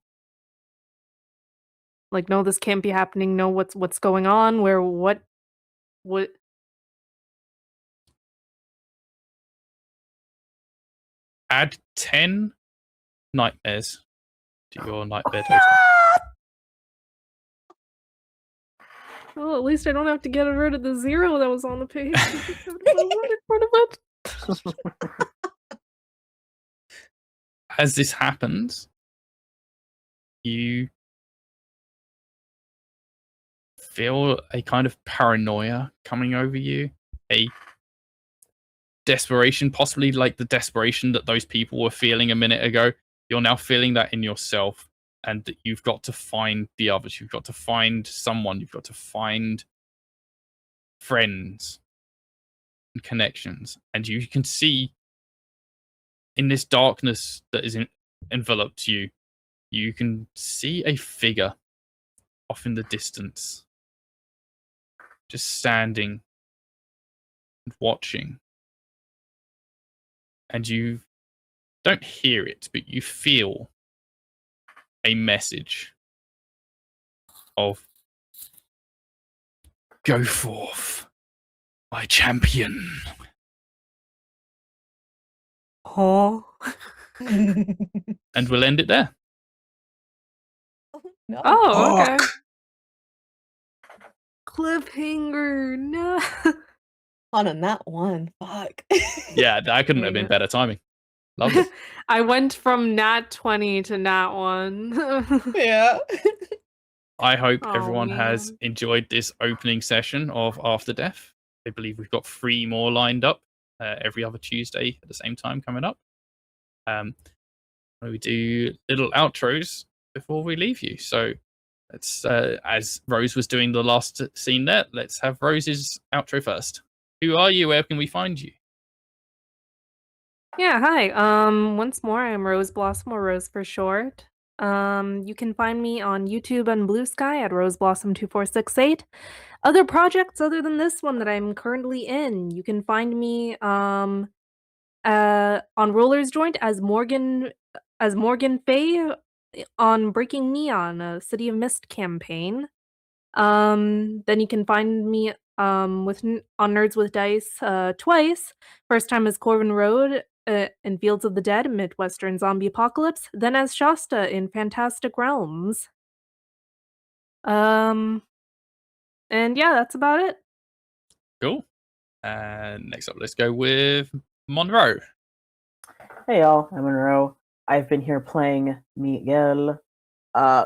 Like, no, this can't be happening. No, what's going on? Where, what? Add 10 nightmares to your nightmare total. Well, at least I don't have to get rid of the 0 that was on the page. In front of it. As this happens, you feel a kind of paranoia coming over you, a desperation, possibly like the desperation that those people were feeling a minute ago. You're now feeling that in yourself, and that you've got to find the others. You've got to find someone. You've got to find friends and connections. And you can see in this darkness that is enveloped you, you can see a figure off in the distance, just standing and watching. And you don't hear it, but you feel a message of, "Go forth, my champion." Oh. And we'll end it there. No. Oh, okay. Fuck. Cliffhanger. No. On that one. Fuck. Yeah, that couldn't have been Yeah. better timing. Lovely. I went from nat 20 to nat 1. Yeah. I hope Oh, everyone has man. enjoyed this opening session of Afterdeath. I believe we've got 3 more lined up every other Tuesday at the same time coming up. We do little outros before we leave you. So let's, as Rose was doing the last scene there, let's have Rose's outro first. Who are you? Where can we find you? Yeah, hi. Once more, I'm Rose Blossom, or Rose for short. You can find me on YouTube and Blue Sky at roseblossom2468. Other projects other than this one that I'm currently in, you can find me on Roller's Joint as Morgan Faye on Breaking Neon, a City of Mist campaign. Then you can find me on Nerds with Dice twice. First time as Corvin Road in Fields of the Dead, Midwestern Zombie Apocalypse, then as Shasta in Fantastic Realms. And yeah, that's about it. Cool. Next up, let's go with Monroe. Hey y'all, I'm Monroe. I've been here playing Miguel.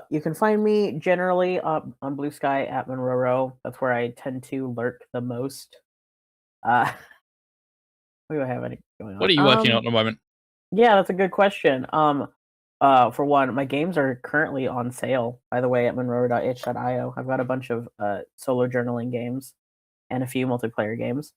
You can find me generally on Blue Sky at Monroe. That's where I tend to lurk the most. What do I have any going on? What are you working on at the moment? Yeah, that's a good question. For one, my games are currently on sale, by the way, at monroe.itch.io. I've got a bunch of solo journaling games and a few multiplayer games.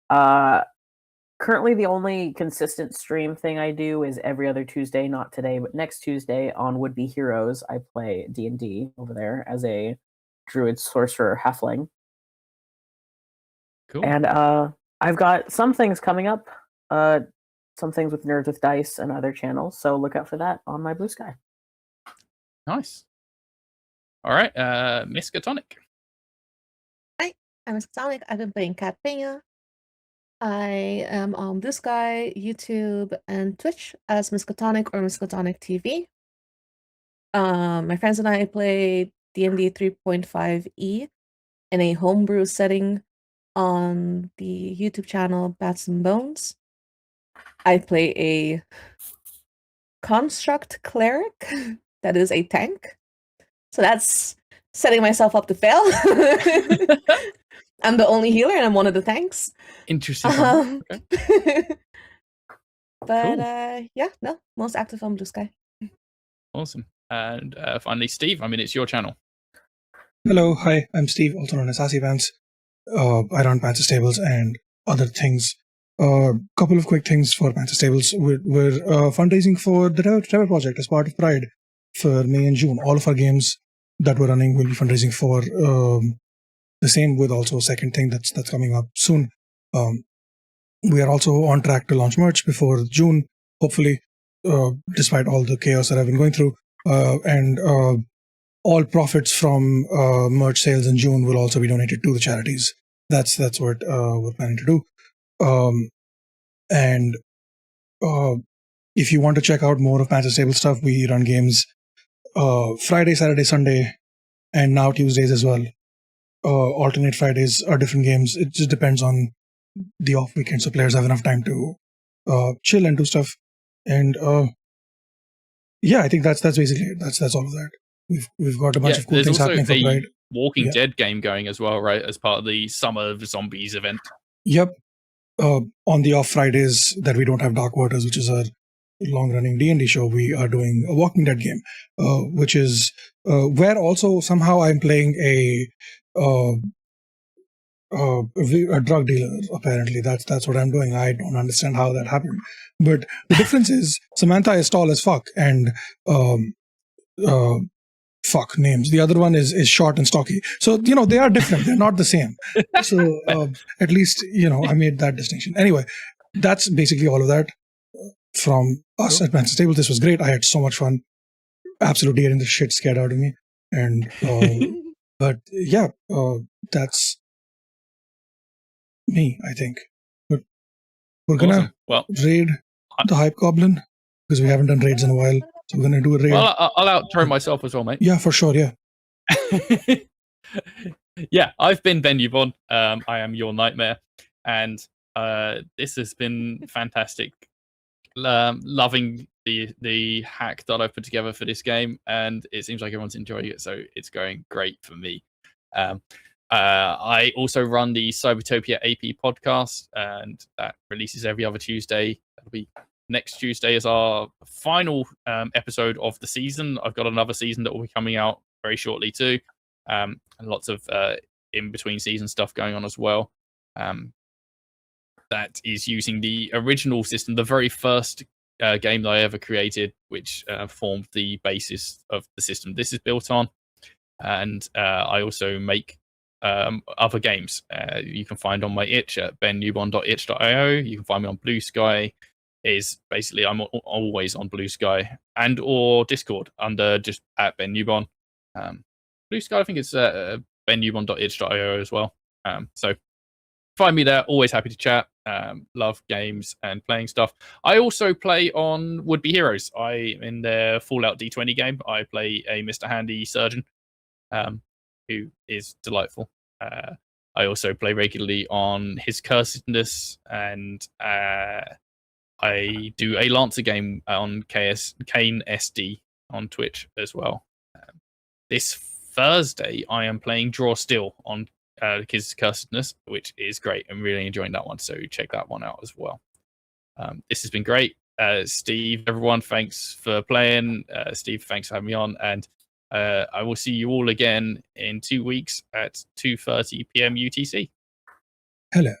Currently, the only consistent stream thing I do is every other Tuesday, not today, but next Tuesday on Would Be Heroes. I play D&D over there as a druid sorcerer halfling. Cool. And I've got some things coming up some things with Nerds with Dice and other channels. So look out for that on my Blue Sky. Nice. All right, Miss Catonic. Hi, I'm Sonic. I've been playing Cat Peña. I am on Blue Sky, YouTube, and Twitch as Miskatonic or Miskatonic TV. My friends and I play D&D 3.5e in a homebrew setting on the YouTube channel Bats and Bones. I play a construct cleric that is a tank. So that's setting myself up to fail. I'm the only healer and I'm one of the tanks. Interesting. Okay. But Cool. yeah, no, most active on Blue Sky. Awesome. And finally, Steve, I mean, it's your channel. Hello, hi, I'm Steve, also known as Sassy Pants. I run Pantsless Tables and other things. Couple of quick things for Pantsless Tables. We're fundraising for the Trevor Project as part of Pride for May and June. All of our games that we're running will be fundraising for the same, with also a second thing that's coming up soon. We are also on track to launch merch before June, hopefully, despite all the chaos that I've been going through. And all profits from merch sales in June will also be donated to the charities. That's what we're planning to do. And if you want to check out more of Pantsless Table stuff, we run games Friday, Saturday, Sunday, and now Tuesdays as well. Alternate Fridays are different games. It just depends on the off weekend, so players have enough time to chill and do stuff. And yeah, I think that's basically it. That's all of that. We've got a bunch of cool things happening for Pride. Walking Dead game going as well, right? As part of the Summer of Zombies event. Yep. On the off Fridays that we don't have Dark Waters, which is a long-running D&D show, we are doing a Walking Dead game, which is where also somehow I'm playing a drug dealer. Apparently, that's what I'm doing. I don't understand how that happened, but the difference is Samantha is tall as fuck, and fuck names. The other one is short and stocky. So, they are different. They're not the same. So, at least, I made that distinction. Anyway, that's basically all of that from us at Pantsless Table. This was great. I had so much fun. Absolutely getting the shit scared out of me. And, but yeah, that's me, I think. But we're going to raid the Hype Goblin because we haven't done raids in a while. So we're going to do a raid. Well, I'll outro myself as well, mate. Yeah, for sure, yeah. Yeah, I've been Ben Newbon. I am your nightmare. And this has been fantastic. Loving the hack that I've put together for this game. And it seems like everyone's enjoying it. So it's going great for me. I also run the Cybertopia AP podcast. And that releases every other Tuesday. That'll be next Tuesday is our final episode of the season. I've got another season that will be coming out very shortly too, and lots of in-between season stuff going on as well. That is using the original system, the very first game that I ever created, which formed the basis of the system this is built on. And I also make other games. You can find on my itch at bennewbon.itch.io. You can find me on Blue Sky. Is basically I'm always on Blue Sky and or Discord under just at Ben Newbon. Blue Sky, I think it's bennewbon.itch.io as well. So find me there. Always happy to chat. Love games and playing stuff. I also play on Would Be Heroes. In their Fallout D20 game, I play a Mr. Handy surgeon, who is delightful. I also play regularly on His Cursedness, and I do a Lancer game on Kane SD on Twitch as well. This Thursday, I am playing Draw Still on His Cursedness, which is great. I'm really enjoying that one, so check that one out as well. This has been great. Steve, everyone, thanks for playing. Steve, thanks for having me on. And I will see you all again in 2 weeks at 2:30 p.m. UTC. Hello.